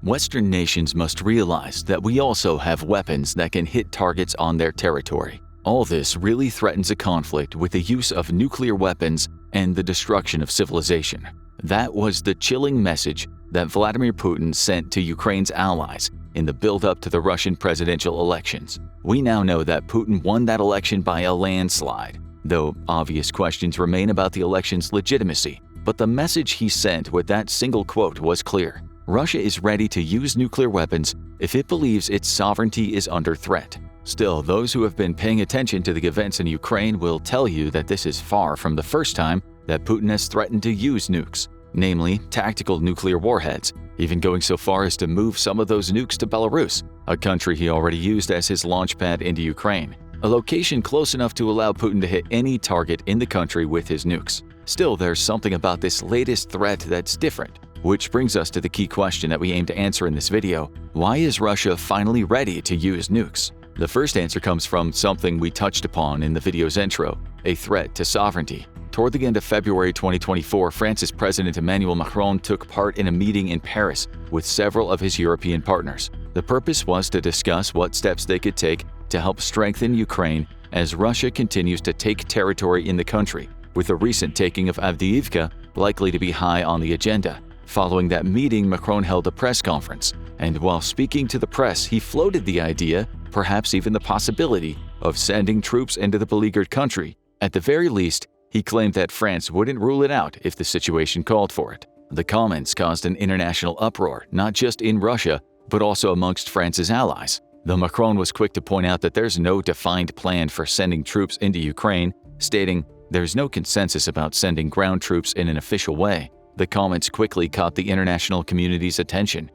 Western nations must realize that we also have weapons that can hit targets on their territory. All this really threatens a conflict with the use of nuclear weapons and the destruction of civilization. That was the chilling message that Vladimir Putin sent to Ukraine's allies in the build-up to the Russian presidential elections. We now know that Putin won that election by a landslide, though obvious questions remain about the election's legitimacy. But the message he sent with that single quote was clear. Russia is ready to use nuclear weapons if it believes its sovereignty is under threat. Still, those who have been paying attention to the events in Ukraine will tell you that this is far from the first time that Putin has threatened to use nukes, namely tactical nuclear warheads, even going so far as to move some of those nukes to Belarus, a country he already used as his launchpad into Ukraine, a location close enough to allow Putin to hit any target in the country with his nukes. Still, there's something about this latest threat that's different. Which brings us to the key question that we aim to answer in this video. Why is Russia finally ready to use nukes? The first answer comes from something we touched upon in the video's intro, a threat to sovereignty. Toward the end of February 2024, France's President Emmanuel Macron took part in a meeting in Paris with several of his European partners. The purpose was to discuss what steps they could take to help strengthen Ukraine as Russia continues to take territory in the country, with the recent taking of Avdiivka likely to be high on the agenda. Following that meeting, Macron held a press conference, and while speaking to the press, he floated the idea, perhaps even the possibility, of sending troops into the beleaguered country. At the very least, he claimed that France wouldn't rule it out if the situation called for it. The comments caused an international uproar, not just in Russia, but also amongst France's allies. Though Macron was quick to point out that there's no defined plan for sending troops into Ukraine, stating, "There's no consensus about sending ground troops in an official way," the comments quickly caught the international community's attention.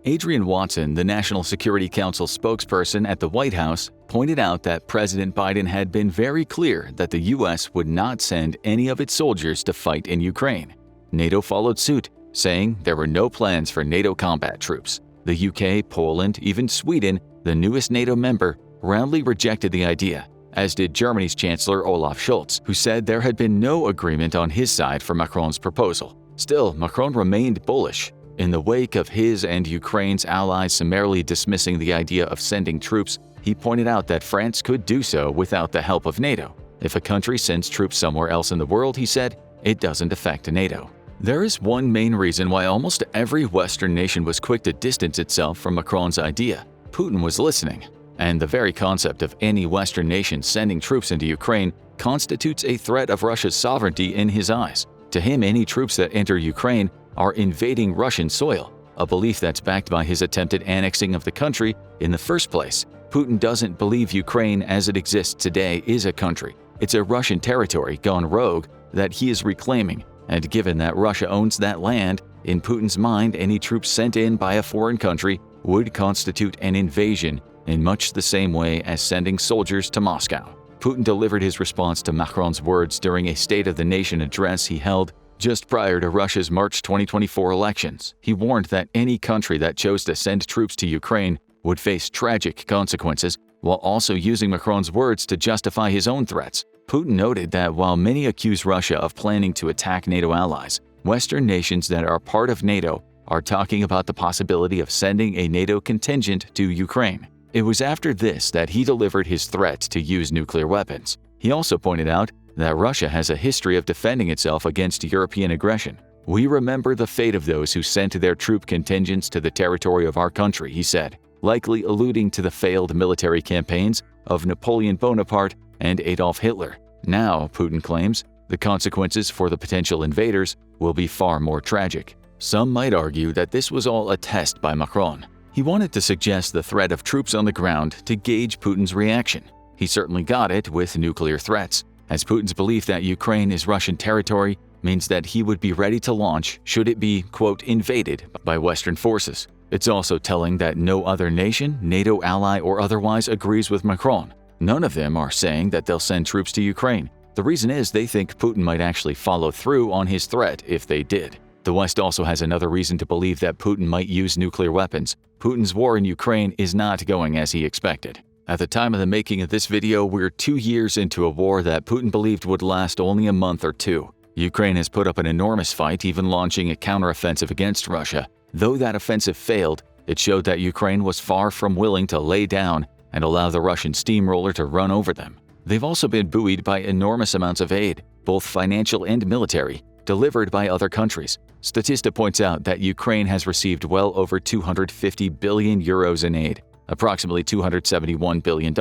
Adrian Watson, the National Security Council spokesperson at the White House, pointed out that President Biden had been very clear that the U.S. would not send any of its soldiers to fight in Ukraine. NATO followed suit, saying there were no plans for NATO combat troops. The UK, Poland, even Sweden, the newest NATO member, roundly rejected the idea, as did Germany's Chancellor Olaf Scholz, who said there had been no agreement on his side for Macron's proposal. Still, Macron remained bullish. In the wake of his and Ukraine's allies summarily dismissing the idea of sending troops, he pointed out that France could do so without the help of NATO. If a country sends troops somewhere else in the world, he said, it doesn't affect NATO. There is one main reason why almost every Western nation was quick to distance itself from Macron's idea. Putin was listening, and the very concept of any Western nation sending troops into Ukraine constitutes a threat of Russia's sovereignty in his eyes. To him, any troops that enter Ukraine are invading Russian soil, a belief that's backed by his attempted annexing of the country in the first place. Putin doesn't believe Ukraine as it exists today is a country. It's a Russian territory gone rogue that he is reclaiming, and given that Russia owns that land, in Putin's mind, any troops sent in by a foreign country would constitute an invasion in much the same way as sending soldiers to Moscow. Putin delivered his response to Macron's words during a State of the Nation address he held just prior to Russia's March 2024 elections. He warned that any country that chose to send troops to Ukraine would face tragic consequences, while also using Macron's words to justify his own threats. Putin noted that while many accuse Russia of planning to attack NATO allies, Western nations that are part of NATO are talking about the possibility of sending a NATO contingent to Ukraine. It was after this that he delivered his threat to use nuclear weapons. He also pointed out that Russia has a history of defending itself against European aggression. "We remember the fate of those who sent their troop contingents to the territory of our country," he said, likely alluding to the failed military campaigns of Napoleon Bonaparte and Adolf Hitler. Now, Putin claims, the consequences for the potential invaders will be far more tragic. Some might argue that this was all a test by Macron. He wanted to suggest the threat of troops on the ground to gauge Putin's reaction. He certainly got it with nuclear threats, as Putin's belief that Ukraine is Russian territory means that he would be ready to launch should it be, quote, invaded by Western forces. It's also telling that no other nation, NATO ally or otherwise, agrees with Macron. None of them are saying that they'll send troops to Ukraine. The reason is they think Putin might actually follow through on his threat if they did. The West also has another reason to believe that Putin might use nuclear weapons. Putin's war in Ukraine is not going as he expected. At the time of the making of this video, we're 2 years into a war that Putin believed would last only a month or two. Ukraine has put up an enormous fight, even launching a counteroffensive against Russia. Though that offensive failed, It showed that Ukraine was far from willing to lay down and allow the Russian steamroller to run over them. They've also been buoyed by enormous amounts of aid, both financial and military, delivered by other countries. Statista points out that Ukraine has received well over 250 billion euros in aid, approximately $271 billion,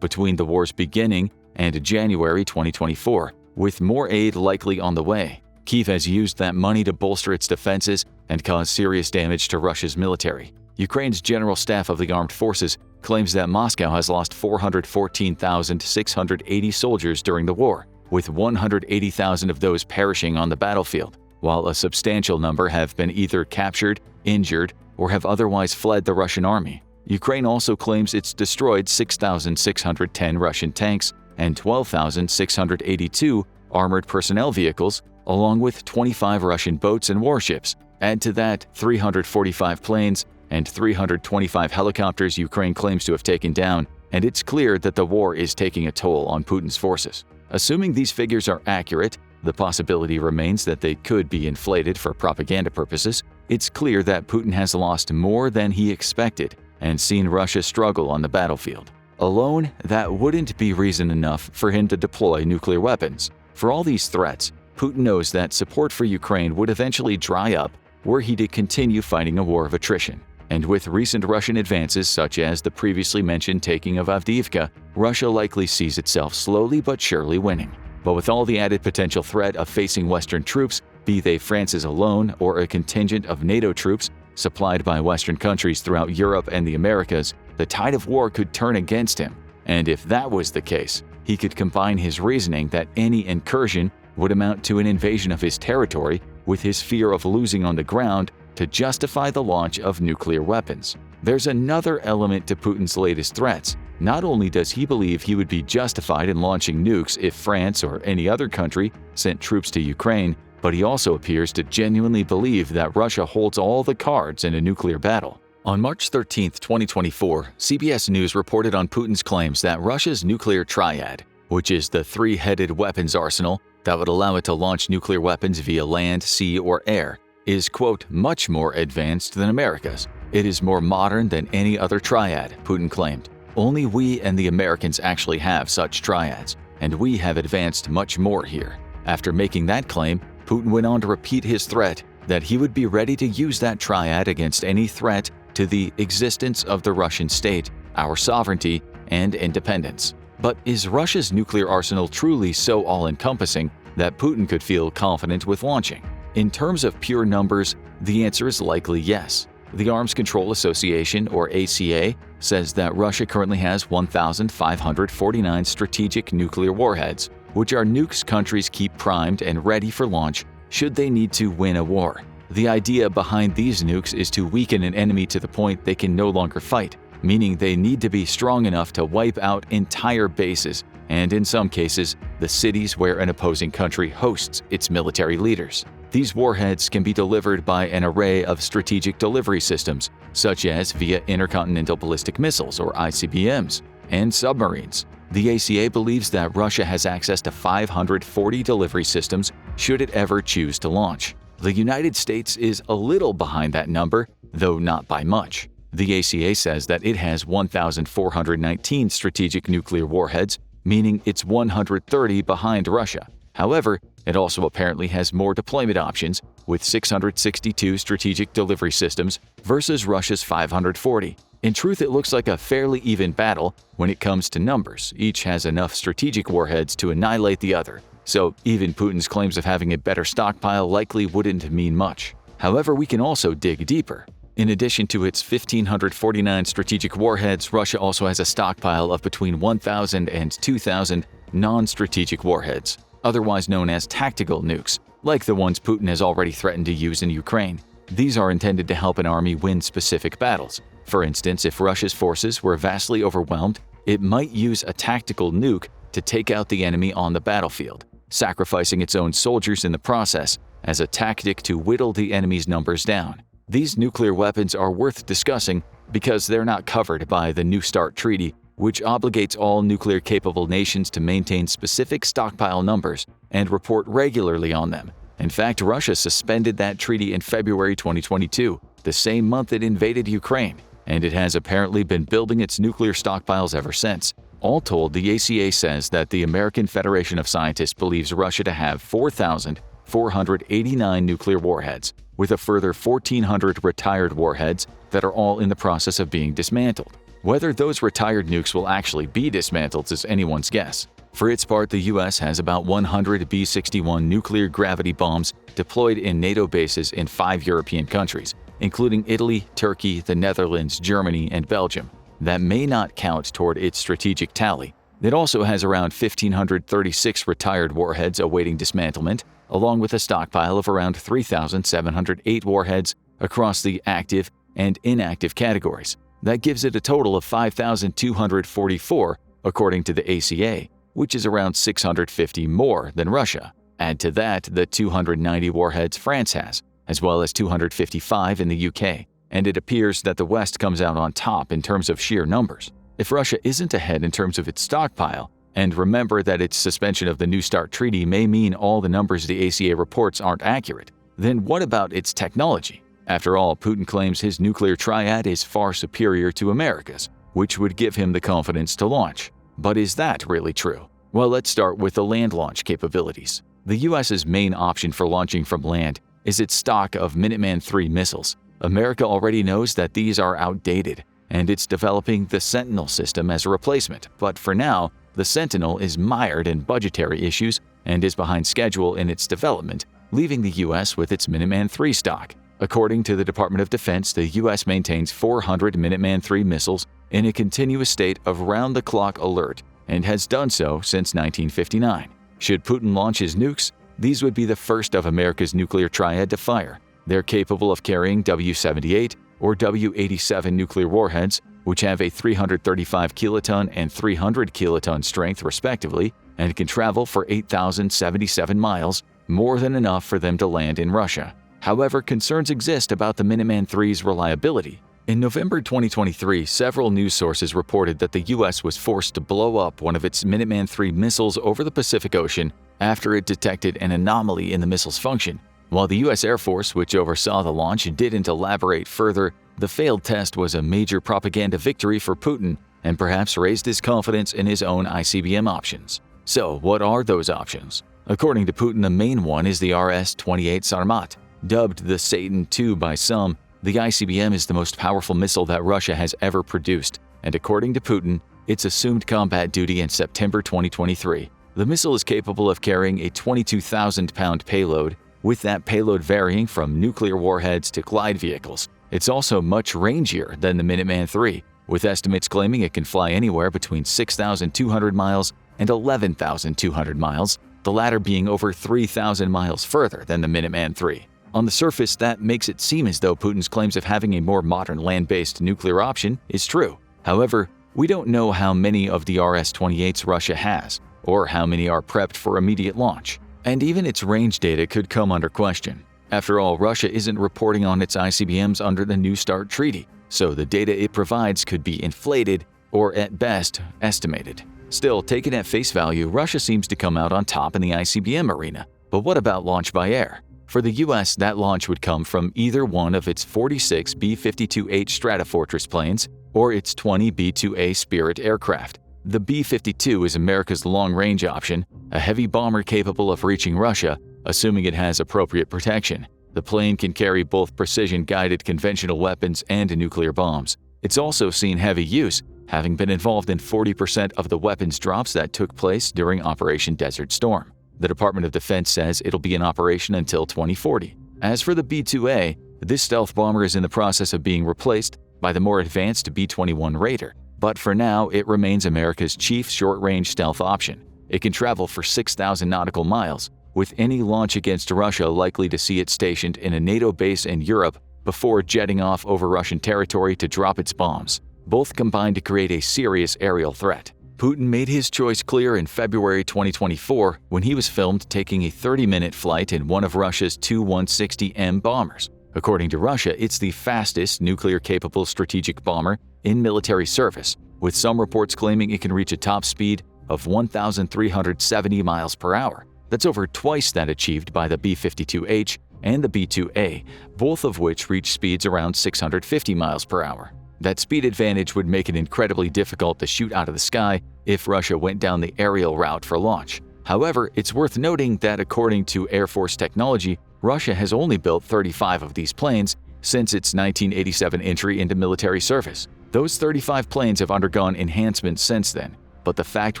between the war's beginning and January 2024, with more aid likely on the way. Kyiv has used that money to bolster its defenses and cause serious damage to Russia's military. Ukraine's General Staff of the Armed Forces claims that Moscow has lost 414,680 soldiers during the war, with 180,000 of those perishing on the battlefield, while a substantial number have been either captured, injured, or have otherwise fled the Russian army. Ukraine also claims it's destroyed 6,610 Russian tanks and 12,682 armored personnel vehicles, along with 25 Russian boats and warships. Add to that 345 planes and 325 helicopters Ukraine claims to have taken down, and it's clear that the war is taking a toll on Putin's forces. Assuming these figures are accurate, the possibility remains that they could be inflated for propaganda purposes. It's clear that Putin has lost more than he expected and seen Russia struggle on the battlefield. Alone, that wouldn't be reason enough for him to deploy nuclear weapons. For all these threats, Putin knows that support for Ukraine would eventually dry up were he to continue fighting a war of attrition. And with recent Russian advances such as the previously mentioned taking of Avdiivka, Russia likely sees itself slowly but surely winning. But with all the added potential threat of facing Western troops, be they France's alone or a contingent of NATO troops supplied by Western countries throughout Europe and the Americas, the tide of war could turn against him. And if that was the case, he could combine his reasoning that any incursion would amount to an invasion of his territory with his fear of losing on the ground to justify the launch of nuclear weapons. There's another element to Putin's latest threats. Not only does he believe he would be justified in launching nukes if France or any other country sent troops to Ukraine, but he also appears to genuinely believe that Russia holds all the cards in a nuclear battle. On March 13, 2024, CBS News reported on Putin's claims that Russia's nuclear triad, which is the three-headed weapons arsenal that would allow it to launch nuclear weapons via land, sea, or air, is, quote, much more advanced than America's. It is more modern than any other triad, Putin claimed. Only we and the Americans actually have such triads, and we have advanced much more here. After making that claim, Putin went on to repeat his threat that he would be ready to use that triad against any threat to the existence of the Russian state, our sovereignty, and independence. But is Russia's nuclear arsenal truly so all-encompassing that Putin could feel confident with launching? In terms of pure numbers, the answer is likely yes. The Arms Control Association, or ACA, says that Russia currently has 1,549 strategic nuclear warheads, which are nukes countries keep primed and ready for launch should they need to win a war. The idea behind these nukes is to weaken an enemy to the point they can no longer fight, meaning they need to be strong enough to wipe out entire bases, and in some cases, the cities where an opposing country hosts its military leaders. These warheads can be delivered by an array of strategic delivery systems, such as via intercontinental ballistic missiles or ICBMs, and submarines. The ACA believes that Russia has access to 540 delivery systems should it ever choose to launch. The United States is a little behind that number, though not by much. The ACA says that it has 1,419 strategic nuclear warheads, meaning it's 130 behind Russia. However, it also apparently has more deployment options, with 662 strategic delivery systems versus Russia's 540. In truth, it looks like a fairly even battle when it comes to numbers. Each has enough strategic warheads to annihilate the other, so even Putin's claims of having a better stockpile likely wouldn't mean much. However, we can also dig deeper. In addition to its 1,549 strategic warheads, Russia also has a stockpile of between 1,000 and 2,000 non-strategic warheads, otherwise known as tactical nukes, like the ones Putin has already threatened to use in Ukraine. These are intended to help an army win specific battles. For instance, if Russia's forces were vastly overwhelmed, it might use a tactical nuke to take out the enemy on the battlefield, sacrificing its own soldiers in the process as a tactic to whittle the enemy's numbers down. These nuclear weapons are worth discussing because they're not covered by the New START Treaty, which obligates all nuclear-capable nations to maintain specific stockpile numbers and report regularly on them. In fact, Russia suspended that treaty in February 2022, the same month it invaded Ukraine, and it has apparently been building its nuclear stockpiles ever since. All told, the ACA says that the American Federation of Scientists believes Russia to have 4,489 nuclear warheads, with a further 1,400 retired warheads that are all in the process of being dismantled. Whether those retired nukes will actually be dismantled is anyone's guess. For its part, the US has about 100 B-61 nuclear gravity bombs deployed in NATO bases in 5 European countries, including Italy, Turkey, the Netherlands, Germany, and Belgium. That may not count toward its strategic tally. It also has around 1,536 retired warheads awaiting dismantlement, along with a stockpile of around 3,708 warheads across the active and inactive categories. That gives it a total of 5,244, according to the ACA, which is around 650 more than Russia. Add to that the 290 warheads France has, as well as 255 in the UK, and it appears that the West comes out on top in terms of sheer numbers. If Russia isn't ahead in terms of its stockpile, and remember that its suspension of the New START treaty may mean all the numbers the ACA reports aren't accurate, then what about its technology? After all, Putin claims his nuclear triad is far superior to America's, which would give him the confidence to launch. But is that really true? Well, let's start with the land launch capabilities. The US's main option for launching from land is its stock of Minuteman III missiles. America already knows that these are outdated, and it's developing the Sentinel system as a replacement. But for now, the Sentinel is mired in budgetary issues and is behind schedule in its development, leaving the US with its Minuteman III stock. According to the Department of Defense, the US maintains 400 Minuteman III missiles in a continuous state of round-the-clock alert and has done so since 1959. Should Putin launch his nukes, these would be the first of America's nuclear triad to fire. They're capable of carrying W-78 or W-87 nuclear warheads, which have a 335 kiloton and 300 kiloton strength respectively, and can travel for 8,077 miles, more than enough for them to land in Russia. However, concerns exist about the Minuteman III's reliability. In November 2023, several news sources reported that the US was forced to blow up one of its Minuteman III missiles over the Pacific Ocean after it detected an anomaly in the missile's function. While the US Air Force, which oversaw the launch, didn't elaborate further, the failed test was a major propaganda victory for Putin and perhaps raised his confidence in his own ICBM options. So, what are those options? According to Putin, the main one is the RS-28 Sarmat. Dubbed the Satan II by some, the ICBM is the most powerful missile that Russia has ever produced, and according to Putin, it's assumed combat duty in September 2023. The missile is capable of carrying a 22,000-pound payload, with that payload varying from nuclear warheads to glide vehicles. It's also much rangier than the Minuteman III, with estimates claiming it can fly anywhere between 6,200 miles and 11,200 miles, the latter being over 3,000 miles further than the Minuteman III. On the surface, that makes it seem as though Putin's claims of having a more modern land-based nuclear option is true. However, we don't know how many of the RS-28s Russia has, or how many are prepped for immediate launch. And even its range data could come under question. After all, Russia isn't reporting on its ICBMs under the New START treaty, so the data it provides could be inflated or, at best, estimated. Still, taken at face value, Russia seems to come out on top in the ICBM arena. But what about launch by air? For the US, that launch would come from either one of its 46 B-52H Stratofortress planes or its 20 B-2A Spirit aircraft. The B-52 is America's long-range option, a heavy bomber capable of reaching Russia, assuming it has appropriate protection. The plane can carry both precision-guided conventional weapons and nuclear bombs. It's also seen heavy use, having been involved in 40% of the weapons drops that took place during Operation Desert Storm. The Department of Defense says it'll be in operation until 2040. As for the B-2A, this stealth bomber is in the process of being replaced by the more advanced B-21 Raider, but for now it remains America's chief short-range stealth option. It can travel for 6,000 nautical miles, with any launch against Russia likely to see it stationed in a NATO base in Europe before jetting off over Russian territory to drop its bombs. Both combine to create a serious aerial threat. Putin made his choice clear in February 2024 when he was filmed taking a 30-minute flight in one of Russia's Tu-160M bombers. According to Russia, it's the fastest nuclear-capable strategic bomber in military service, with some reports claiming it can reach a top speed of 1,370 miles per hour. That's over twice that achieved by the B-52H and the B-2A, both of which reach speeds around 650 miles per hour. That speed advantage would make it incredibly difficult to shoot out of the sky if Russia went down the aerial route for launch. However, it's worth noting that according to Air Force technology, Russia has only built 35 of these planes since its 1987 entry into military service. Those 35 planes have undergone enhancements since then, but the fact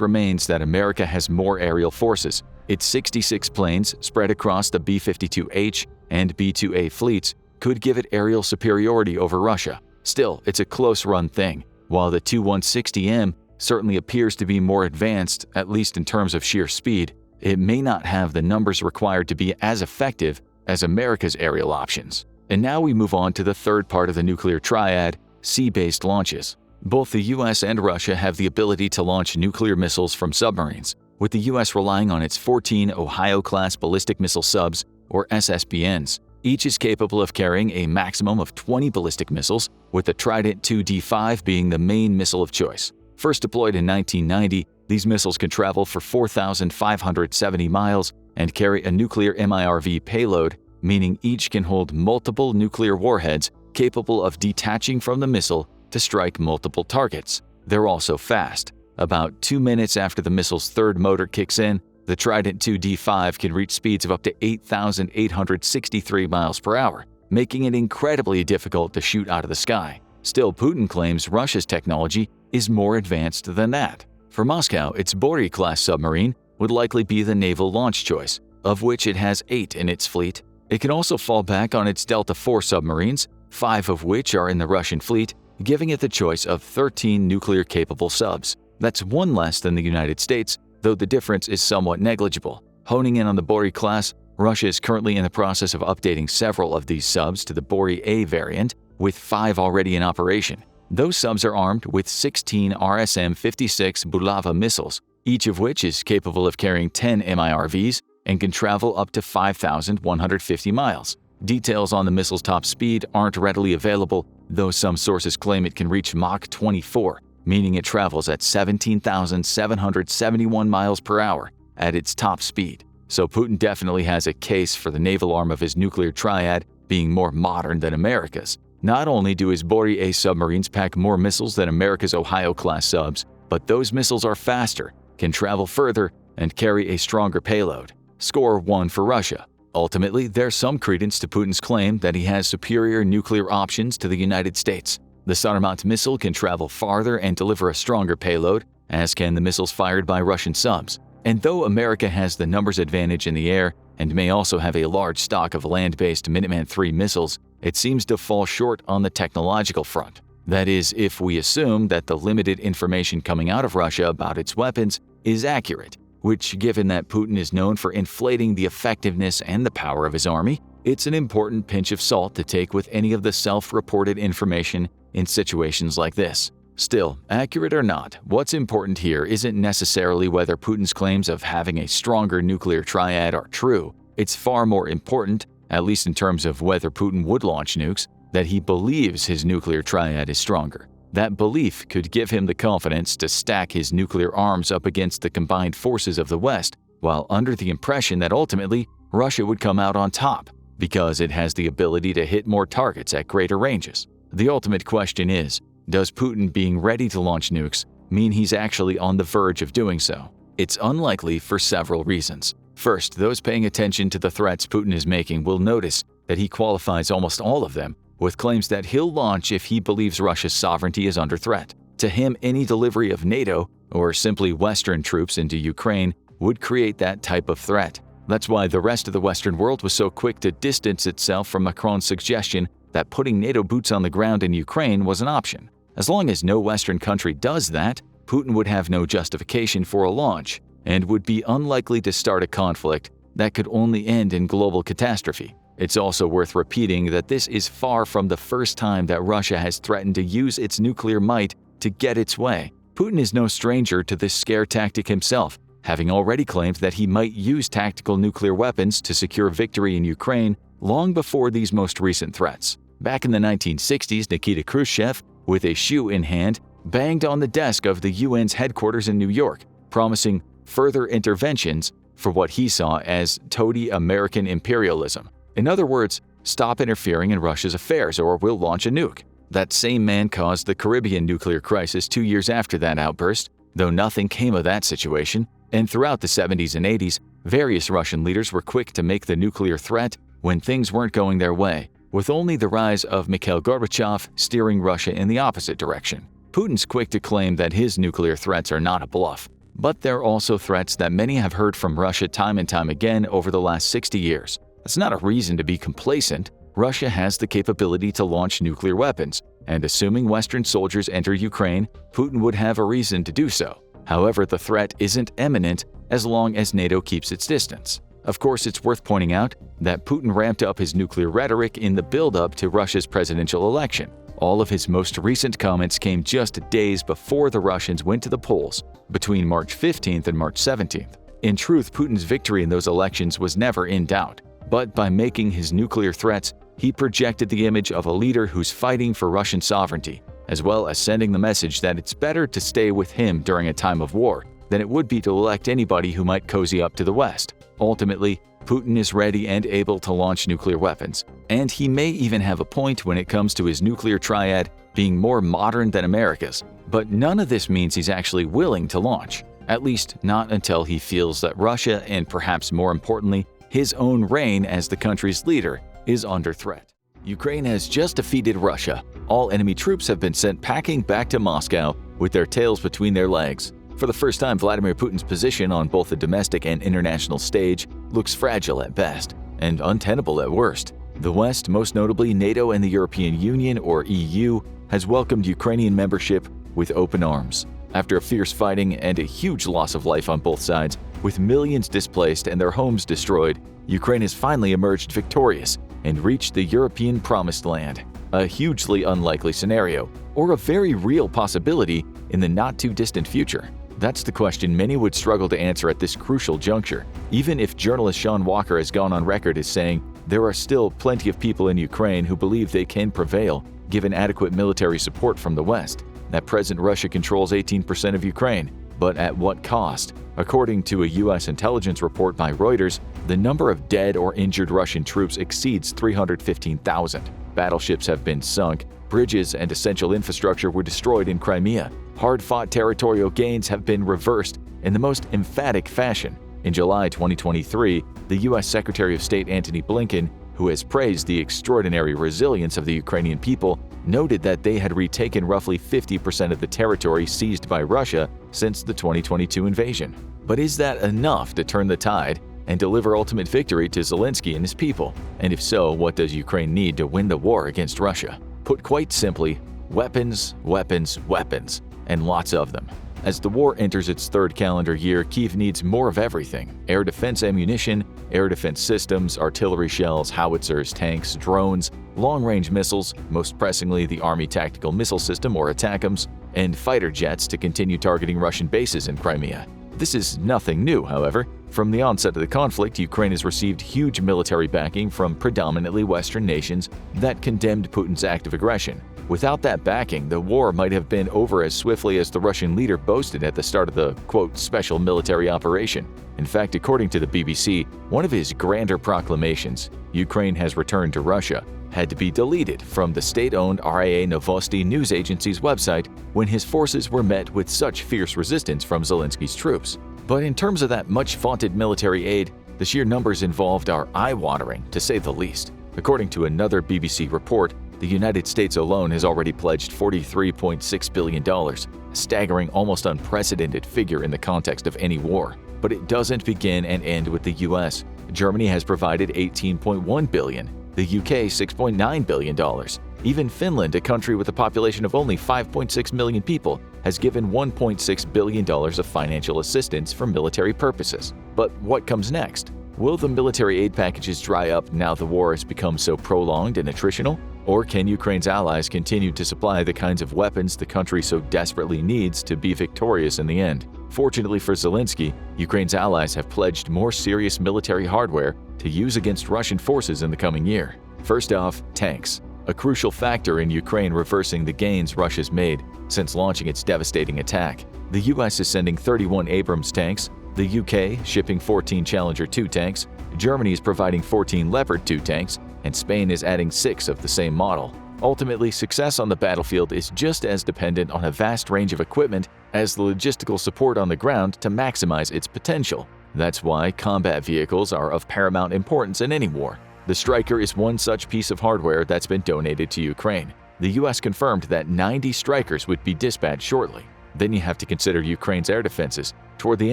remains that America has more aerial forces. Its 66 planes, spread across the B-52H and B-2A fleets, could give it aerial superiority over Russia. Still, it's a close-run thing. While the Tu-160M certainly appears to be more advanced, at least in terms of sheer speed, it may not have the numbers required to be as effective as America's aerial options. And now we move on to the third part of the nuclear triad, sea-based launches. Both the US and Russia have the ability to launch nuclear missiles from submarines, with the US relying on its 14 Ohio-class ballistic missile subs, or SSBNs. Each is capable of carrying a maximum of 20 ballistic missiles, with the Trident II D5 being the main missile of choice. First deployed in 1990, these missiles can travel for 4,570 miles and carry a nuclear MIRV payload, meaning each can hold multiple nuclear warheads capable of detaching from the missile to strike multiple targets. They're also fast. About 2 minutes after the missile's third motor kicks in, the Trident II D5 can reach speeds of up to 8,863 miles per hour, making it incredibly difficult to shoot out of the sky. Still, Putin claims Russia's technology is more advanced than that. For Moscow, its Bory-class submarine would likely be the naval launch choice, of which it has 8 in its fleet. It can also fall back on its Delta IV submarines, 5 of which are in the Russian fleet, giving it the choice of 13 nuclear-capable subs. That's 1 less than the United States, though the difference is somewhat negligible. Honing in on the Bory class, Russia is currently in the process of updating several of these subs to the Bory A variant, with 5 already in operation. Those subs are armed with 16 RSM-56 Bulava missiles, each of which is capable of carrying 10 MIRVs and can travel up to 5,150 miles. Details on the missile's top speed aren't readily available, though some sources claim it can reach Mach 24, meaning it travels at 17,771 miles per hour at its top speed. So Putin definitely has a case for the naval arm of his nuclear triad being more modern than America's. Not only do his Bory A submarines pack more missiles than America's Ohio-class subs, but those missiles are faster, can travel further, and carry a stronger payload. Score 1 for Russia. Ultimately, there's some credence to Putin's claim that he has superior nuclear options to the United States. The Sarmat missile can travel farther and deliver a stronger payload, as can the missiles fired by Russian subs. And though America has the numbers advantage in the air and may also have a large stock of land-based Minuteman III missiles, it seems to fall short on the technological front. That is, if we assume that the limited information coming out of Russia about its weapons is accurate, which, given that Putin is known for inflating the effectiveness and the power of his army, it's an important pinch of salt to take with any of the self-reported information in situations like this. Still, accurate or not, what's important here isn't necessarily whether Putin's claims of having a stronger nuclear triad are true. It's far more important, at least in terms of whether Putin would launch nukes, that he believes his nuclear triad is stronger. That belief could give him the confidence to stack his nuclear arms up against the combined forces of the West, while under the impression that ultimately Russia would come out on top, because it has the ability to hit more targets at greater ranges. The ultimate question is, does Putin being ready to launch nukes mean he's actually on the verge of doing so? It's unlikely for several reasons. First, those paying attention to the threats Putin is making will notice that he qualifies almost all of them with claims that he'll launch if he believes Russia's sovereignty is under threat. To him, any delivery of NATO, or simply Western troops into Ukraine, would create that type of threat. That's why the rest of the Western world was so quick to distance itself from Macron's suggestion that putting NATO boots on the ground in Ukraine was an option. As long as no Western country does that, Putin would have no justification for a launch and would be unlikely to start a conflict that could only end in global catastrophe. It's also worth repeating that this is far from the first time that Russia has threatened to use its nuclear might to get its way. Putin is no stranger to this scare tactic himself, having already claimed that he might use tactical nuclear weapons to secure victory in Ukraine long before these most recent threats. Back in the 1960s, Nikita Khrushchev, with a shoe in hand, banged on the desk of the UN's headquarters in New York, promising further interventions for what he saw as toady American imperialism. In other words, stop interfering in Russia's affairs or we'll launch a nuke. That same man caused the Caribbean nuclear crisis 2 years after that outburst, though nothing came of that situation, and throughout the 70s and 80s, various Russian leaders were quick to make the nuclear threat when things weren't going their way, with only the rise of Mikhail Gorbachev steering Russia in the opposite direction. Putin's quick to claim that his nuclear threats are not a bluff, but they're also threats that many have heard from Russia time and time again over the last 60 years. That's not a reason to be complacent. Russia has the capability to launch nuclear weapons, and assuming Western soldiers enter Ukraine, Putin would have a reason to do so. However, the threat isn't imminent as long as NATO keeps its distance. Of course, it's worth pointing out that Putin ramped up his nuclear rhetoric in the build-up to Russia's presidential election. All of his most recent comments came just days before the Russians went to the polls, between March 15th and March 17th. In truth, Putin's victory in those elections was never in doubt. But by making his nuclear threats, he projected the image of a leader who's fighting for Russian sovereignty, as well as sending the message that it's better to stay with him during a time of war than it would be to elect anybody who might cozy up to the West. Ultimately, Putin is ready and able to launch nuclear weapons, and he may even have a point when it comes to his nuclear triad being more modern than America's. But none of this means he's actually willing to launch, at least not until he feels that Russia, and perhaps more importantly, his own reign as the country's leader, is under threat. Ukraine has just defeated Russia. All enemy troops have been sent packing back to Moscow with their tails between their legs. For the first time, Vladimir Putin's position on both the domestic and international stage looks fragile at best and untenable at worst. The West, most notably NATO and the European Union, or EU, has welcomed Ukrainian membership with open arms. After a fierce fighting and a huge loss of life on both sides, with millions displaced and their homes destroyed, Ukraine has finally emerged victorious and reached the European Promised Land, a hugely unlikely scenario, or a very real possibility in the not-too-distant future. That's the question many would struggle to answer at this crucial juncture, even if journalist Sean Walker has gone on record as saying there are still plenty of people in Ukraine who believe they can prevail given adequate military support from the West. At present, Russia controls 18% of Ukraine, but at what cost? According to a U.S. intelligence report by Reuters, the number of dead or injured Russian troops exceeds 315,000. Battleships have been sunk, bridges and essential infrastructure were destroyed in Crimea. Hard-fought territorial gains have been reversed in the most emphatic fashion. In July 2023, the U.S. Secretary of State Antony Blinken, who has praised the extraordinary resilience of the Ukrainian people, noted that they had retaken roughly 50% of the territory seized by Russia since the 2022 invasion. But is that enough to turn the tide and deliver ultimate victory to Zelensky and his people? And if so, what does Ukraine need to win the war against Russia? Put quite simply, weapons, weapons, weapons, and lots of them. As the war enters its third calendar year, Kyiv needs more of everything: air defense ammunition, air defense systems, artillery shells, howitzers, tanks, drones, long-range missiles, most pressingly the Army Tactical Missile System or ATACMS, and fighter jets to continue targeting Russian bases in Crimea. This is nothing new, however. From the onset of the conflict, Ukraine has received huge military backing from predominantly Western nations that condemned Putin's act of aggression. Without that backing, the war might have been over as swiftly as the Russian leader boasted at the start of the, quote, special military operation. In fact, according to the BBC, one of his grander proclamations, Ukraine has returned to Russia, had to be deleted from the state-owned RIA Novosti news agency's website when his forces were met with such fierce resistance from Zelensky's troops. But in terms of that much-vaunted military aid, the sheer numbers involved are eye-watering, to say the least. According to another BBC report, the United States alone has already pledged $43.6 billion, a staggering, almost unprecedented figure in the context of any war. But it doesn't begin and end with the US. Germany has provided $18.1 billion, the UK $6.9 billion. Even Finland, a country with a population of only 5.6 million people, has given $1.6 billion of financial assistance for military purposes. But what comes next? Will the military aid packages dry up now the war has become so prolonged and attritional? Or can Ukraine's allies continue to supply the kinds of weapons the country so desperately needs to be victorious in the end? Fortunately for Zelensky, Ukraine's allies have pledged more serious military hardware to use against Russian forces in the coming year. First off, tanks, a crucial factor in Ukraine reversing the gains Russia's made since launching its devastating attack. The US is sending 31 Abrams tanks, the UK shipping 14 Challenger 2 tanks, Germany is providing 14 Leopard 2 tanks, and Spain is adding 6 of the same model. Ultimately, success on the battlefield is just as dependent on a vast range of equipment as the logistical support on the ground to maximize its potential. That's why combat vehicles are of paramount importance in any war. The Stryker is one such piece of hardware that's been donated to Ukraine. The US confirmed that 90 Strykers would be dispatched shortly. Then you have to consider Ukraine's air defenses. Toward the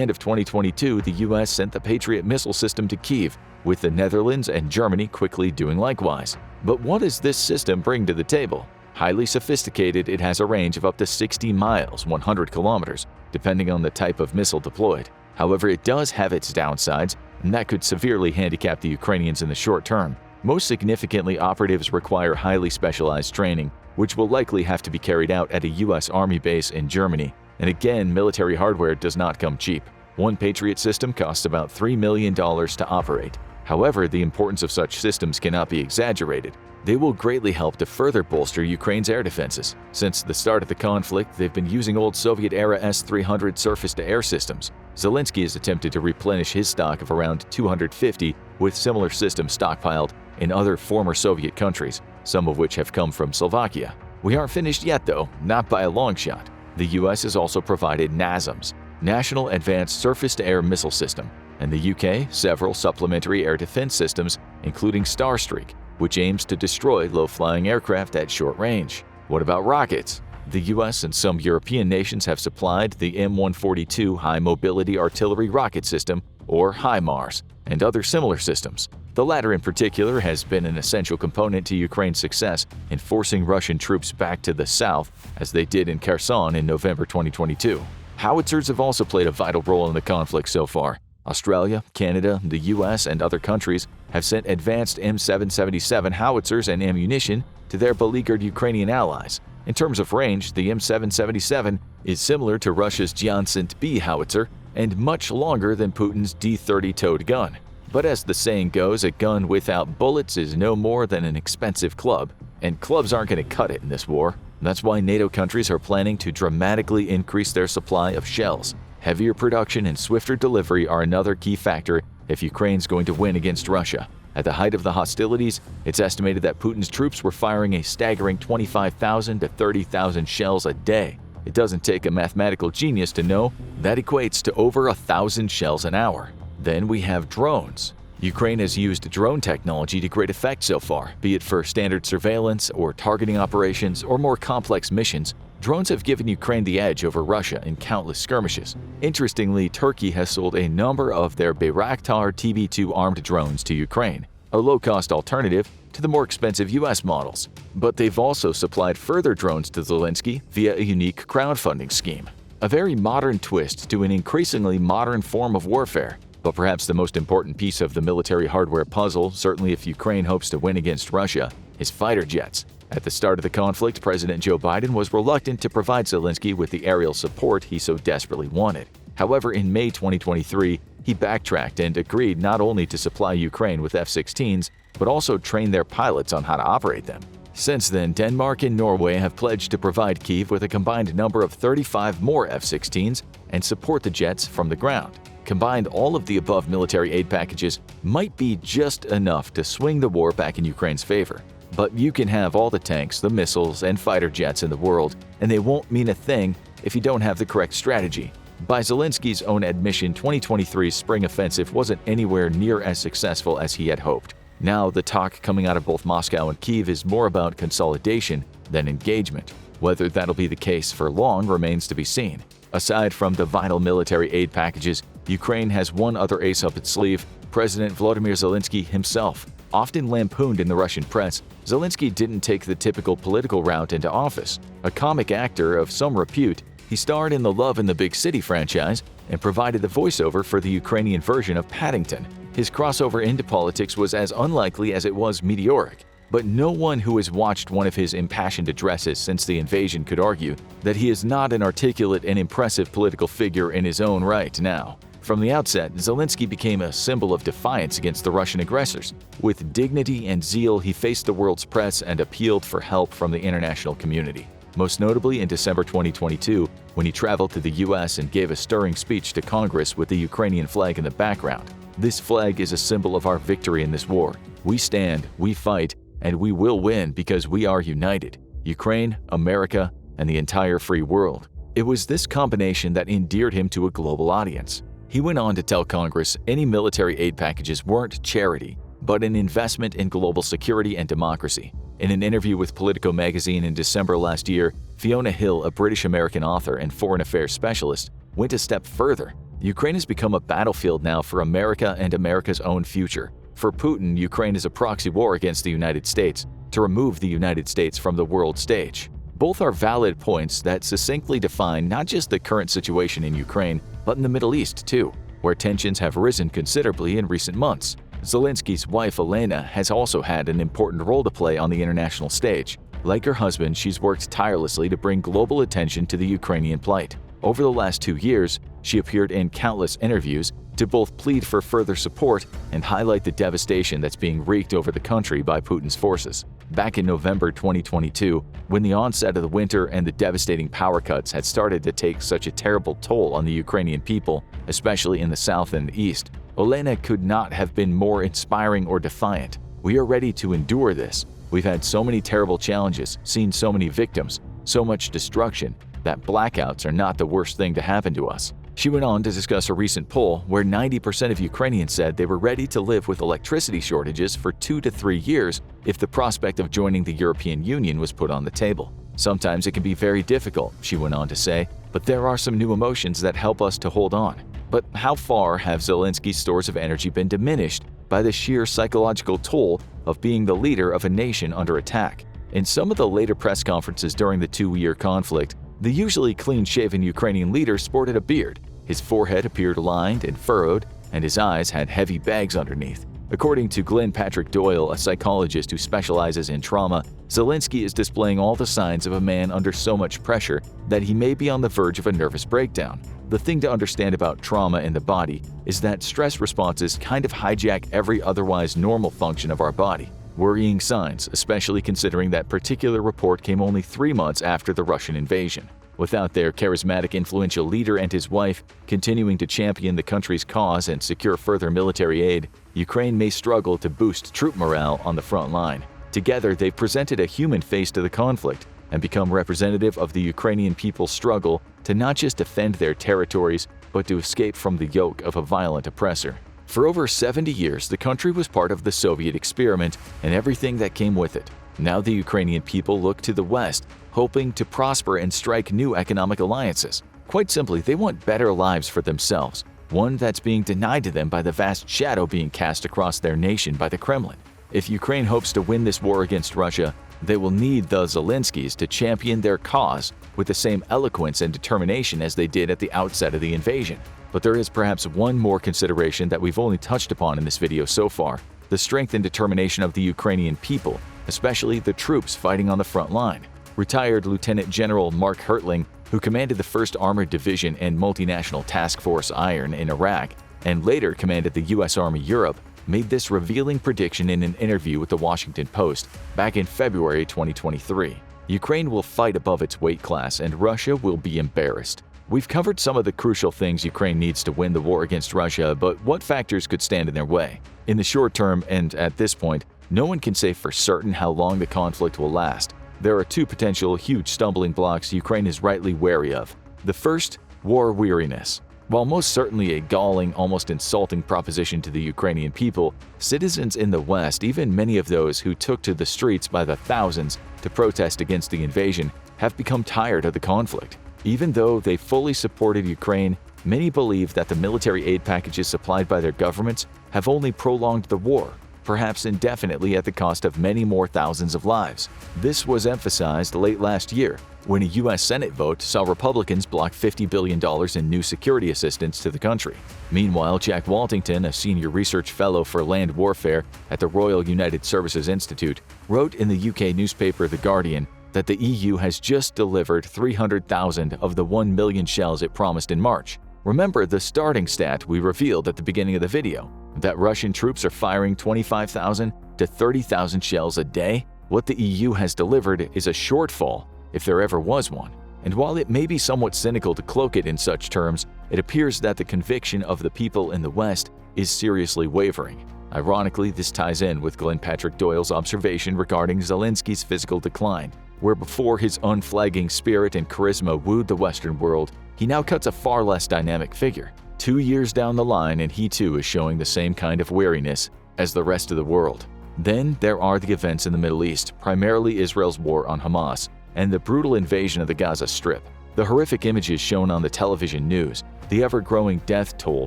end of 2022, the US sent the Patriot missile system to Kyiv, with the Netherlands and Germany quickly doing likewise. But what does this system bring to the table? Highly sophisticated, it has a range of up to 60 miles, 100 kilometers, depending on the type of missile deployed. However, it does have its downsides, and that could severely handicap the Ukrainians in the short term. Most significantly, operatives require highly specialized training, which will likely have to be carried out at a US Army base in Germany. And again, military hardware does not come cheap. One Patriot system costs about $3 million to operate. However, the importance of such systems cannot be exaggerated. They will greatly help to further bolster Ukraine's air defenses. Since the start of the conflict, they've been using old Soviet-era S-300 surface-to-air systems. Zelensky has attempted to replenish his stock of around 250 with similar systems stockpiled in other former Soviet countries, some of which have come from Slovakia. We aren't finished yet though, not by a long shot. The US has also provided NASAMS, National Advanced Surface-to-Air Missile System, and the UK several supplementary air defense systems, including Starstreak, which aims to destroy low-flying aircraft at short range. What about rockets? The US and some European nations have supplied the M142 High Mobility Artillery Rocket System, or HIMARS, and other similar systems. The latter in particular has been an essential component to Ukraine's success in forcing Russian troops back to the south, as they did in Kherson in November 2022. Howitzers have also played a vital role in the conflict so far. Australia, Canada, the US, and other countries have sent advanced M777 howitzers and ammunition to their beleaguered Ukrainian allies. In terms of range, the M777 is similar to Russia's Jiansint B howitzer and much longer than Putin's D-30 towed gun. But as the saying goes, a gun without bullets is no more than an expensive club, and clubs aren't going to cut it in this war. That's why NATO countries are planning to dramatically increase their supply of shells. Heavier production and swifter delivery are another key factor if Ukraine's going to win against Russia. At the height of the hostilities, it's estimated that Putin's troops were firing a staggering 25,000 to 30,000 shells a day. It doesn't take a mathematical genius to know that equates to over 1,000 shells an hour. Then we have drones. Ukraine has used drone technology to great effect so far, be it for standard surveillance or targeting operations or more complex missions. Drones have given Ukraine the edge over Russia in countless skirmishes. Interestingly, Turkey has sold a number of their Bayraktar TB2 armed drones to Ukraine, a low-cost alternative to the more expensive US models. But they've also supplied further drones to Zelensky via a unique crowdfunding scheme. A very modern twist to an increasingly modern form of warfare. But perhaps the most important piece of the military hardware puzzle, certainly if Ukraine hopes to win against Russia, is fighter jets. At the start of the conflict, President Joe Biden was reluctant to provide Zelensky with the aerial support he so desperately wanted. However, in May 2023, he backtracked and agreed not only to supply Ukraine with F-16s, but also train their pilots on how to operate them. Since then, Denmark and Norway have pledged to provide Kyiv with a combined number of 35 more F-16s and support the jets from the ground. Combined, all of the above military aid packages might be just enough to swing the war back in Ukraine's favor. But you can have all the tanks, the missiles, and fighter jets in the world, and they won't mean a thing if you don't have the correct strategy. By Zelensky's own admission, 2023's spring offensive wasn't anywhere near as successful as he had hoped. Now, the talk coming out of both Moscow and Kyiv is more about consolidation than engagement. Whether that'll be the case for long remains to be seen. Aside from the vital military aid packages, Ukraine has one other ace up its sleeve: President Volodymyr Zelensky himself. Often lampooned in the Russian press, Zelensky didn't take the typical political route into office. A comic actor of some repute, he starred in the Love in the Big City franchise and provided the voiceover for the Ukrainian version of Paddington. His crossover into politics was as unlikely as it was meteoric. But no one who has watched one of his impassioned addresses since the invasion could argue that he is not an articulate and impressive political figure in his own right now. From the outset, Zelensky became a symbol of defiance against the Russian aggressors. With dignity and zeal, he faced the world's press and appealed for help from the international community. Most notably in December 2022, when he traveled to the US and gave a stirring speech to Congress with the Ukrainian flag in the background. This flag is a symbol of our victory in this war. We stand, we fight, and we will win because we are united. Ukraine, America, and the entire free world. It was this combination that endeared him to a global audience. He went on to tell Congress any military aid packages weren't charity, but an investment in global security and democracy. In an interview with Politico magazine in December last year, Fiona Hill, a British-American author and foreign affairs specialist, went a step further. Ukraine has become a battlefield now for America and America's own future. For Putin, Ukraine is a proxy war against the United States to remove the United States from the world stage. Both are valid points that succinctly define not just the current situation in Ukraine, but in the Middle East too, where tensions have risen considerably in recent months. Zelensky's wife Elena has also had an important role to play on the international stage. Like her husband, she's worked tirelessly to bring global attention to the Ukrainian plight. Over the last 2 years, she appeared in countless interviews to both plead for further support and highlight the devastation that's being wreaked over the country by Putin's forces. Back in November 2022, when the onset of the winter and the devastating power cuts had started to take such a terrible toll on the Ukrainian people, especially in the south and the east, Olena could not have been more inspiring or defiant. We are ready to endure this. We've had so many terrible challenges, seen so many victims, so much destruction, that blackouts are not the worst thing to happen to us. She went on to discuss a recent poll where 90% of Ukrainians said they were ready to live with electricity shortages for 2 to 3 years if the prospect of joining the European Union was put on the table. Sometimes it can be very difficult, she went on to say, but there are some new emotions that help us to hold on. But how far have Zelensky's stores of energy been diminished by the sheer psychological toll of being the leader of a nation under attack? In some of the later press conferences during the 2-year conflict, the usually clean-shaven Ukrainian leader sported a beard. His forehead appeared lined and furrowed, and his eyes had heavy bags underneath. According to Glenn Patrick Doyle, a psychologist who specializes in trauma, Zelensky is displaying all the signs of a man under so much pressure that he may be on the verge of a nervous breakdown. The thing to understand about trauma in the body is that stress responses kind of hijack every otherwise normal function of our body. Worrying signs, especially considering that particular report came only 3 months after the Russian invasion. Without their charismatic, influential leader and his wife continuing to champion the country's cause and secure further military aid, Ukraine may struggle to boost troop morale on the front line. Together, they've presented a human face to the conflict and become representative of the Ukrainian people's struggle to not just defend their territories, but to escape from the yoke of a violent oppressor. For over 70 years, the country was part of the Soviet experiment and everything that came with it. Now the Ukrainian people look to the West, hoping to prosper and strike new economic alliances. Quite simply, they want better lives for themselves, one that's being denied to them by the vast shadow being cast across their nation by the Kremlin. If Ukraine hopes to win this war against Russia, they will need the Zelenskys to champion their cause with the same eloquence and determination as they did at the outset of the invasion. But there is perhaps one more consideration that we've only touched upon in this video so far: the strength and determination of the Ukrainian people, especially the troops fighting on the front line. Retired Lieutenant General Mark Hertling, who commanded the 1st Armored Division and Multinational Task Force Iron in Iraq, and later commanded the U.S. Army Europe, made this revealing prediction in an interview with the Washington Post back in February 2023. Ukraine will fight above its weight class and Russia will be embarrassed. We've covered some of the crucial things Ukraine needs to win the war against Russia, but what factors could stand in their way? In the short term, and at this point, no one can say for certain how long the conflict will last. There are 2 potential huge stumbling blocks Ukraine is rightly wary of. The first, war weariness. While most certainly a galling, almost insulting proposition to the Ukrainian people, citizens in the West, even many of those who took to the streets by the thousands to protest against the invasion, have become tired of the conflict. Even though they fully supported Ukraine, many believe that the military aid packages supplied by their governments have only prolonged the war, perhaps indefinitely at the cost of many more thousands of lives. This was emphasized late last year when a U.S. Senate vote saw Republicans block $50 billion in new security assistance to the country. Meanwhile, Jack Waltington, a senior research fellow for land warfare at the Royal United Services Institute, wrote in the UK newspaper The Guardian that the EU has just delivered 300,000 of the 1 million shells it promised in March. Remember the starting stat we revealed at the beginning of the video, that Russian troops are firing 25,000 to 30,000 shells a day? What the EU has delivered is a shortfall, if there ever was one. And while it may be somewhat cynical to cloak it in such terms, it appears that the conviction of the people in the West is seriously wavering. Ironically, this ties in with Glenn Patrick Doyle's observation regarding Zelensky's physical decline, where before his unflagging spirit and charisma wooed the Western world, he now cuts a far less dynamic figure. 2 years down the line and he too is showing the same kind of weariness as the rest of the world. Then there are the events in the Middle East, primarily Israel's war on Hamas, and the brutal invasion of the Gaza Strip. The horrific images shown on the television news, the ever-growing death toll,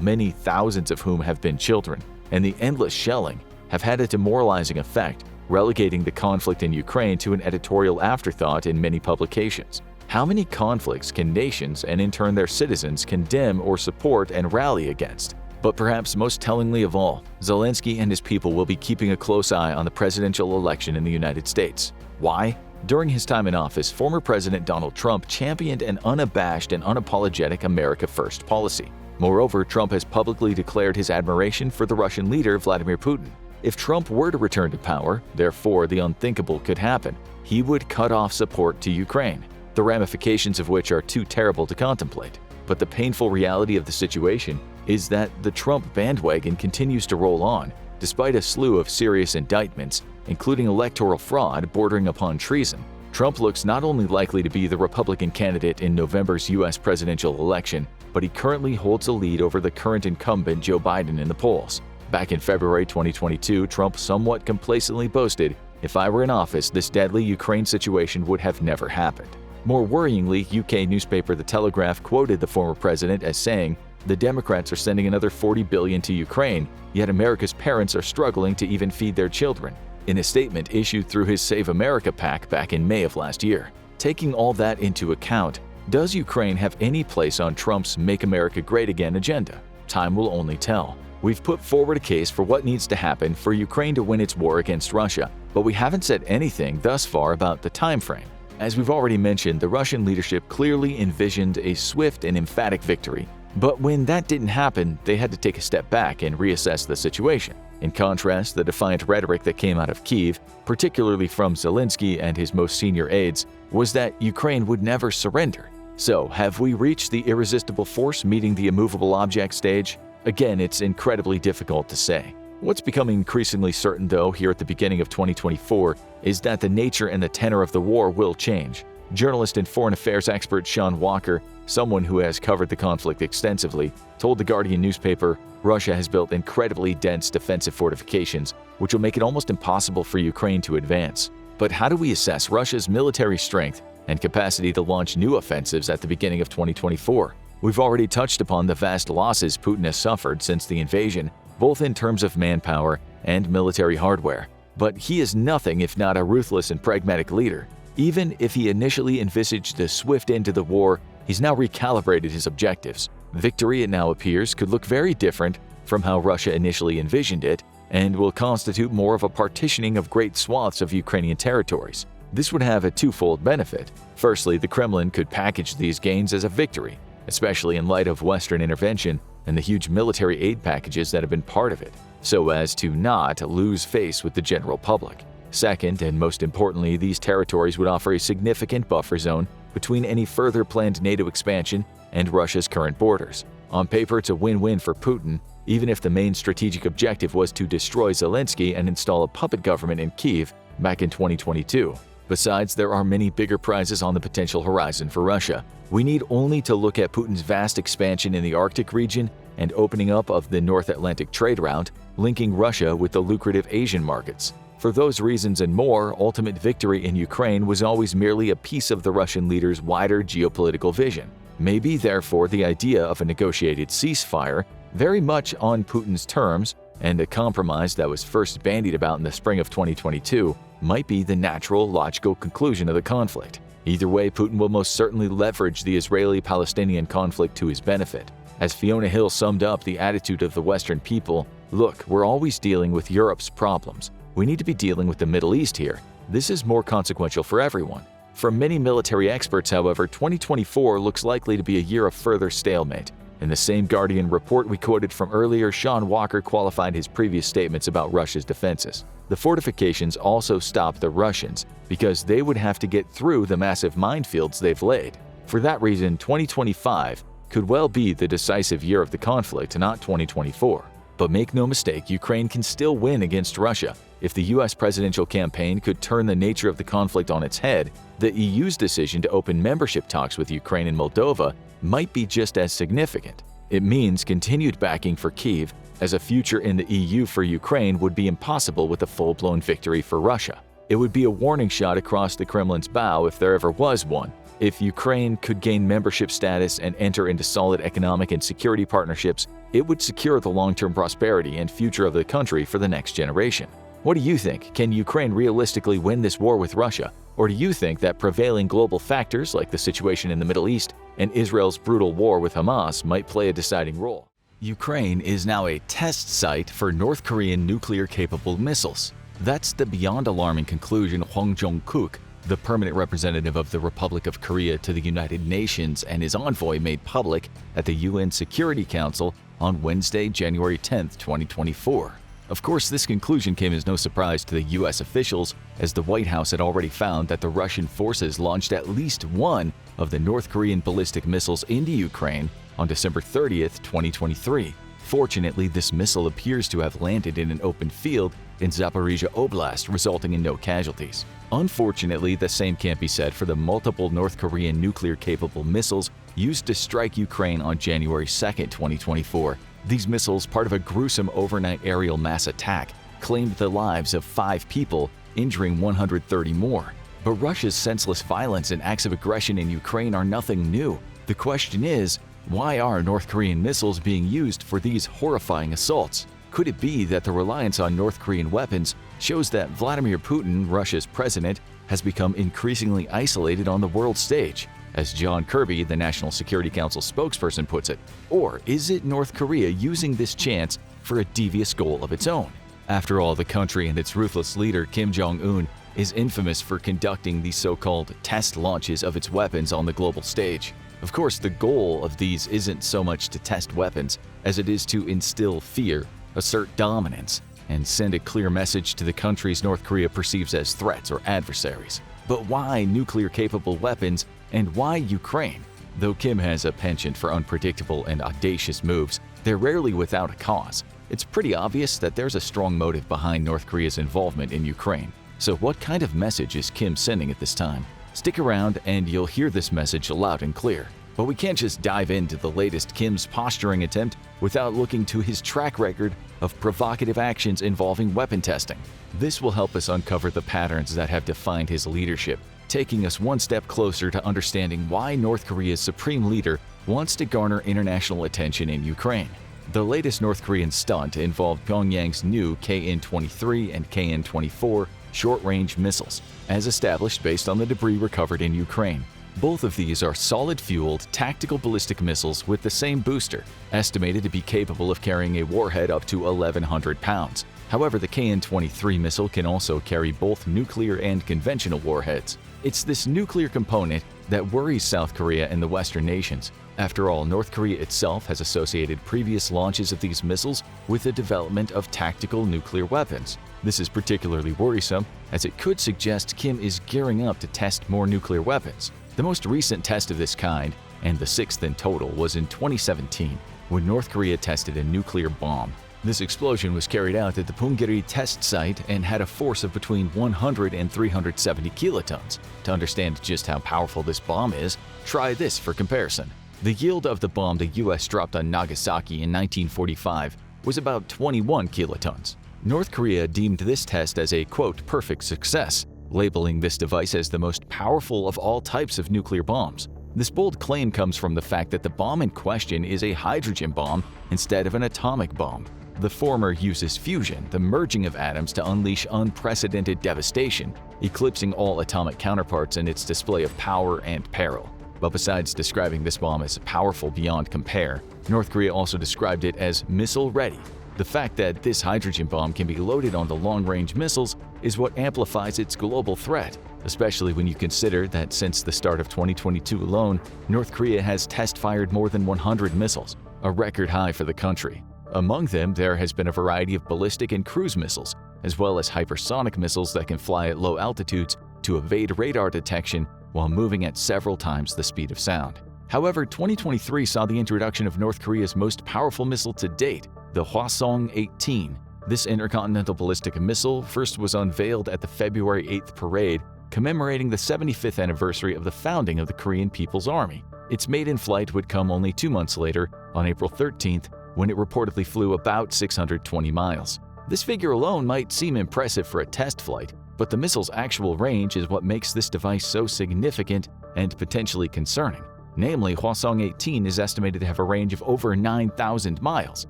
many thousands of whom have been children, and the endless shelling have had a demoralizing effect, relegating the conflict in Ukraine to an editorial afterthought in many publications. How many conflicts can nations and in turn their citizens condemn or support and rally against? But perhaps most tellingly of all, Zelensky and his people will be keeping a close eye on the presidential election in the United States. Why? During his time in office, former President Donald Trump championed an unabashed and unapologetic America First policy. Moreover, Trump has publicly declared his admiration for the Russian leader Vladimir Putin. If Trump were to return to power, therefore the unthinkable could happen. He would cut off support to Ukraine, the ramifications of which are too terrible to contemplate. But the painful reality of the situation is that the Trump bandwagon continues to roll on, despite a slew of serious indictments, including electoral fraud bordering upon treason. Trump looks not only likely to be the Republican candidate in November's U.S. presidential election, but he currently holds a lead over the current incumbent Joe Biden in the polls. Back in February 2022, Trump somewhat complacently boasted, "If I were in office, this deadly Ukraine situation would have never happened." More worryingly, UK newspaper The Telegraph quoted the former president as saying, "The Democrats are sending another $40 billion to Ukraine, yet America's parents are struggling to even feed their children," in a statement issued through his Save America PAC back in May of last year. Taking all that into account, does Ukraine have any place on Trump's Make America Great Again agenda? Time will only tell. We've put forward a case for what needs to happen for Ukraine to win its war against Russia, but we haven't said anything thus far about the time frame. As we've already mentioned, the Russian leadership clearly envisioned a swift and emphatic victory. But when that didn't happen, they had to take a step back and reassess the situation. In contrast, the defiant rhetoric that came out of Kyiv, particularly from Zelensky and his most senior aides, was that Ukraine would never surrender. So, have we reached the irresistible force meeting the immovable object stage? Again, it's incredibly difficult to say. What's becoming increasingly certain, though, here at the beginning of 2024, is that the nature and the tenor of the war will change. Journalist and foreign affairs expert Sean Walker, someone who has covered the conflict extensively, told the Guardian newspaper, "Russia has built incredibly dense defensive fortifications, which will make it almost impossible for Ukraine to advance." But how do we assess Russia's military strength and capacity to launch new offensives at the beginning of 2024? We've already touched upon the vast losses Putin has suffered since the invasion, both in terms of manpower and military hardware. But he is nothing if not a ruthless and pragmatic leader. Even if he initially envisaged a swift end to the war, he's now recalibrated his objectives. Victory, it now appears, could look very different from how Russia initially envisioned it, and will constitute more of a partitioning of great swaths of Ukrainian territories. This would have a twofold benefit. Firstly, the Kremlin could package these gains as a victory, especially in light of Western intervention and the huge military aid packages that have been part of it, so as to not lose face with the general public. Second, and most importantly, these territories would offer a significant buffer zone between any further planned NATO expansion and Russia's current borders. On paper, it's a win-win for Putin, even if the main strategic objective was to destroy Zelensky and install a puppet government in Kyiv back in 2022. Besides, there are many bigger prizes on the potential horizon for Russia. We need only to look at Putin's vast expansion in the Arctic region and opening up of the North Atlantic trade route, linking Russia with the lucrative Asian markets. For those reasons and more, ultimate victory in Ukraine was always merely a piece of the Russian leader's wider geopolitical vision. Maybe, therefore, the idea of a negotiated ceasefire, very much on Putin's terms, and a compromise that was first bandied about in the spring of 2022, might be the natural, logical conclusion of the conflict. Either way, Putin will most certainly leverage the Israeli-Palestinian conflict to his benefit. As Fiona Hill summed up the attitude of the Western people, "Look, we're always dealing with Europe's problems. We need to be dealing with the Middle East here. This is more consequential for everyone." For many military experts, however, 2024 looks likely to be a year of further stalemate. In the same Guardian report we quoted from earlier, Sean Walker qualified his previous statements about Russia's defenses. The fortifications also stop the Russians because they would have to get through the massive minefields they've laid. For that reason, 2025 could well be the decisive year of the conflict, not 2024. But make no mistake, Ukraine can still win against Russia. If the US presidential campaign could turn the nature of the conflict on its head, the EU's decision to open membership talks with Ukraine and Moldova might be just as significant. It means continued backing for Kyiv, as a future in the EU for Ukraine would be impossible with a full-blown victory for Russia. It would be a warning shot across the Kremlin's bow if there ever was one. If Ukraine could gain membership status and enter into solid economic and security partnerships, it would secure the long-term prosperity and future of the country for the next generation. What do you think? Can Ukraine realistically win this war with Russia? Or do you think that prevailing global factors like the situation in the Middle East and Israel's brutal war with Hamas might play a deciding role? Ukraine is now a test site for North Korean nuclear-capable missiles. That's the beyond alarming conclusion Hwang Jong-kook, the permanent representative of the Republic of Korea to the United Nations and his envoy, made public at the UN Security Council on Wednesday, January 10, 2024. Of course, this conclusion came as no surprise to the US officials, as the White House had already found that the Russian forces launched at least one of the North Korean ballistic missiles into Ukraine on December 30, 2023. Fortunately, this missile appears to have landed in an open field in Zaporizhia Oblast, resulting in no casualties. Unfortunately, the same can't be said for the multiple North Korean nuclear-capable missiles used to strike Ukraine on January 2, 2024. These missiles, part of a gruesome overnight aerial mass attack, claimed the lives of 5 people, injuring 130 more. But Russia's senseless violence and acts of aggression in Ukraine are nothing new. The question is, why are North Korean missiles being used for these horrifying assaults? Could it be that the reliance on North Korean weapons shows that Vladimir Putin, Russia's president, has become increasingly isolated on the world stage, as John Kirby, the National Security Council spokesperson, puts it? Or is it North Korea using this chance for a devious goal of its own? After all, the country and its ruthless leader, Kim Jong-un, is infamous for conducting these so-called test launches of its weapons on the global stage. Of course, the goal of these isn't so much to test weapons as it is to instill fear, assert dominance, and send a clear message to the countries North Korea perceives as threats or adversaries. But why nuclear-capable weapons, and why Ukraine? Though Kim has a penchant for unpredictable and audacious moves, they're rarely without a cause. It's pretty obvious that there's a strong motive behind North Korea's involvement in Ukraine. So what kind of message is Kim sending at this time? Stick around and you'll hear this message loud and clear. But we can't just dive into the latest Kim's posturing attempt without looking to his track record of provocative actions involving weapon testing. This will help us uncover the patterns that have defined his leadership, taking us one step closer to understanding why North Korea's supreme leader wants to garner international attention in Ukraine. The latest North Korean stunt involved Pyongyang's new KN-23 and KN-24 short-range missiles, as established based on the debris recovered in Ukraine. Both of these are solid-fueled tactical ballistic missiles with the same booster, estimated to be capable of carrying a warhead up to 1,100 pounds. However, the KN-23 missile can also carry both nuclear and conventional warheads. It's this nuclear component that worries South Korea and the Western nations. After all, North Korea itself has associated previous launches of these missiles with the development of tactical nuclear weapons. This is particularly worrisome, as it could suggest Kim is gearing up to test more nuclear weapons. The most recent test of this kind, and the 6th in total, was in 2017, when North Korea tested a nuclear bomb. This explosion was carried out at the Punggiri test site and had a force of between 100 and 370 kilotons. To understand just how powerful this bomb is, try this for comparison. The yield of the bomb the US dropped on Nagasaki in 1945 was about 21 kilotons. North Korea deemed this test as a, quote, perfect success, labeling this device as the most powerful of all types of nuclear bombs. This bold claim comes from the fact that the bomb in question is a hydrogen bomb instead of an atomic bomb. The former uses fusion, the merging of atoms, to unleash unprecedented devastation, eclipsing all atomic counterparts in its display of power and peril. But besides describing this bomb as powerful beyond compare, North Korea also described it as missile-ready. The fact that this hydrogen bomb can be loaded onto long-range missiles is what amplifies its global threat, especially when you consider that since the start of 2022 alone, North Korea has test-fired more than 100 missiles, a record high for the country. Among them, there has been a variety of ballistic and cruise missiles, as well as hypersonic missiles that can fly at low altitudes to evade radar detection while moving at several times the speed of sound. However, 2023 saw the introduction of North Korea's most powerful missile to date, the Hwasong-18. This intercontinental ballistic missile first was unveiled at the February 8th parade, commemorating the 75th anniversary of the founding of the Korean People's Army. Its maiden flight would come only 2 months later, on April 13th, when it reportedly flew about 620 miles. This figure alone might seem impressive for a test flight, but the missile's actual range is what makes this device so significant and potentially concerning. Namely, Hwasong-18 is estimated to have a range of over 9,000 miles,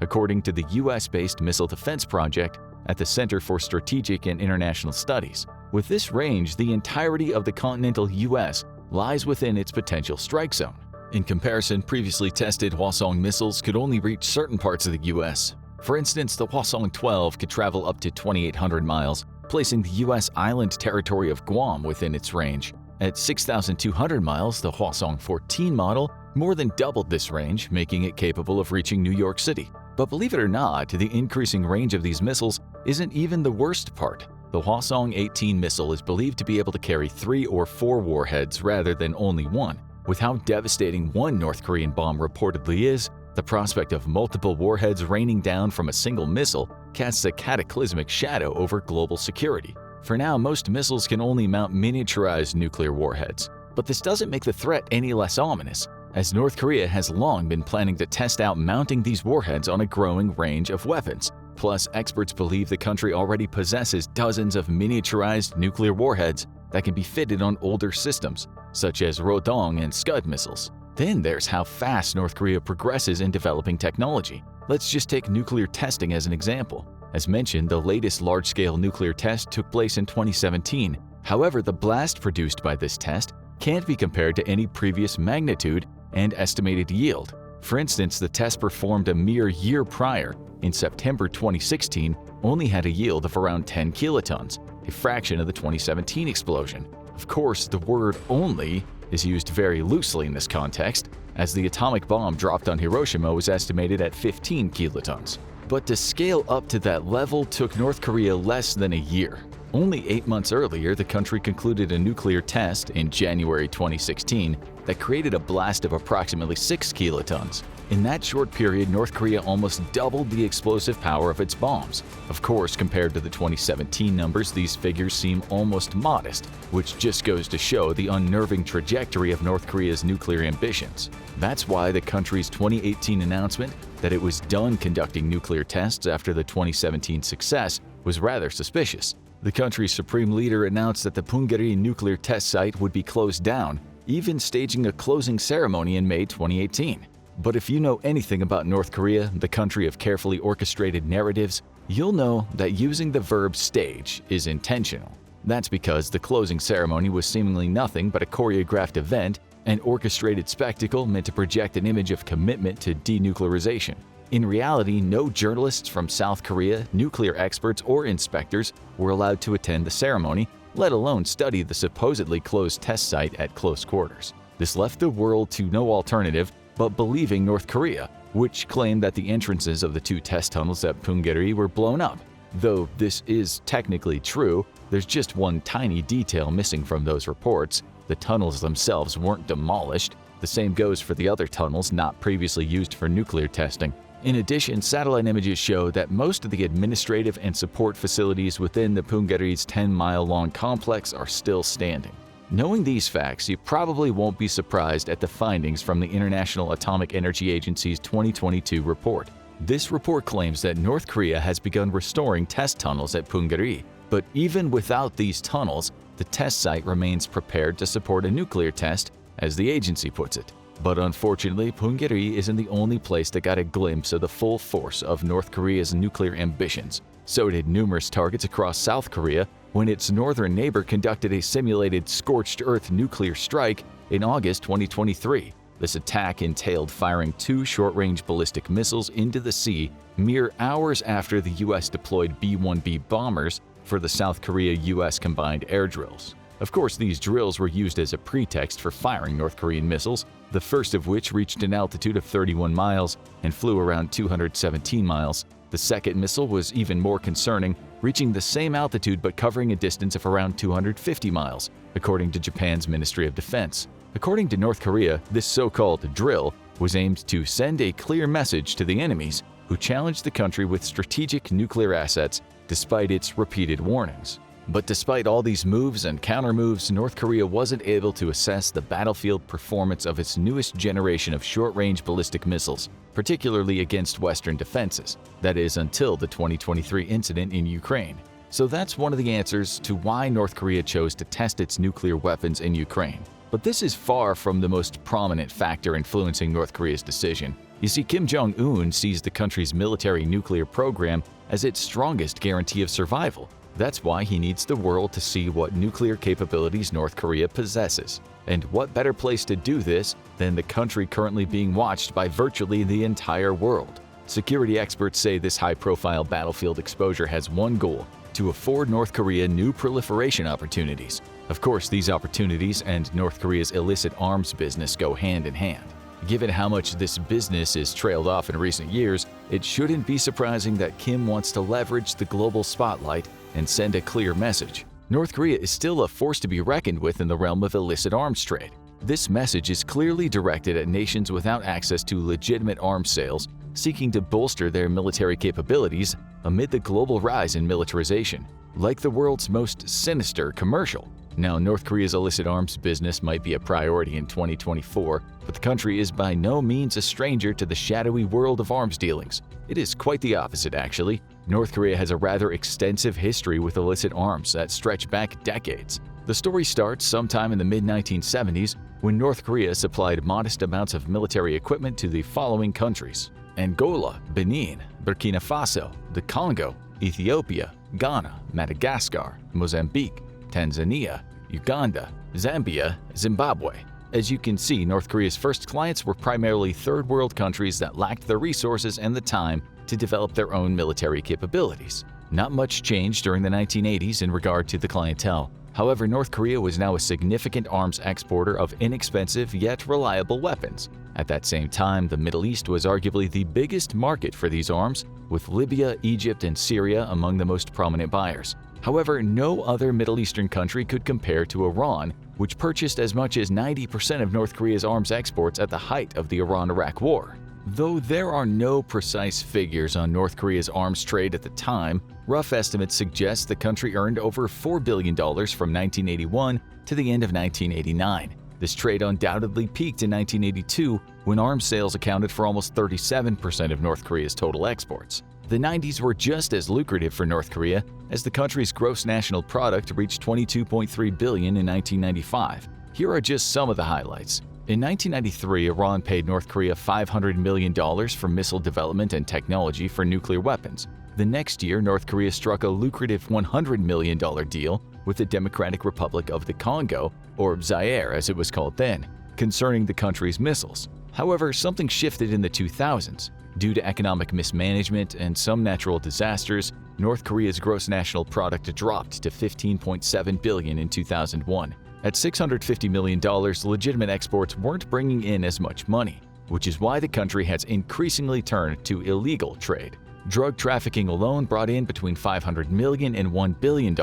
according to the US-based Missile Defense Project at the Center for Strategic and International Studies. With this range, the entirety of the continental US lies within its potential strike zone. In comparison, previously tested Hwasong missiles could only reach certain parts of the US. For instance, the Hwasong-12 could travel up to 2,800 miles, placing the US island territory of Guam within its range. At 6,200 miles, the Hwasong-14 model more than doubled this range, making it capable of reaching New York City. But believe it or not, the increasing range of these missiles isn't even the worst part. The Hwasong-18 missile is believed to be able to carry 3 or 4 warheads rather than only one. With how devastating one North Korean bomb reportedly is, the prospect of multiple warheads raining down from a single missile casts a cataclysmic shadow over global security. For now, most missiles can only mount miniaturized nuclear warheads. But this doesn't make the threat any less ominous, as North Korea has long been planning to test out mounting these warheads on a growing range of weapons. Plus, experts believe the country already possesses dozens of miniaturized nuclear warheads that can be fitted on older systems, such as Rodong and Scud missiles. Then there's how fast North Korea progresses in developing technology. Let's just take nuclear testing as an example. As mentioned, the latest large-scale nuclear test took place in 2017. However, the blast produced by this test can't be compared to any previous magnitude and estimated yield. For instance, the test performed a mere year prior, in September 2016, only had a yield of around 10 kilotons, a fraction of the 2017 explosion. Of course, the word "only" is used very loosely in this context, as the atomic bomb dropped on Hiroshima was estimated at 15 kilotons. But to scale up to that level took North Korea less than a year. Only 8 months earlier, the country concluded a nuclear test in January 2016 that created a blast of approximately 6 kilotons. In that short period, North Korea almost doubled the explosive power of its bombs. Of course, compared to the 2017 numbers, these figures seem almost modest, which just goes to show the unnerving trajectory of North Korea's nuclear ambitions. That's why the country's 2018 announcement that it was done conducting nuclear tests after the 2017 success was rather suspicious. The country's supreme leader announced that the Punggye-ri nuclear test site would be closed down, even staging a closing ceremony in May 2018. But if you know anything about North Korea, the country of carefully orchestrated narratives, you'll know that using the verb stage is intentional. That's because the closing ceremony was seemingly nothing but a choreographed event, an orchestrated spectacle meant to project an image of commitment to denuclearization. In reality, no journalists from South Korea, nuclear experts, or inspectors were allowed to attend the ceremony, let alone study the supposedly closed test site at close quarters. This left the world to no alternative but believing North Korea, which claimed that the entrances of the 2 test tunnels at Punggye-ri were blown up. Though this is technically true, there's just one tiny detail missing from those reports. The tunnels themselves weren't demolished. The same goes for the other tunnels not previously used for nuclear testing. In addition, satellite images show that most of the administrative and support facilities within the Punggye-ri's 10-mile-long complex are still standing. Knowing these facts, you probably won't be surprised at the findings from the International Atomic Energy Agency's 2022 report. This report claims that North Korea has begun restoring test tunnels at Punggye-ri, but even without these tunnels, the test site remains prepared to support a nuclear test, as the agency puts it. But unfortunately, Punggye-ri isn't the only place that got a glimpse of the full force of North Korea's nuclear ambitions. So did numerous targets across South Korea when its northern neighbor conducted a simulated scorched earth nuclear strike in August 2023. This attack entailed firing 2 short-range ballistic missiles into the sea mere hours after the US deployed B-1B bombers for the South Korea-US combined air drills. Of course, these drills were used as a pretext for firing North Korean missiles, the first of which reached an altitude of 31 miles and flew around 217 miles. The second missile was even more concerning, reaching the same altitude but covering a distance of around 250 miles, according to Japan's Ministry of Defense. According to North Korea, this so-called drill was aimed to send a clear message to the enemies who challenged the country with strategic nuclear assets despite its repeated warnings. But despite all these moves and counter-moves, North Korea wasn't able to assess the battlefield performance of its newest generation of short-range ballistic missiles, particularly against Western defenses. That is, until the 2023 incident in Ukraine. So that's one of the answers to why North Korea chose to test its nuclear weapons in Ukraine. But this is far from the most prominent factor influencing North Korea's decision. You see, Kim Jong-un sees the country's military nuclear program as its strongest guarantee of survival. That's why he needs the world to see what nuclear capabilities North Korea possesses. And what better place to do this than the country currently being watched by virtually the entire world? Security experts say this high-profile battlefield exposure has one goal: to afford North Korea new proliferation opportunities. Of course, these opportunities and North Korea's illicit arms business go hand in hand. Given how much this business is trailed off in recent years, it shouldn't be surprising that Kim wants to leverage the global spotlight and send a clear message. North Korea is still a force to be reckoned with in the realm of illicit arms trade. This message is clearly directed at nations without access to legitimate arms sales, seeking to bolster their military capabilities amid the global rise in militarization, like the world's most sinister commercial. Now, North Korea's illicit arms business might be a priority in 2024, but the country is by no means a stranger to the shadowy world of arms dealings. It is quite the opposite, actually. North Korea has a rather extensive history with illicit arms that stretch back decades. The story starts sometime in the mid-1970s when North Korea supplied modest amounts of military equipment to the following countries: Angola, Benin, Burkina Faso, the Congo, Ethiopia, Ghana, Madagascar, Mozambique, Tanzania, Uganda, Zambia, Zimbabwe. As you can see, North Korea's first clients were primarily third-world countries that lacked the resources and the time to develop their own military capabilities. Not much changed during the 1980s in regard to the clientele. However, North Korea was now a significant arms exporter of inexpensive yet reliable weapons. At that same time, the Middle East was arguably the biggest market for these arms, with Libya, Egypt, and Syria among the most prominent buyers. However, no other Middle Eastern country could compare to Iran, which purchased as much as 90% of North Korea's arms exports at the height of the Iran-Iraq War. Though there are no precise figures on North Korea's arms trade at the time, rough estimates suggest the country earned over $4 billion from 1981 to the end of 1989. This trade undoubtedly peaked in 1982 when arms sales accounted for almost 37% of North Korea's total exports. The 90s were just as lucrative for North Korea, as the country's gross national product reached $22.3 billion in 1995. Here are just some of the highlights. In 1993, Iran paid North Korea $500 million for missile development and technology for nuclear weapons. The next year, North Korea struck a lucrative $100 million deal with the Democratic Republic of the Congo, or Zaire as it was called then, concerning the country's missiles. However, something shifted in the 2000s. Due to economic mismanagement and some natural disasters, North Korea's gross national product dropped to $15.7 billion in 2001. At $650 million, legitimate exports weren't bringing in as much money, which is why the country has increasingly turned to illegal trade. Drug trafficking alone brought in between $500 million and $1 billion.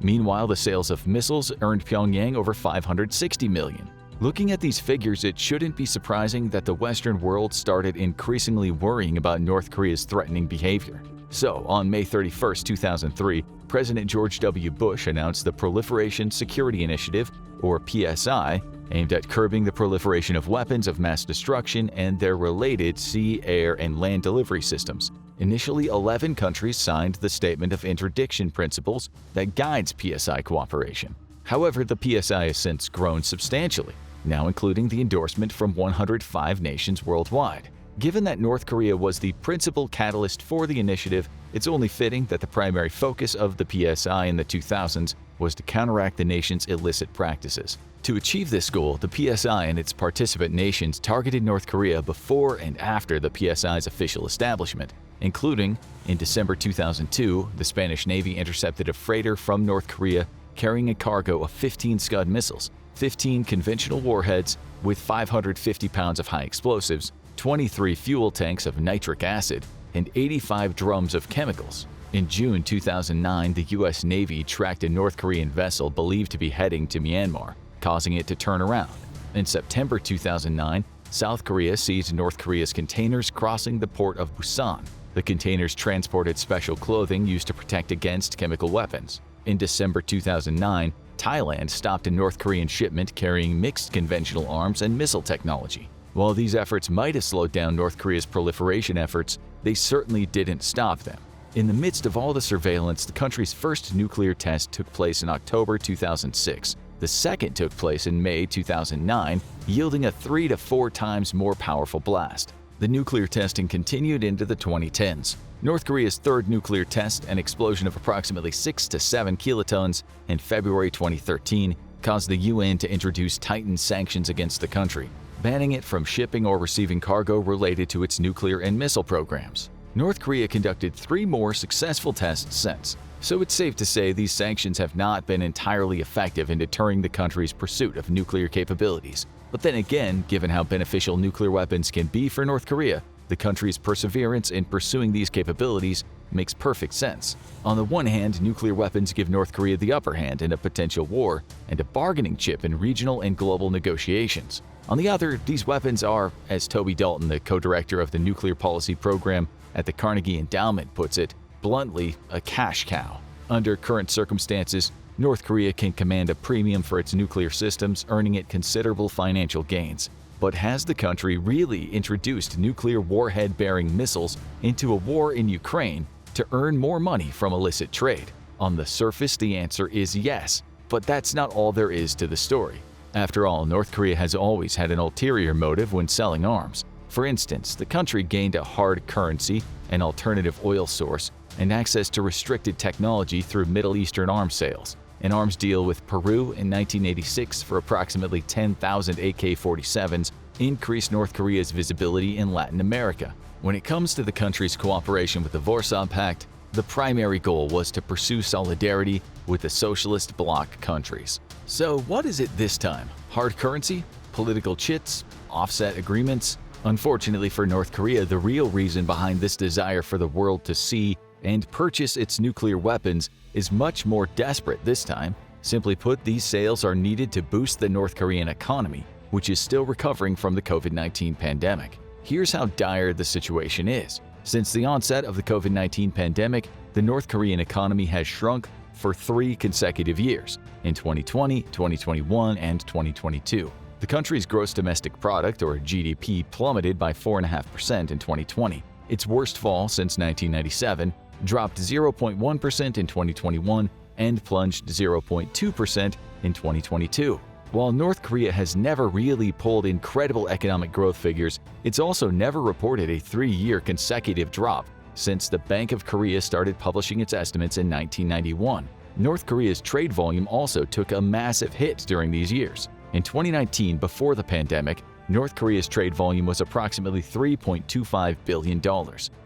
Meanwhile, the sales of missiles earned Pyongyang over $560 million. Looking at these figures, it shouldn't be surprising that the Western world started increasingly worrying about North Korea's threatening behavior. So, on May 31, 2003, President George W. Bush announced the Proliferation Security Initiative, or PSI, aimed at curbing the proliferation of weapons of mass destruction and their related sea, air, and land delivery systems. Initially, 11 countries signed the Statement of Interdiction Principles that guides PSI cooperation. However, the PSI has since grown substantially, now including the endorsement from 105 nations worldwide. Given that North Korea was the principal catalyst for the initiative, it's only fitting that the primary focus of the PSI in the 2000s was to counteract the nation's illicit practices. To achieve this goal, the PSI and its participant nations targeted North Korea before and after the PSI's official establishment, including, in December 2002, the Spanish Navy intercepted a freighter from North Korea carrying a cargo of 15 Scud missiles, 15 conventional warheads with 550 pounds of high explosives, 23 fuel tanks of nitric acid, and 85 drums of chemicals. In June 2009, the U.S. Navy tracked a North Korean vessel believed to be heading to Myanmar, causing it to turn around. In September 2009, South Korea seized North Korea's containers crossing the port of Busan. The containers transported special clothing used to protect against chemical weapons. In December 2009, Thailand stopped a North Korean shipment carrying mixed conventional arms and missile technology. While these efforts might have slowed down North Korea's proliferation efforts, they certainly didn't stop them. In the midst of all the surveillance, the country's first nuclear test took place in October 2006. The second took place in May 2009, yielding a 3 to 4 times more powerful blast. The nuclear testing continued into the 2010s. North Korea's third nuclear test, an explosion of approximately 6 to 7 kilotons in February 2013, caused the UN to introduce tightened sanctions against the country, banning it from shipping or receiving cargo related to its nuclear and missile programs. North Korea conducted 3 more successful tests since, so it's safe to say these sanctions have not been entirely effective in deterring the country's pursuit of nuclear capabilities. But then again, given how beneficial nuclear weapons can be for North Korea, the country's perseverance in pursuing these capabilities makes perfect sense. On the one hand, nuclear weapons give North Korea the upper hand in a potential war and a bargaining chip in regional and global negotiations. On the other, these weapons are, as Toby Dalton, the co-director of the Nuclear Policy Program at the Carnegie Endowment, puts it, bluntly, a cash cow. Under current circumstances, North Korea can command a premium for its nuclear systems, earning it considerable financial gains. But has the country really introduced nuclear warhead-bearing missiles into a war in Ukraine to earn more money from illicit trade? On the surface, the answer is yes, but that's not all there is to the story. After all, North Korea has always had an ulterior motive when selling arms. For instance, the country gained a hard currency, an alternative oil source, and access to restricted technology through Middle Eastern arms sales. An arms deal with Peru in 1986 for approximately 10,000 AK-47s increased North Korea's visibility in Latin America. When it comes to the country's cooperation with the Warsaw Pact, the primary goal was to pursue solidarity with the socialist bloc countries. So what is it this time? Hard currency? Political chits? Offset agreements? Unfortunately for North Korea, the real reason behind this desire for the world to see and purchase its nuclear weapons is much more desperate this time. Simply put, these sales are needed to boost the North Korean economy, which is still recovering from the COVID-19 pandemic. Here's how dire the situation is. Since the onset of the COVID-19 pandemic, the North Korean economy has shrunk for 3 consecutive years, in 2020, 2021, and 2022. The country's gross domestic product, or GDP, plummeted by 4.5% in 2020. Its worst fall since 1997, dropped 0.1% in 2021, and plunged 0.2% in 2022. While North Korea has never really pulled incredible economic growth figures, it's also never reported a 3-year consecutive drop since the Bank of Korea started publishing its estimates in 1991. North Korea's trade volume also took a massive hit during these years. In 2019, before the pandemic, North Korea's trade volume was approximately $3.25 billion.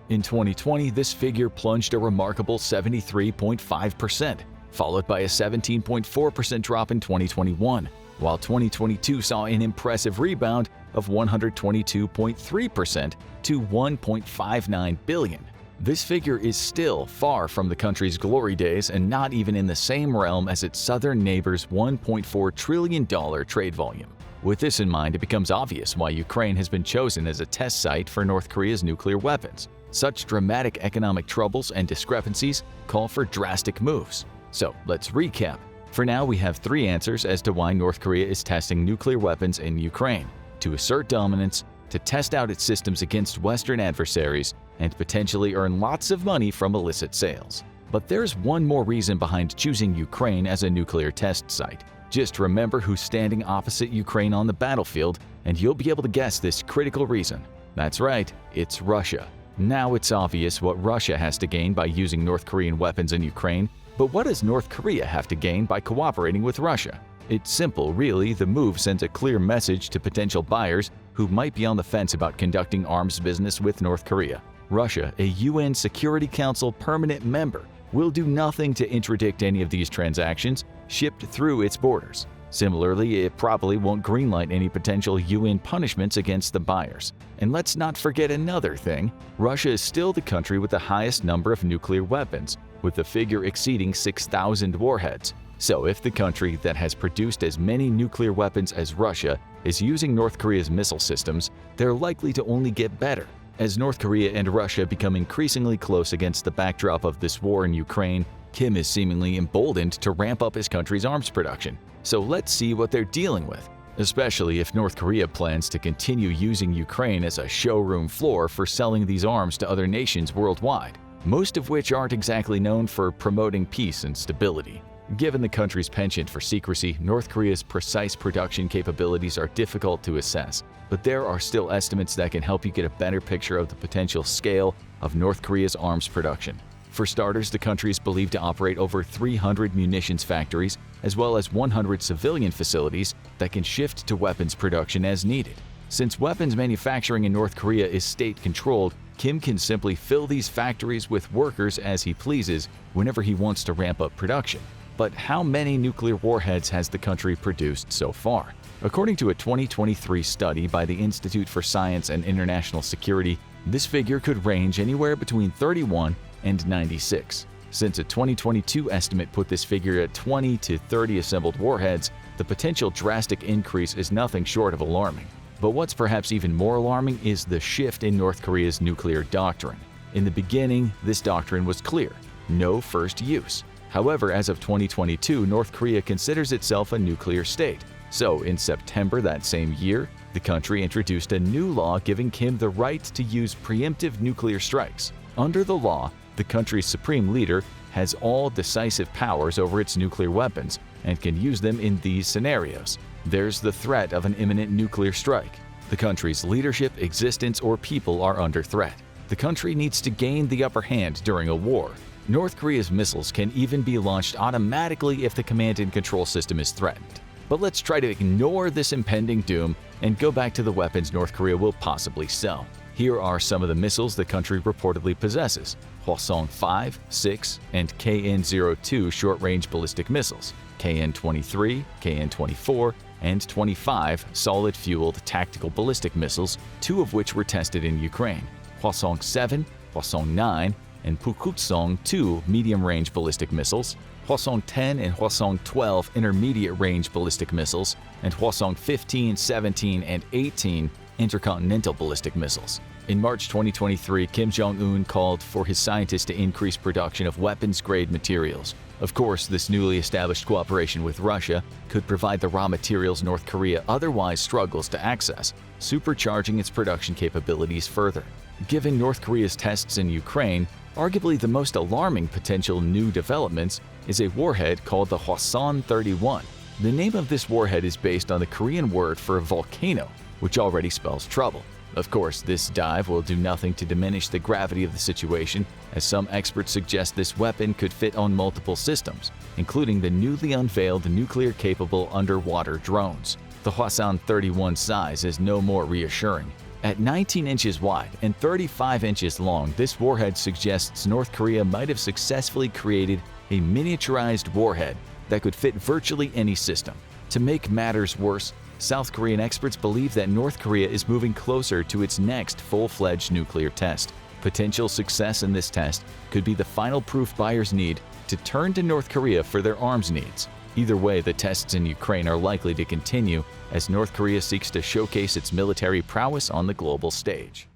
In 2020, this figure plunged a remarkable 73.5%, followed by a 17.4% drop in 2021, while 2022 saw an impressive rebound of 122.3% to $1.59 billion. This figure is still far from the country's glory days and not even in the same realm as its southern neighbor's $1.4 trillion trade volume. With this in mind, it becomes obvious why Ukraine has been chosen as a test site for North Korea's nuclear weapons. Such dramatic economic troubles and discrepancies call for drastic moves. So let's recap. For now, we have 3 answers as to why North Korea is testing nuclear weapons in Ukraine: to assert dominance, to test out its systems against Western adversaries, and potentially earn lots of money from illicit sales. But there's one more reason behind choosing Ukraine as a nuclear test site. Just remember who's standing opposite Ukraine on the battlefield, and you'll be able to guess this critical reason. That's right, it's Russia. Now it's obvious what Russia has to gain by using North Korean weapons in Ukraine, but what does North Korea have to gain by cooperating with Russia? It's simple, really. The move sends a clear message to potential buyers who might be on the fence about conducting arms business with North Korea. Russia, a UN Security Council permanent member, will do nothing to interdict any of these transactions shipped through its borders. Similarly, it probably won't greenlight any potential UN punishments against the buyers. And let's not forget another thing. Russia is still the country with the highest number of nuclear weapons, with the figure exceeding 6,000 warheads. So if the country that has produced as many nuclear weapons as Russia is using North Korea's missile systems, they're likely to only get better. As North Korea and Russia become increasingly close against the backdrop of this war in Ukraine, Kim is seemingly emboldened to ramp up his country's arms production. So let's see what they're dealing with, especially if North Korea plans to continue using Ukraine as a showroom floor for selling these arms to other nations worldwide, most of which aren't exactly known for promoting peace and stability. Given the country's penchant for secrecy, North Korea's precise production capabilities are difficult to assess, but there are still estimates that can help you get a better picture of the potential scale of North Korea's arms production. For starters, the country is believed to operate over 300 munitions factories, as well as 100 civilian facilities that can shift to weapons production as needed. Since weapons manufacturing in North Korea is state-controlled, Kim can simply fill these factories with workers as he pleases whenever he wants to ramp up production. But how many nuclear warheads has the country produced so far? According to a 2023 study by the Institute for Science and International Security, this figure could range anywhere between 31 and 96. Since a 2022 estimate put this figure at 20 to 30 assembled warheads, the potential drastic increase is nothing short of alarming. But what's perhaps even more alarming is the shift in North Korea's nuclear doctrine. In the beginning, this doctrine was clear: no first use. However, as of 2022, North Korea considers itself a nuclear state. So, in September that same year, the country introduced a new law giving Kim the right to use preemptive nuclear strikes. Under the law, the country's supreme leader has all decisive powers over its nuclear weapons and can use them in these scenarios. There's the threat of an imminent nuclear strike. The country's leadership, existence, or people are under threat. The country needs to gain the upper hand during a war. North Korea's missiles can even be launched automatically if the command and control system is threatened. But let's try to ignore this impending doom and go back to the weapons North Korea will possibly sell. Here are some of the missiles the country reportedly possesses: Hwasong-5, 6, and KN-02 short-range ballistic missiles, KN-23, KN-24, and 25 solid-fueled tactical ballistic missiles, 2 of which were tested in Ukraine, Hwasong-7, Hwasong-9, and Pukutsong-2 medium-range ballistic missiles, Hwasong-10 and Hwasong-12 intermediate-range ballistic missiles, and Hwasong-15, 17, and 18 intercontinental ballistic missiles. In March 2023, Kim Jong-un called for his scientists to increase production of weapons-grade materials. Of course, this newly established cooperation with Russia could provide the raw materials North Korea otherwise struggles to access, supercharging its production capabilities further. Given North Korea's tests in Ukraine, arguably the most alarming potential new developments is a warhead called the Hwasan-31. The name of this warhead is based on the Korean word for volcano, which already spells trouble. Of course, this dive will do nothing to diminish the gravity of the situation, as some experts suggest this weapon could fit on multiple systems, including the newly unveiled nuclear-capable underwater drones. The Hwasan-31 size is no more reassuring. At 19 inches wide and 35 inches long, this warhead suggests North Korea might have successfully created a miniaturized warhead that could fit virtually any system. To make matters worse, South Korean experts believe that North Korea is moving closer to its next full-fledged nuclear test. Potential success in this test could be the final proof buyers need to turn to North Korea for their arms needs. Either way, the tests in Ukraine are likely to continue as North Korea seeks to showcase its military prowess on the global stage.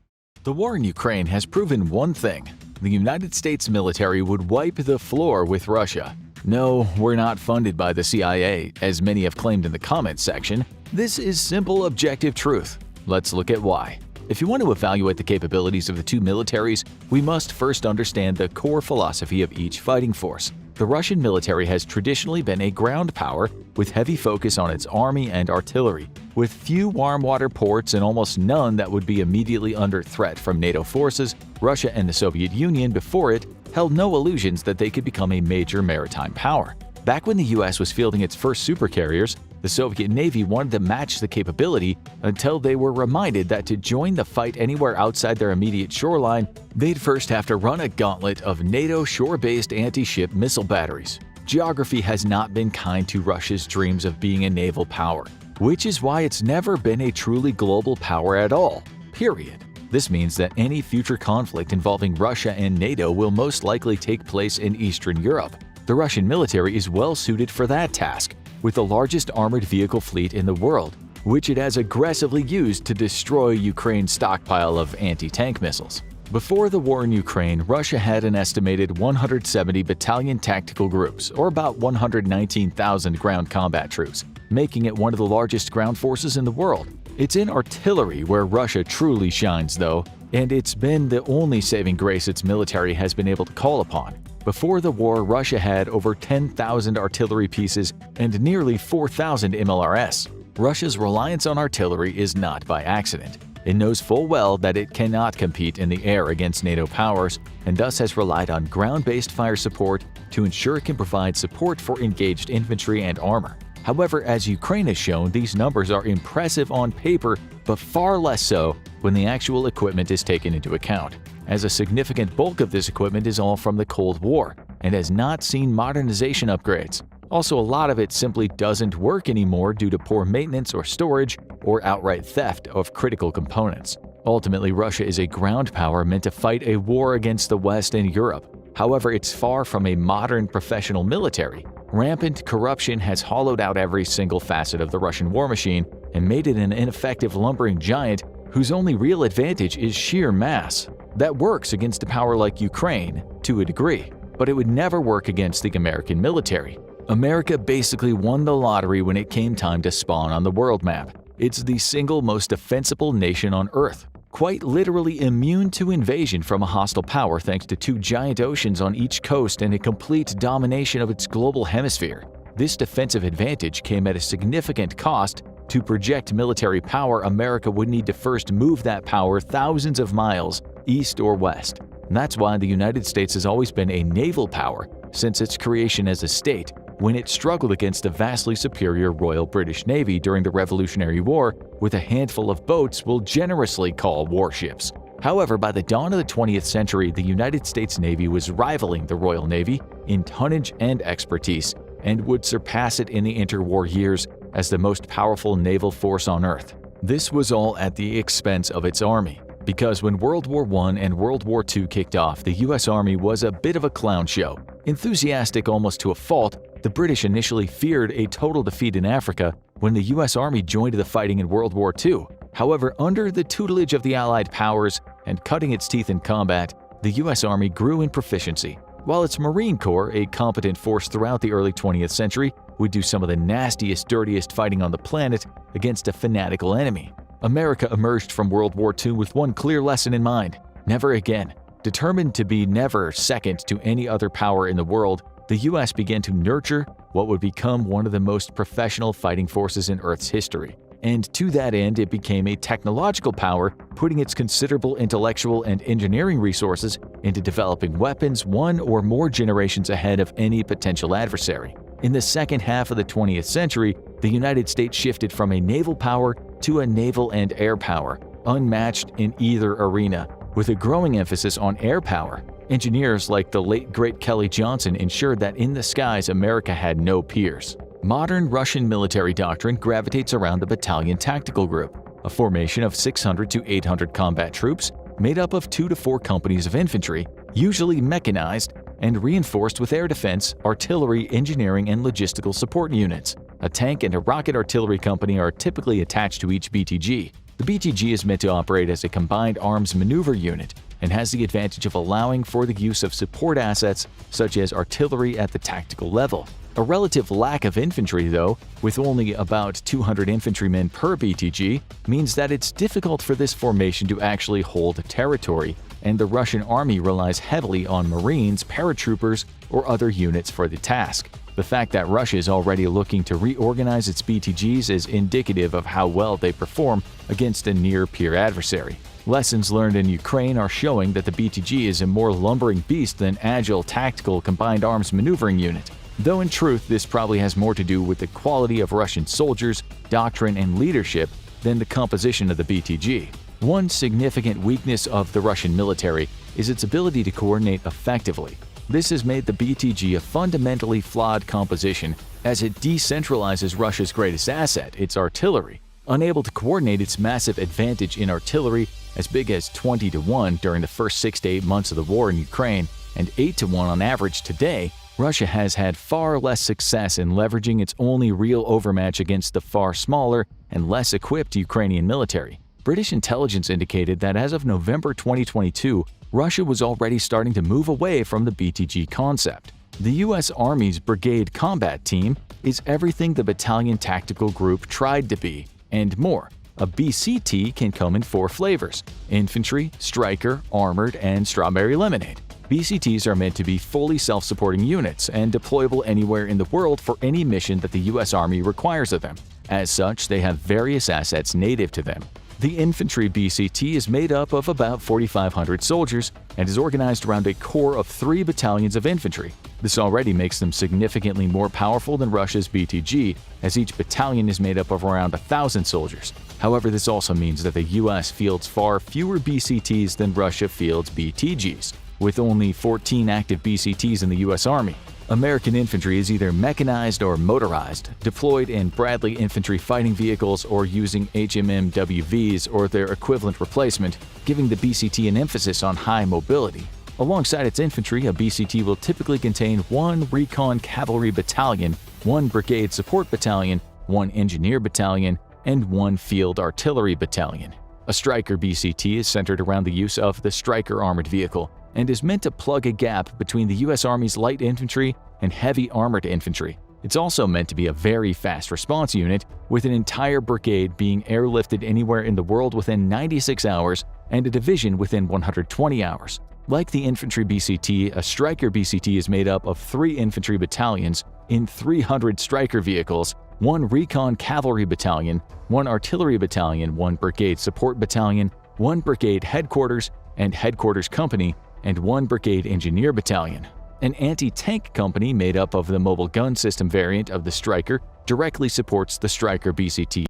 The war in Ukraine has proven one thing: the United States military would wipe the floor with Russia. No, we're not funded by the CIA, as many have claimed in the comments section. This is simple, objective truth. Let's look at why. If you want to evaluate the capabilities of the two militaries, we must first understand the core philosophy of each fighting force. The Russian military has traditionally been a ground power with heavy focus on its army and artillery, with few warm water ports and almost none that would be immediately under threat from NATO forces. Russia and the Soviet Union before it held no illusions that they could become a major maritime power. Back when the US was fielding its first supercarriers, the Soviet Navy wanted to match the capability until they were reminded that to join the fight anywhere outside their immediate shoreline, they'd first have to run a gauntlet of NATO shore-based anti-ship missile batteries. geography has not been kind to Russia's dreams of being a naval power, which is why it's never been a truly global power at all, period. This means that any future conflict involving Russia and NATO will most likely take place in Eastern Europe. The Russian military is well suited for that task, with the largest armored vehicle fleet in the world, which it has aggressively used to destroy Ukraine's stockpile of anti-tank missiles. Before the war in Ukraine, Russia had an estimated 170 battalion tactical groups, or about 119,000 ground combat troops, making it one of the largest ground forces in the world. It's in artillery where Russia truly shines, though, and it's been the only saving grace its military has been able to call upon. Before the war, Russia had over 10,000 artillery pieces and nearly 4,000 MLRS. Russia's reliance on artillery is not by accident. It knows full well that it cannot compete in the air against NATO powers, and thus has relied on ground-based fire support to ensure it can provide support for engaged infantry and armor. However, as Ukraine has shown, these numbers are impressive on paper, but far less so when the actual equipment is taken into account, as a significant bulk of this equipment is all from the Cold War and has not seen modernization upgrades. Also, a lot of it simply doesn't work anymore due to poor maintenance or storage or outright theft of critical components. Ultimately, Russia is a ground power meant to fight a war against the West and Europe. However, it's far from a modern professional military. Rampant corruption has hollowed out every single facet of the Russian war machine and made it an ineffective lumbering giant whose only real advantage is sheer mass. That works against a power like Ukraine to a degree, but it would never work against the American military. America basically won the lottery when it came time to spawn on the world map. It's the single most defensible nation on Earth, quite literally immune to invasion from a hostile power thanks to two giant oceans on each coast and a complete domination of its global hemisphere. This defensive advantage came at a significant cost. To project military power, America would need to first move that power thousands of miles east or west. And that's why the United States has always been a naval power since its creation as a state, when it struggled against the vastly superior Royal British Navy during the Revolutionary War with a handful of boats we'll generously call warships. However, by the dawn of the 20th century, the United States Navy was rivaling the Royal Navy in tonnage and expertise, and would surpass it in the interwar years as the most powerful naval force on Earth. This was all at the expense of its army, because when World War I and World War II kicked off, the US Army was a bit of a clown show. Enthusiastic almost to a fault, the British initially feared a total defeat in Africa when the US Army joined the fighting in World War II. However, under the tutelage of the Allied powers and cutting its teeth in combat, the US Army grew in proficiency, while its Marine Corps, a competent force throughout the early 20th century, would do some of the nastiest, dirtiest fighting on the planet against a fanatical enemy. America emerged from World War II with one clear lesson in mind: never again. Determined to be never second to any other power in the world, the US began to nurture what would become one of the most professional fighting forces in Earth's history. And to that end, it became a technological power, putting its considerable intellectual and engineering resources into developing weapons one or more generations ahead of any potential adversary. In the second half of the 20th century, the United States shifted from a naval power to a naval and air power, unmatched in either arena, with a growing emphasis on air power. Engineers like the late great Kelly Johnson ensured that in the skies America had no peers. Modern Russian military doctrine gravitates around the battalion tactical group, a formation of 600 to 800 combat troops made up of 2 to 4 companies of infantry, usually mechanized, and reinforced with air defense, artillery, engineering, and logistical support units. A tank and a rocket artillery company are typically attached to each BTG. The BTG is meant to operate as a combined arms maneuver unit and has the advantage of allowing for the use of support assets such as artillery at the tactical level. A relative lack of infantry, though, with only about 200 infantrymen per BTG, means that it's difficult for this formation to actually hold territory, and the Russian army relies heavily on Marines, paratroopers, or other units for the task. The fact that Russia is already looking to reorganize its BTGs is indicative of how well they perform against a near-peer adversary. Lessons learned in Ukraine are showing that the BTG is a more lumbering beast than agile, tactical, combined arms maneuvering unit. Though in truth, this probably has more to do with the quality of Russian soldiers, doctrine, and leadership than the composition of the BTG. One significant weakness of the Russian military is its ability to coordinate effectively. This has made the BTG a fundamentally flawed composition as it decentralizes Russia's greatest asset, its artillery, unable to coordinate its massive advantage in artillery as big as 20-1 during the first 6 to 8 months of the war in Ukraine and 8-1 on average today. Russia has had far less success in leveraging its only real overmatch against the far smaller and less equipped Ukrainian military. British intelligence indicated that as of November 2022, Russia was already starting to move away from the BTG concept. The U.S. Army's Brigade Combat Team is everything the battalion tactical group tried to be, and more. A BCT can come in 4 flavors: infantry, striker, armored, and strawberry lemonade. BCTs are meant to be fully self-supporting units and deployable anywhere in the world for any mission that the U.S. Army requires of them. As such, they have various assets native to them. The infantry BCT is made up of about 4,500 soldiers and is organized around a core of 3 battalions of infantry. This already makes them significantly more powerful than Russia's BTG, as each battalion is made up of around 1,000 soldiers. However, this also means that the U.S. fields far fewer BCTs than Russia fields BTGs, with only 14 active BCTs in the U.S. Army. American infantry is either mechanized or motorized, deployed in Bradley infantry fighting vehicles or using HMMWVs or their equivalent replacement, giving the BCT an emphasis on high mobility. Alongside its infantry, a BCT will typically contain 1 recon cavalry battalion, 1 brigade support battalion, 1 engineer battalion, and 1 field artillery battalion. A striker BCT is centered around the use of the striker armored vehicle and is meant to plug a gap between the U.S. Army's light infantry and heavy armored infantry. It's also meant to be a very fast response unit, with an entire brigade being airlifted anywhere in the world within 96 hours and a division within 120 hours. Like the infantry BCT, a striker BCT is made up of 3 infantry battalions in 300 striker vehicles, 1 recon cavalry battalion, 1 artillery battalion, 1 brigade support battalion, 1 brigade headquarters and headquarters company, and 1 brigade engineer battalion. An anti-tank company made up of the mobile gun system variant of the Striker directly supports the Striker BCT.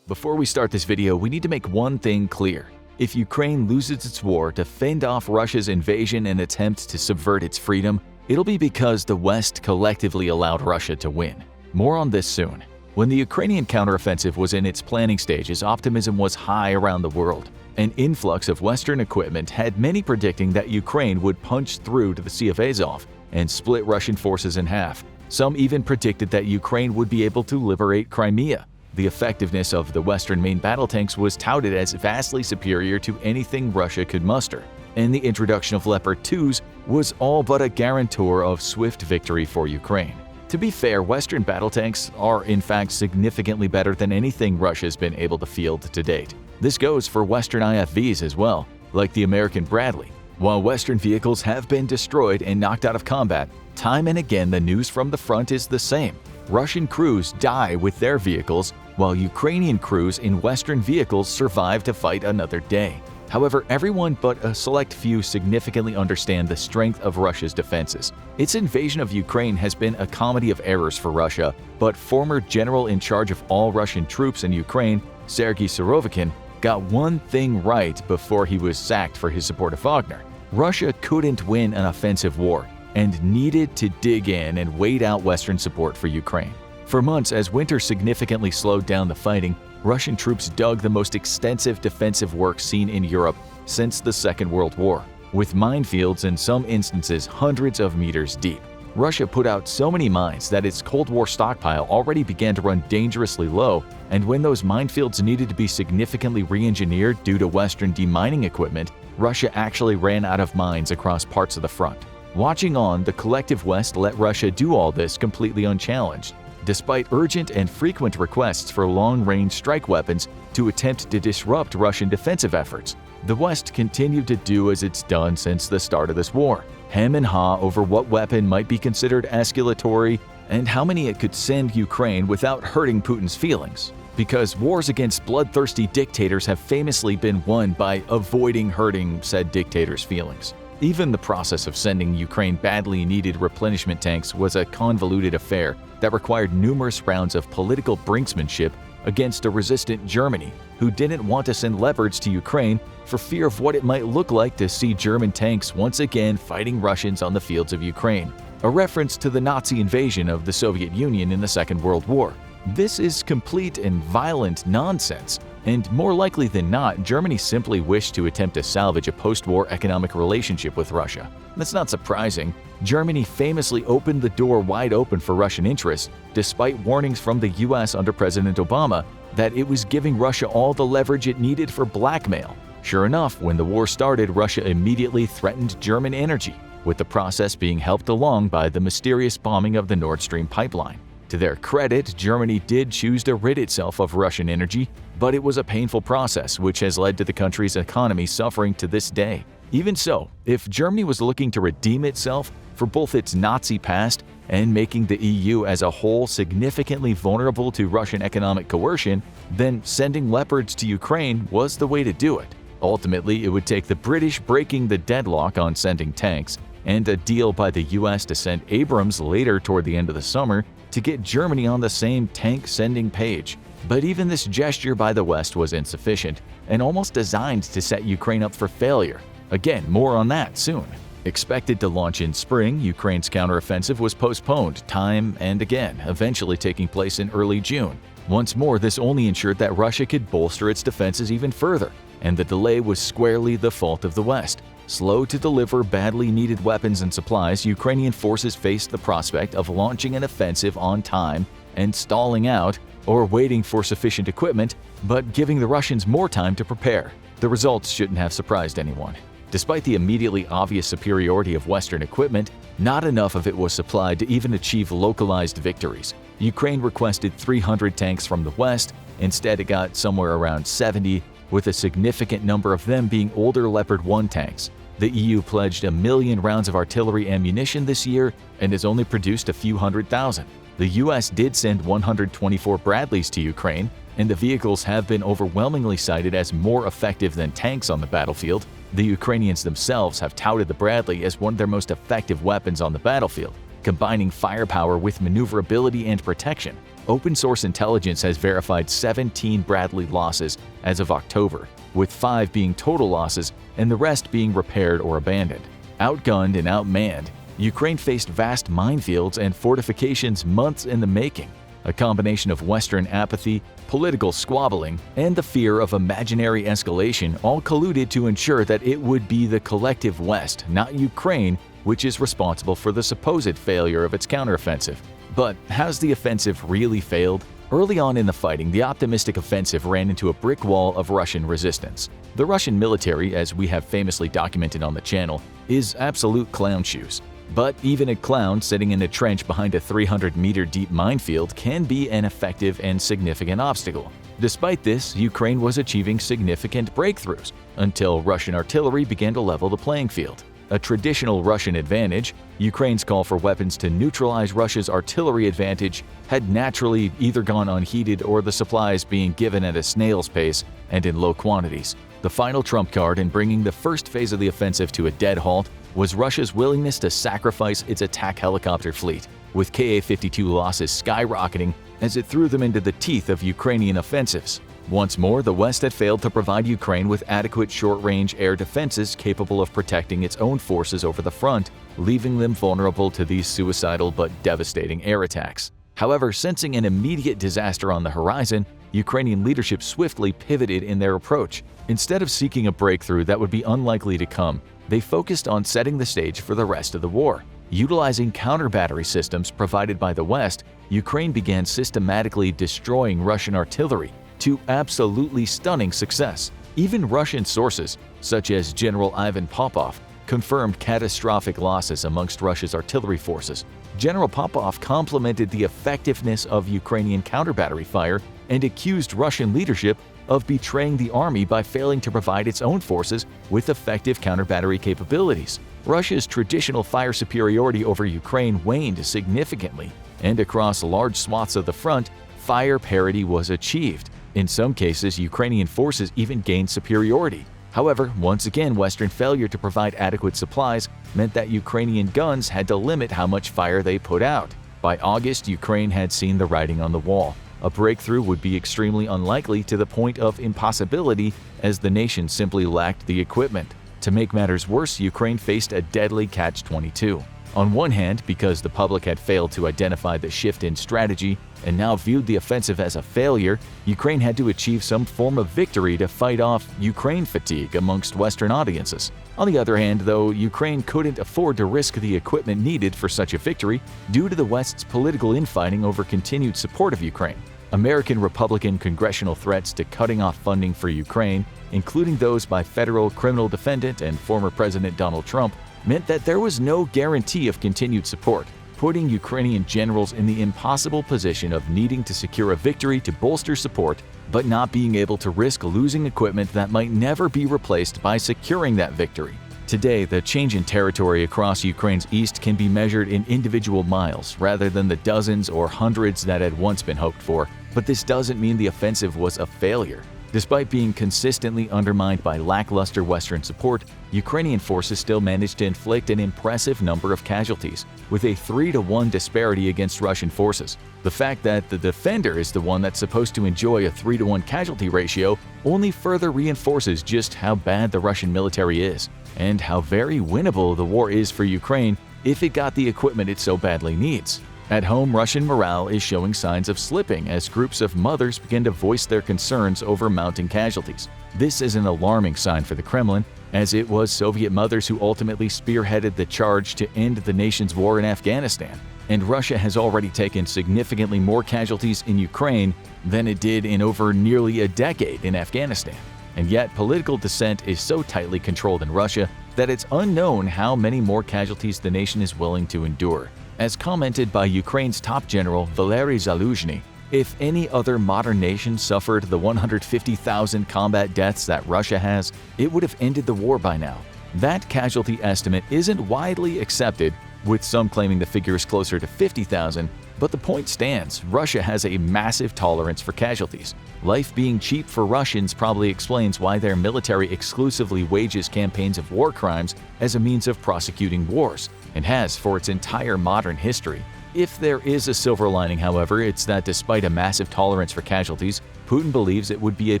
Before we start this video, we need to make one thing clear. If Ukraine loses its war to fend off Russia's invasion and attempt to subvert its freedom, it'll be because the West collectively allowed Russia to win. More on this soon. When the Ukrainian counteroffensive was in its planning stages, optimism was high around the world. An influx of Western equipment had many predicting that Ukraine would punch through to the Sea of Azov and split Russian forces in half. Some even predicted that Ukraine would be able to liberate Crimea. The effectiveness of the Western main battle tanks was touted as vastly superior to anything Russia could muster, and the introduction of Leopard 2s was all but a guarantor of swift victory for Ukraine. To be fair, Western battle tanks are in fact significantly better than anything Russia's been able to field to date. This goes for Western IFVs as well, like the American Bradley. While Western vehicles have been destroyed and knocked out of combat, time and again the news from the front is the same. Russian crews die with their vehicles, while Ukrainian crews in Western vehicles survive to fight another day. However, everyone but a select few significantly understand the strength of Russia's defenses. Its invasion of Ukraine has been a comedy of errors for Russia, but former general in charge of all Russian troops in Ukraine, Sergei Surovikin, got one thing right before he was sacked for his support of Wagner. Russia couldn't win an offensive war and needed to dig in and wait out Western support for Ukraine. For months, as winter significantly slowed down the fighting, Russian troops dug the most extensive defensive work seen in Europe since the Second World War, with minefields in some instances hundreds of meters deep. Russia put out so many mines that its Cold War stockpile already began to run dangerously low, and when those minefields needed to be significantly re-engineered due to Western demining equipment, Russia actually ran out of mines across parts of the front. Watching on, the collective West let Russia do all this completely unchallenged, despite urgent and frequent requests for long-range strike weapons to attempt to disrupt Russian defensive efforts. The West continued to do as it's done since the start of this war, hem and haw over what weapon might be considered escalatory and how many it could send Ukraine without hurting Putin's feelings. Because wars against bloodthirsty dictators have famously been won by avoiding hurting said dictators' feelings. Even the process of sending Ukraine badly needed replenishment tanks was a convoluted affair that required numerous rounds of political brinksmanship against a resistant Germany who didn't want to send Leopards to Ukraine for fear of what it might look like to see German tanks once again fighting Russians on the fields of Ukraine, a reference to the Nazi invasion of the Soviet Union in the Second World War. This is complete and violent nonsense, and more likely than not, Germany simply wished to attempt to salvage a post-war economic relationship with Russia. That's not surprising. Germany famously opened the door wide open for Russian interests, despite warnings from the US under President Obama that it was giving Russia all the leverage it needed for blackmail. Sure enough, when the war started, Russia immediately threatened German energy, with the process being helped along by the mysterious bombing of the Nord Stream pipeline. To their credit, Germany did choose to rid itself of Russian energy, but it was a painful process which has led to the country's economy suffering to this day. Even so, if Germany was looking to redeem itself for both its Nazi past and making the EU as a whole significantly vulnerable to Russian economic coercion, then sending Leopards to Ukraine was the way to do it. Ultimately, it would take the British breaking the deadlock on sending tanks and a deal by the US to send Abrams later toward the end of the summer to get Germany on the same tank-sending page. But even this gesture by the West was insufficient and almost designed to set Ukraine up for failure. Again, more on that soon. Expected to launch in spring, Ukraine's counteroffensive was postponed time and again, eventually taking place in early June. Once more, this only ensured that Russia could bolster its defenses even further, and the delay was squarely the fault of the West. Slow to deliver badly needed weapons and supplies, Ukrainian forces faced the prospect of launching an offensive on time and stalling out, or waiting for sufficient equipment, but giving the Russians more time to prepare. The results shouldn't have surprised anyone. Despite the immediately obvious superiority of Western equipment, not enough of it was supplied to even achieve localized victories. Ukraine requested 300 tanks from the West, instead it got somewhere around 70, with a significant number of them being older Leopard 1 tanks. The EU pledged 1 million rounds of artillery ammunition this year and has only produced a few hundred thousand. The US did send 124 Bradleys to Ukraine, and the vehicles have been overwhelmingly cited as more effective than tanks on the battlefield. The Ukrainians themselves have touted the Bradley as one of their most effective weapons on the battlefield, combining firepower with maneuverability and protection. Open source intelligence has verified 17 Bradley losses as of October, with 5 being total losses and the rest being repaired or abandoned. Outgunned and outmanned, Ukraine faced vast minefields and fortifications months in the making. A combination of Western apathy, political squabbling, and the fear of imaginary escalation all colluded to ensure that it would be the collective West, not Ukraine, which is responsible for the supposed failure of its counteroffensive. But has the offensive really failed? Early on in the fighting, the optimistic offensive ran into a brick wall of Russian resistance. The Russian military, as we have famously documented on the channel, is absolute clown shoes. But even a clown sitting in a trench behind a 300-meter deep minefield can be an effective and significant obstacle. Despite this, Ukraine was achieving significant breakthroughs until Russian artillery began to level the playing field. A traditional Russian advantage, Ukraine's call for weapons to neutralize Russia's artillery advantage, had naturally either gone unheeded or the supplies being given at a snail's pace and in low quantities. The final trump card in bringing the first phase of the offensive to a dead halt was Russia's willingness to sacrifice its attack helicopter fleet, with Ka-52 losses skyrocketing as it threw them into the teeth of Ukrainian offensives. Once more, the West had failed to provide Ukraine with adequate short-range air defenses capable of protecting its own forces over the front, leaving them vulnerable to these suicidal but devastating air attacks. However, sensing an immediate disaster on the horizon, Ukrainian leadership swiftly pivoted in their approach. Instead of seeking a breakthrough that would be unlikely to come, they focused on setting the stage for the rest of the war. Utilizing counter-battery systems provided by the West, Ukraine began systematically destroying Russian artillery to absolutely stunning success. Even Russian sources, such as General Ivan Popov, confirmed catastrophic losses amongst Russia's artillery forces. General Popov complimented the effectiveness of Ukrainian counter-battery fire and accused Russian leadership of betraying the army by failing to provide its own forces with effective counter-battery capabilities. Russia's traditional fire superiority over Ukraine waned significantly, and across large swaths of the front, fire parity was achieved. In some cases, Ukrainian forces even gained superiority. However, once again, Western failure to provide adequate supplies meant that Ukrainian guns had to limit how much fire they put out. By August, Ukraine had seen the writing on the wall. A breakthrough would be extremely unlikely to the point of impossibility, as the nation simply lacked the equipment. To make matters worse, Ukraine faced a deadly catch-22. On one hand, because the public had failed to identify the shift in strategy and now viewed the offensive as a failure, Ukraine had to achieve some form of victory to fight off Ukraine fatigue amongst Western audiences. On the other hand, though, Ukraine couldn't afford to risk the equipment needed for such a victory due to the West's political infighting over continued support of Ukraine. American Republican congressional threats to cutting off funding for Ukraine, including those by federal criminal defendant and former President Donald Trump, meant that there was no guarantee of continued support, putting Ukrainian generals in the impossible position of needing to secure a victory to bolster support, but not being able to risk losing equipment that might never be replaced by securing that victory. Today, the change in territory across Ukraine's east can be measured in individual miles rather than the dozens or hundreds that had once been hoped for, but this doesn't mean the offensive was a failure. Despite being consistently undermined by lackluster Western support, Ukrainian forces still managed to inflict an impressive number of casualties, with a 3-to-1 disparity against Russian forces. The fact that the defender is the one that's supposed to enjoy a 3-to-1 casualty ratio only further reinforces just how bad the Russian military is, and how very winnable the war is for Ukraine if it got the equipment it so badly needs. At home, Russian morale is showing signs of slipping as groups of mothers begin to voice their concerns over mounting casualties. This is an alarming sign for the Kremlin, as it was Soviet mothers who ultimately spearheaded the charge to end the nation's war in Afghanistan. And Russia has already taken significantly more casualties in Ukraine than it did in over nearly a decade in Afghanistan. And yet, political dissent is so tightly controlled in Russia that it's unknown how many more casualties the nation is willing to endure. As commented by Ukraine's top general Valery Zaluzhny, if any other modern nation suffered the 150,000 combat deaths that Russia has, it would have ended the war by now. That casualty estimate isn't widely accepted, with some claiming the figure is closer to 50,000, but the point stands: Russia has a massive tolerance for casualties. Life being cheap for Russians probably explains why their military exclusively wages campaigns of war crimes as a means of prosecuting wars, and has for its entire modern history. If there is a silver lining, however, it's that despite a massive tolerance for casualties, Putin believes it would be a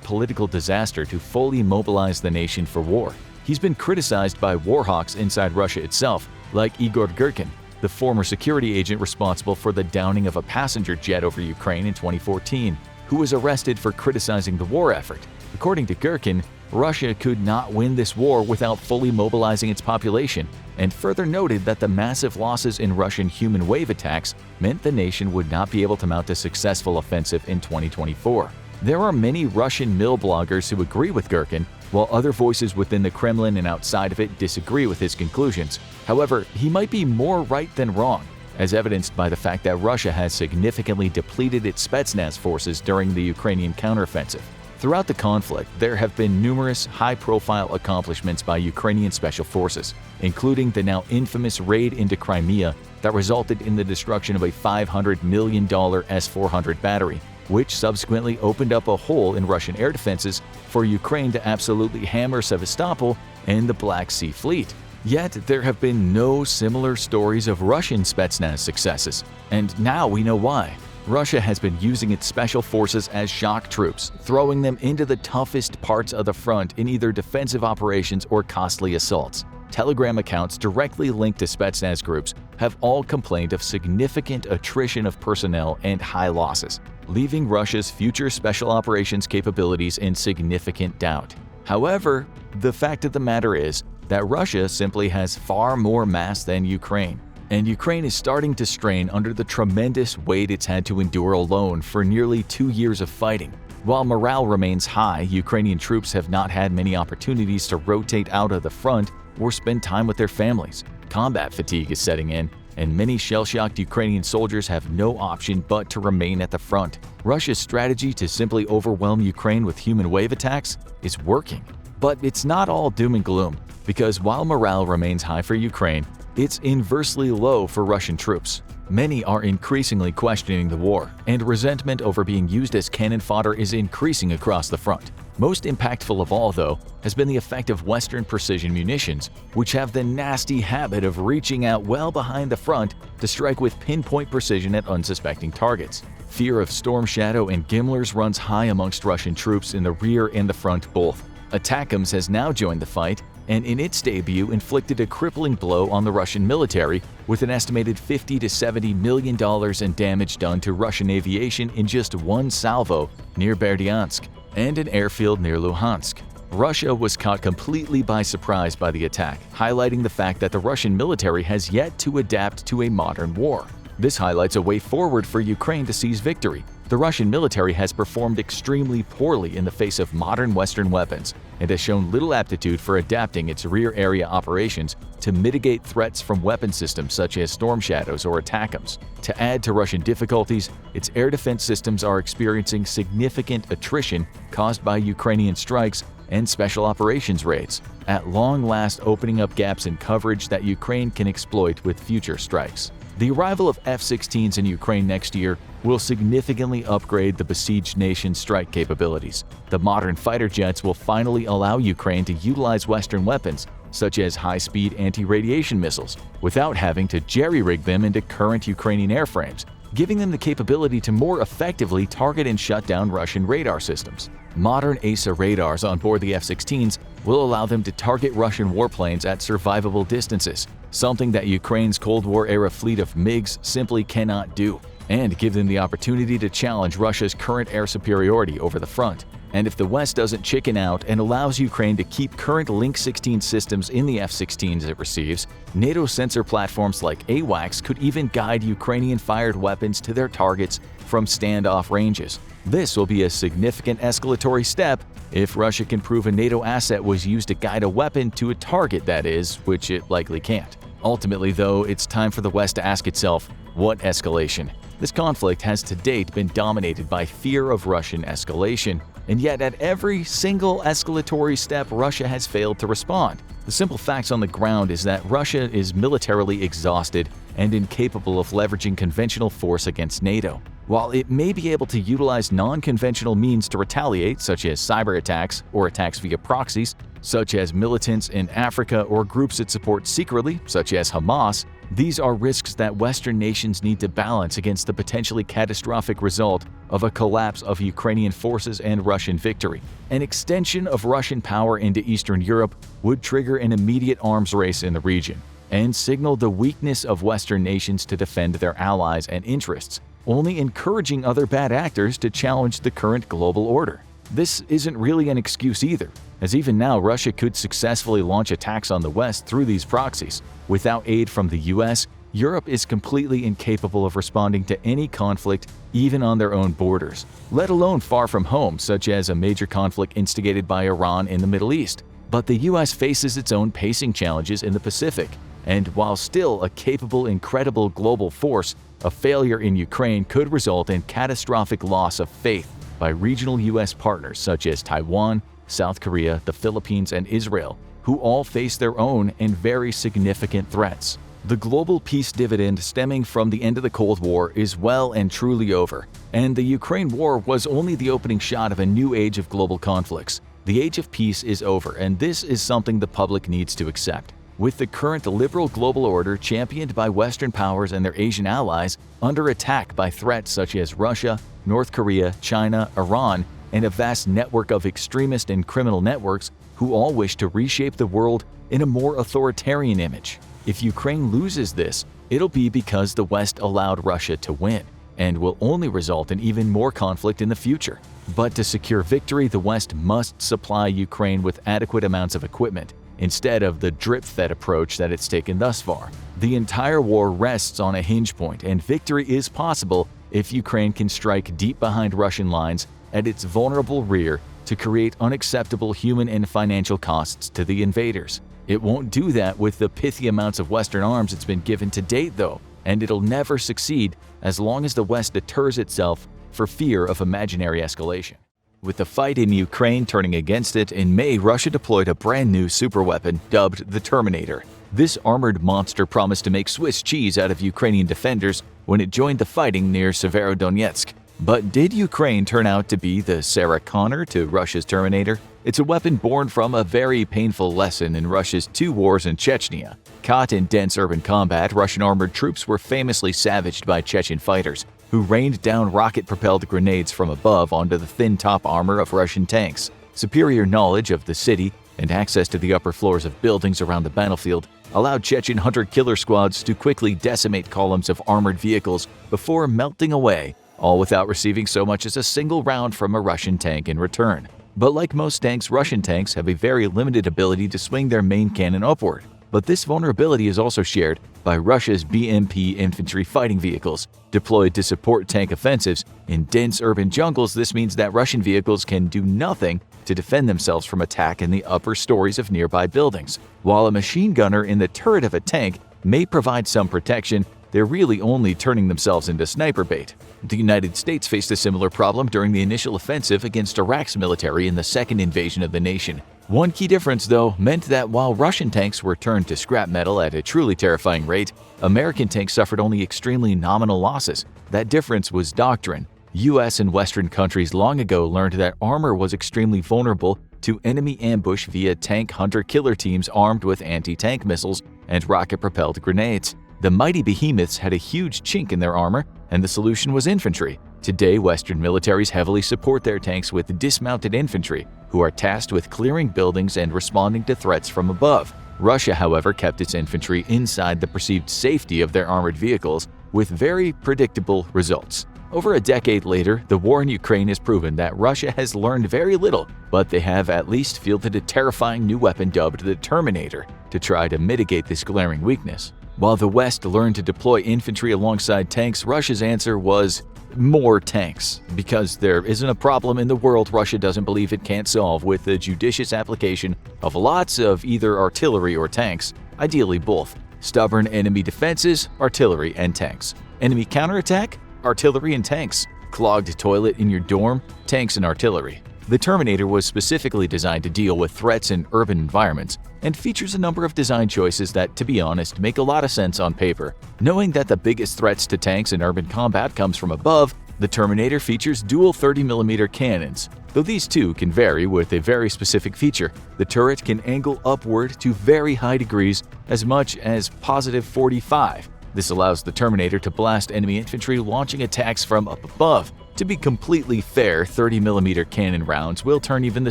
political disaster to fully mobilize the nation for war. He's been criticized by war hawks inside Russia itself, like Igor Girkin, the former security agent responsible for the downing of a passenger jet over Ukraine in 2014, who was arrested for criticizing the war effort. According to Girkin, Russia could not win this war without fully mobilizing its population, and further noted that the massive losses in Russian human wave attacks meant the nation would not be able to mount a successful offensive in 2024. There are many Russian mill bloggers who agree with Girkin, while other voices within the Kremlin and outside of it disagree with his conclusions. However, he might be more right than wrong, as evidenced by the fact that Russia has significantly depleted its Spetsnaz forces during the Ukrainian counteroffensive. Throughout the conflict, there have been numerous high-profile accomplishments by Ukrainian special forces, including the now infamous raid into Crimea that resulted in the destruction of a $500 million S-400 battery, which subsequently opened up a hole in Russian air defenses for Ukraine to absolutely hammer Sevastopol and the Black Sea Fleet. Yet, there have been no similar stories of Russian Spetsnaz successes, and now we know why. Russia has been using its special forces as shock troops, throwing them into the toughest parts of the front in either defensive operations or costly assaults. Telegram accounts directly linked to Spetsnaz groups have all complained of significant attrition of personnel and high losses, leaving Russia's future special operations capabilities in significant doubt. However, the fact of the matter is that Russia simply has far more mass than Ukraine, and Ukraine is starting to strain under the tremendous weight it's had to endure alone for nearly 2 years of fighting. While morale remains high, Ukrainian troops have not had many opportunities to rotate out of the front or spend time with their families. Combat fatigue is setting in, and many shell-shocked Ukrainian soldiers have no option but to remain at the front. Russia's strategy to simply overwhelm Ukraine with human wave attacks is working. But it's not all doom and gloom, because while morale remains high for Ukraine, it's inversely low for Russian troops. Many are increasingly questioning the war, and resentment over being used as cannon fodder is increasing across the front. Most impactful of all, though, has been the effect of Western precision munitions, which have the nasty habit of reaching out well behind the front to strike with pinpoint precision at unsuspecting targets. Fear of Storm Shadow and Gimlers runs high amongst Russian troops in the rear and the front both. ATACMS has now joined the fight, and in its debut inflicted a crippling blow on the Russian military with an estimated $50 to $70 million in damage done to Russian aviation in just one salvo near Berdyansk and an airfield near Luhansk. Russia was caught completely by surprise by the attack, highlighting the fact that the Russian military has yet to adapt to a modern war. This highlights a way forward for Ukraine to seize victory. The Russian military has performed extremely poorly in the face of modern Western weapons and has shown little aptitude for adapting its rear area operations to mitigate threats from weapon systems such as Storm Shadows or ATACMS. To add to Russian difficulties, its air defense systems are experiencing significant attrition caused by Ukrainian strikes and special operations raids, at long last opening up gaps in coverage that Ukraine can exploit with future strikes. The arrival of F-16s in Ukraine next year will significantly upgrade the besieged nation's strike capabilities. The modern fighter jets will finally allow Ukraine to utilize Western weapons, such as high-speed anti-radiation missiles, without having to jerry-rig them into current Ukrainian airframes, giving them the capability to more effectively target and shut down Russian radar systems. Modern ASA radars on board the F-16s will allow them to target Russian warplanes at survivable distances, something that Ukraine's Cold War-era fleet of MiGs simply cannot do, and give them the opportunity to challenge Russia's current air superiority over the front. And if the West doesn't chicken out and allows Ukraine to keep current Link 16 systems in the F-16s it receives, NATO sensor platforms like AWACS could even guide Ukrainian-fired weapons to their targets from standoff ranges. This will be a significant escalatory step if Russia can prove a NATO asset was used to guide a weapon to a target, that is, which it likely can't. Ultimately, though, it's time for the West to ask itself, what escalation? This conflict has to date been dominated by fear of Russian escalation, and yet at every single escalatory step, Russia has failed to respond. The simple facts on the ground is that Russia is militarily exhausted and incapable of leveraging conventional force against NATO. While it may be able to utilize non-conventional means to retaliate, such as cyber attacks or attacks via proxies, such as militants in Africa or groups it supports secretly, such as Hamas, These are risks that Western nations need to balance against the potentially catastrophic result of a collapse of Ukrainian forces and Russian victory. An extension of Russian power into Eastern Europe would trigger an immediate arms race in the region and signal the weakness of Western nations to defend their allies and interests, only encouraging other bad actors to challenge the current global order. This isn't really an excuse either, as even now Russia could successfully launch attacks on the West through these proxies. Without aid from the US, Europe is completely incapable of responding to any conflict even on their own borders, let alone far from home, such as a major conflict instigated by Iran in the Middle East. But the US faces its own pacing challenges in the Pacific, and while still a capable, incredible global force, a failure in Ukraine could result in catastrophic loss of faith by regional US partners such as Taiwan, South Korea, the Philippines, and Israel, who all face their own and very significant threats. The global peace dividend stemming from the end of the Cold War is well and truly over, and the Ukraine war was only the opening shot of a new age of global conflicts. The age of peace is over, and this is something the public needs to accept. With the current liberal global order championed by Western powers and their Asian allies under attack by threats such as Russia, North Korea, China, Iran, and a vast network of extremist and criminal networks who all wish to reshape the world in a more authoritarian image. If Ukraine loses this, it'll be because the West allowed Russia to win, and will only result in even more conflict in the future. But to secure victory, the West must supply Ukraine with adequate amounts of equipment, instead of the drip-fed approach that it's taken thus far. The entire war rests on a hinge point, and victory is possible if Ukraine can strike deep behind Russian lines at its vulnerable rear to create unacceptable human and financial costs to the invaders. It won't do that with the pithy amounts of Western arms it's been given to date though, and it'll never succeed as long as the West deters itself for fear of imaginary escalation. With the fight in Ukraine turning against it, in May Russia deployed a brand new superweapon dubbed the Terminator. This armored monster promised to make Swiss cheese out of Ukrainian defenders when it joined the fighting near Severodonetsk. But did Ukraine turn out to be the Sarah Connor to Russia's Terminator? It's a weapon born from a very painful lesson in Russia's 2 wars in Chechnya. Caught in dense urban combat, Russian armored troops were famously savaged by Chechen fighters, who rained down rocket-propelled grenades from above onto the thin top armor of Russian tanks. Superior knowledge of the city and access to the upper floors of buildings around the battlefield allowed Chechen hunter-killer squads to quickly decimate columns of armored vehicles before melting away, all without receiving so much as a single round from a Russian tank in return. But like most tanks, Russian tanks have a very limited ability to swing their main cannon upward. But this vulnerability is also shared by Russia's BMP infantry fighting vehicles. Deployed to support tank offensives in dense urban jungles, this means that Russian vehicles can do nothing to defend themselves from attack in the upper stories of nearby buildings. While a machine gunner in the turret of a tank may provide some protection, they're really only turning themselves into sniper bait. The United States faced a similar problem during the initial offensive against Iraq's military in the second invasion of the nation. One key difference, though, meant that while Russian tanks were turned to scrap metal at a truly terrifying rate, American tanks suffered only extremely nominal losses. That difference was doctrine. US and Western countries long ago learned that armor was extremely vulnerable to enemy ambush via tank hunter-killer teams armed with anti-tank missiles and rocket-propelled grenades. The mighty behemoths had a huge chink in their armor, and the solution was infantry. Today, Western militaries heavily support their tanks with dismounted infantry, who are tasked with clearing buildings and responding to threats from above. Russia, however, kept its infantry inside the perceived safety of their armored vehicles, with very predictable results. Over a decade later, the war in Ukraine has proven that Russia has learned very little, but they have at least fielded a terrifying new weapon dubbed the Terminator to try to mitigate this glaring weakness. While the West learned to deploy infantry alongside tanks, Russia's answer was more tanks, because there isn't a problem in the world Russia doesn't believe it can't solve with the judicious application of lots of either artillery or tanks, ideally both. Stubborn enemy defenses, artillery and tanks. Enemy counterattack, artillery and tanks. Clogged toilet in your dorm, tanks and artillery. The Terminator was specifically designed to deal with threats in urban environments and features a number of design choices that, to be honest, make a lot of sense on paper. Knowing that the biggest threats to tanks in urban combat comes from above, The Terminator features dual 30mm cannons. Though these two can vary with a very specific feature, the turret can angle upward to very high degrees, as much as positive 45. This allows the Terminator to blast enemy infantry launching attacks from up above. To be completely fair, 30mm cannon rounds will turn even the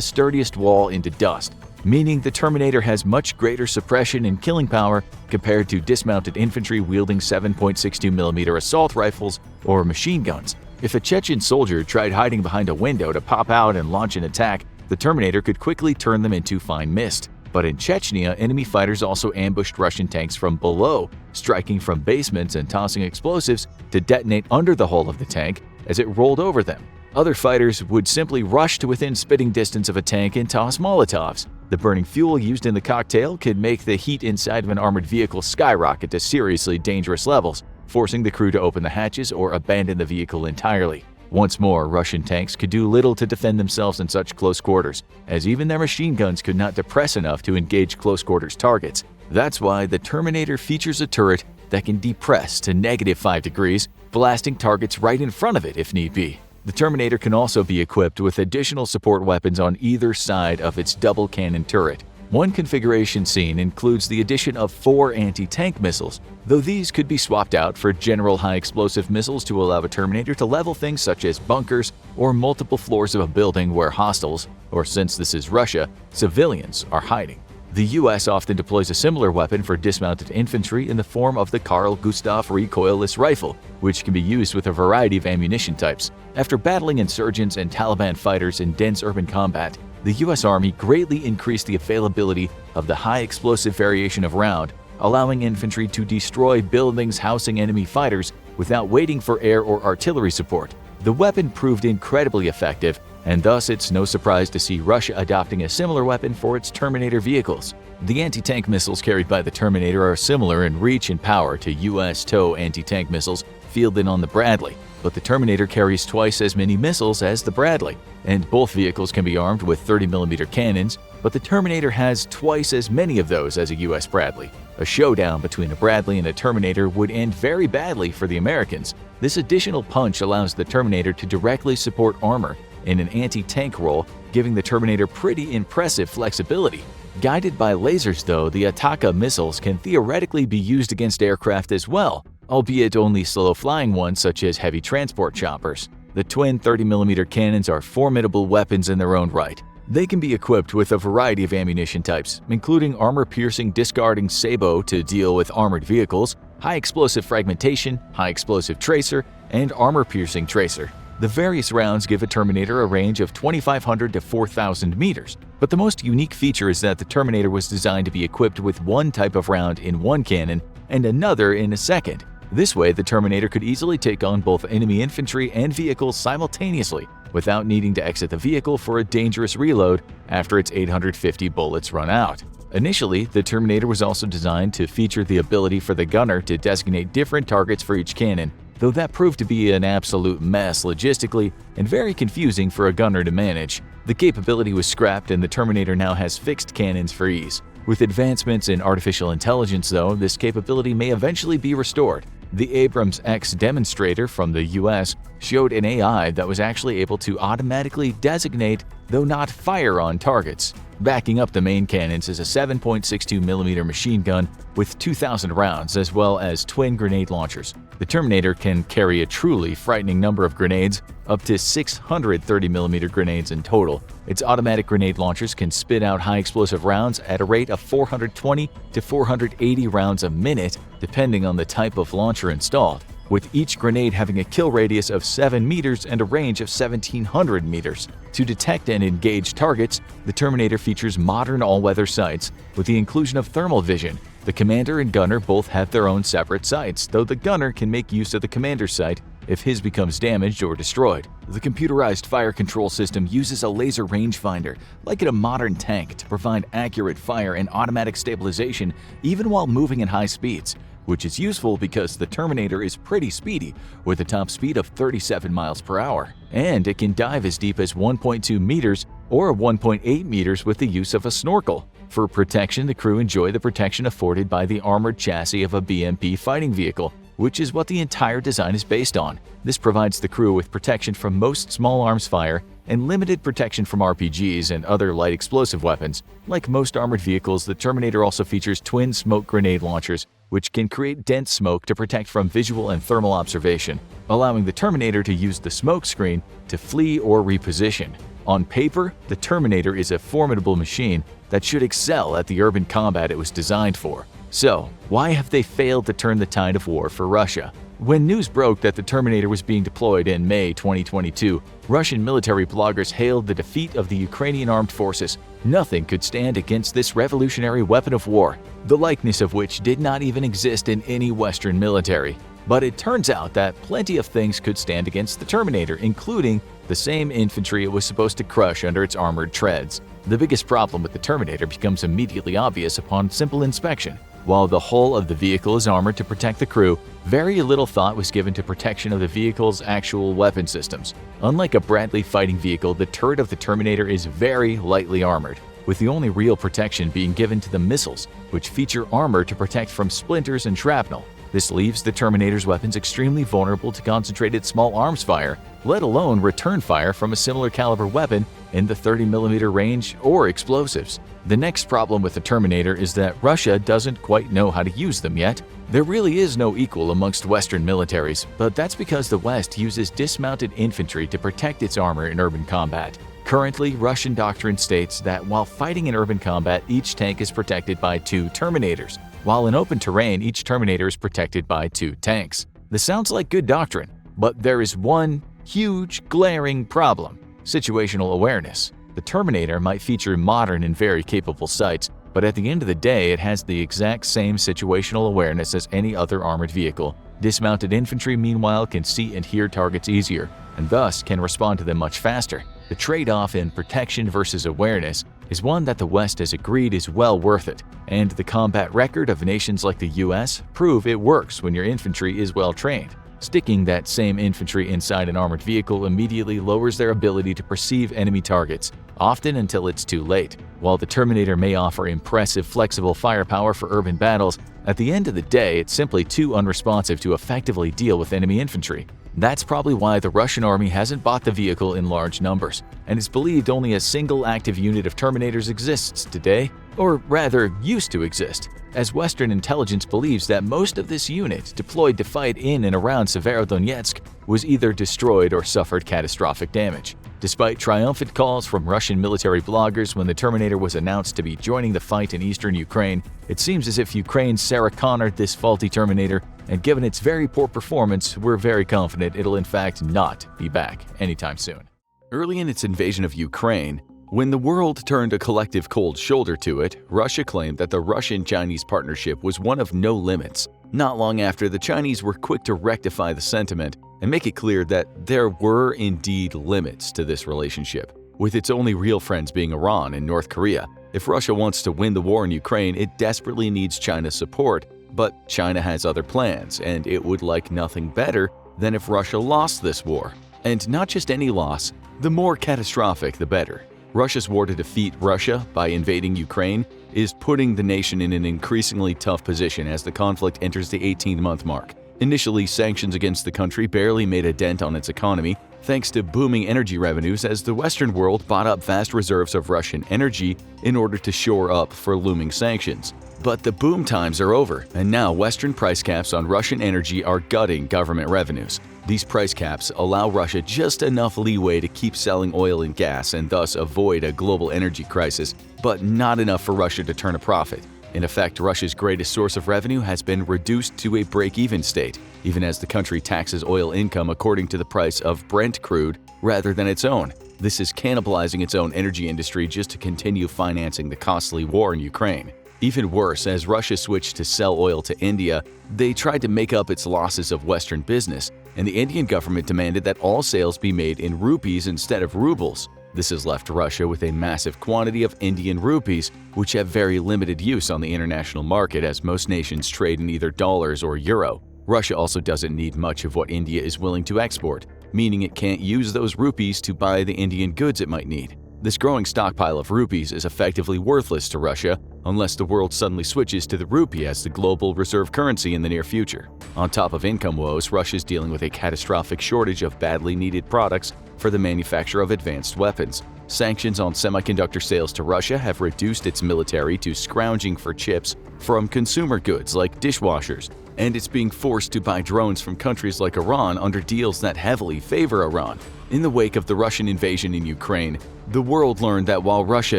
sturdiest wall into dust, meaning the Terminator has much greater suppression and killing power compared to dismounted infantry wielding 7.62mm assault rifles or machine guns. If a Chechen soldier tried hiding behind a window to pop out and launch an attack, the Terminator could quickly turn them into fine mist. But in Chechnya, enemy fighters also ambushed Russian tanks from below, striking from basements and tossing explosives to detonate under the hull of the tank as it rolled over them. Other fighters would simply rush to within spitting distance of a tank and toss Molotovs. The burning fuel used in the cocktail could make the heat inside of an armored vehicle skyrocket to seriously dangerous levels, forcing the crew to open the hatches or abandon the vehicle entirely. Once more, Russian tanks could do little to defend themselves in such close quarters, as even their machine guns could not depress enough to engage close quarters targets. That's why the Terminator features a turret that can depress to -5 degrees, blasting targets right in front of it if need be. The Terminator can also be equipped with additional support weapons on either side of its double cannon turret. One configuration seen includes the addition of 4 anti-tank missiles, though these could be swapped out for general high-explosive missiles to allow a Terminator to level things such as bunkers or multiple floors of a building where hostiles, or since this is Russia, civilians are hiding. The US often deploys a similar weapon for dismounted infantry in the form of the Carl Gustaf recoilless rifle, which can be used with a variety of ammunition types. After battling insurgents and Taliban fighters in dense urban combat, the US Army greatly increased the availability of the high-explosive variation of round, allowing infantry to destroy buildings housing enemy fighters without waiting for air or artillery support. The weapon proved incredibly effective, and thus it's no surprise to see Russia adopting a similar weapon for its Terminator vehicles. The anti-tank missiles carried by the Terminator are similar in reach and power to US TOW anti-tank missiles fielded on the Bradley, but the Terminator carries twice as many missiles as the Bradley, and both vehicles can be armed with 30mm cannons, but the Terminator has twice as many of those as a US Bradley. A showdown between a Bradley and a Terminator would end very badly for the Americans. This additional punch allows the Terminator to directly support armor in an anti-tank role, giving the Terminator pretty impressive flexibility. Guided by lasers though, the Ataka missiles can theoretically be used against aircraft as well, albeit only slow-flying ones such as heavy transport choppers. The twin 30mm cannons are formidable weapons in their own right. They can be equipped with a variety of ammunition types, including armor-piercing discarding sabot to deal with armored vehicles, high-explosive fragmentation, high-explosive tracer, and armor-piercing tracer. The various rounds give a Terminator a range of 2,500 to 4,000 meters, but the most unique feature is that the Terminator was designed to be equipped with one type of round in one cannon and another in a second. This way, the Terminator could easily take on both enemy infantry and vehicles simultaneously without needing to exit the vehicle for a dangerous reload after its 850 bullets run out. Initially, the Terminator was also designed to feature the ability for the gunner to designate different targets for each cannon, though that proved to be an absolute mess logistically and very confusing for a gunner to manage. The capability was scrapped and the Terminator now has fixed cannons for ease. With advancements in artificial intelligence, though, this capability may eventually be restored. The Abrams X demonstrator from the US showed an AI that was actually able to automatically designate, though not fire on targets. Backing up the main cannons is a 7.62mm machine gun with 2,000 rounds, as well as twin grenade launchers. The Terminator can carry a truly frightening number of grenades, up to 630mm grenades in total. Its automatic grenade launchers can spit out high-explosive rounds at a rate of 420 to 480 rounds a minute, depending on the type of launcher installed, with each grenade having a kill radius of 7 meters and a range of 1,700 meters. To detect and engage targets, the Terminator features modern all-weather sights with the inclusion of thermal vision. The commander and gunner both have their own separate sights, though the gunner can make use of the commander's sight if his becomes damaged or destroyed. The computerized fire control system uses a laser rangefinder, like in a modern tank, to provide accurate fire and automatic stabilization even while moving at high speeds, which is useful because the Terminator is pretty speedy with a top speed of 37 miles per hour, and it can dive as deep as 1.2 meters or 1.8 meters with the use of a snorkel. For protection, the crew enjoy the protection afforded by the armored chassis of a BMP fighting vehicle. which is what the entire design is based on. This provides the crew with protection from most small arms fire and limited protection from RPGs and other light explosive weapons. Like most armored vehicles, the Terminator also features twin smoke grenade launchers, which can create dense smoke to protect from visual and thermal observation, allowing the Terminator to use the smoke screen to flee or reposition. On paper, the Terminator is a formidable machine that should excel at the urban combat it was designed for. So, why have they failed to turn the tide of war for Russia? When news broke that the Terminator was being deployed in May 2022, Russian military bloggers hailed the defeat of the Ukrainian armed forces. Nothing could stand against this revolutionary weapon of war, the likeness of which did not even exist in any Western military. But it turns out that plenty of things could stand against the Terminator, including the same infantry it was supposed to crush under its armored treads. The biggest problem with the Terminator becomes immediately obvious upon simple inspection. While the hull of the vehicle is armored to protect the crew, very little thought was given to protection of the vehicle's actual weapon systems. Unlike a Bradley fighting vehicle, the turret of the Terminator is very lightly armored, with the only real protection being given to the missiles, which feature armor to protect from splinters and shrapnel. This leaves the Terminator's weapons extremely vulnerable to concentrated small arms fire, let alone return fire from a similar caliber weapon in the 30mm range or explosives. The next problem with the Terminator is that Russia doesn't quite know how to use them yet. There really is no equal amongst Western militaries, but that's because the West uses dismounted infantry to protect its armor in urban combat. Currently, Russian doctrine states that while fighting in urban combat, each tank is protected by 2 Terminators, while in open terrain, each Terminator is protected by 2 tanks. This sounds like good doctrine, but there is one huge, glaring problem: situational awareness. The Terminator might feature modern and very capable sights, but at the end of the day, it has the exact same situational awareness as any other armored vehicle. Dismounted infantry, meanwhile, can see and hear targets easier, and thus can respond to them much faster. The trade-off in protection versus awareness is one that the West has agreed is well worth it, and the combat record of nations like the US prove it works when your infantry is well trained. Sticking that same infantry inside an armored vehicle immediately lowers their ability to perceive enemy targets, often until it's too late. While the Terminator may offer impressive flexible firepower for urban battles, at the end of the day it's simply too unresponsive to effectively deal with enemy infantry. That's probably why the Russian army hasn't bought the vehicle in large numbers, and it's believed only a single active unit of Terminators exists today, or rather used to exist, as Western intelligence believes that most of this unit deployed to fight in and around Severodonetsk was either destroyed or suffered catastrophic damage. Despite triumphant calls from Russian military bloggers when the Terminator was announced to be joining the fight in eastern Ukraine, it seems as if Ukraine's Sarah Connored this faulty Terminator, and given its very poor performance, we're very confident it'll in fact not be back anytime soon. Early in its invasion of Ukraine, when the world turned a collective cold shoulder to it, Russia claimed that the Russian-Chinese partnership was one of no limits. Not long after, the Chinese were quick to rectify the sentiment and make it clear that there were indeed limits to this relationship, with its only real friends being Iran and North Korea. If Russia wants to win the war in Ukraine, it desperately needs China's support, but China has other plans, and it would like nothing better than if Russia lost this war. And not just any loss, the more catastrophic the better. Russia's war to defeat Russia by invading Ukraine is putting the nation in an increasingly tough position as the conflict enters the 18-month mark. Initially, sanctions against the country barely made a dent on its economy, thanks to booming energy revenues as the Western world bought up vast reserves of Russian energy in order to shore up for looming sanctions. But the boom times are over, and now Western price caps on Russian energy are gutting government revenues. These price caps allow Russia just enough leeway to keep selling oil and gas and thus avoid a global energy crisis, but not enough for Russia to turn a profit. In effect, Russia's greatest source of revenue has been reduced to a break-even state, even as the country taxes oil income according to the price of Brent crude rather than its own. This is cannibalizing its own energy industry just to continue financing the costly war in Ukraine. Even worse, as Russia switched to sell oil to India, they tried to make up its losses of Western business, and the Indian government demanded that all sales be made in rupees instead of rubles. This has left Russia with a massive quantity of Indian rupees, which have very limited use on the international market as most nations trade in either dollars or euro. Russia also doesn't need much of what India is willing to export, meaning it can't use those rupees to buy the Indian goods it might need. This growing stockpile of rupees is effectively worthless to Russia unless the world suddenly switches to the rupee as the global reserve currency in the near future. On top of income woes, Russia is dealing with a catastrophic shortage of badly needed products for the manufacture of advanced weapons. Sanctions on semiconductor sales to Russia have reduced its military to scrounging for chips from consumer goods like dishwashers, and it's being forced to buy drones from countries like Iran under deals that heavily favor Iran. In the wake of the Russian invasion in Ukraine, the world learned that while Russia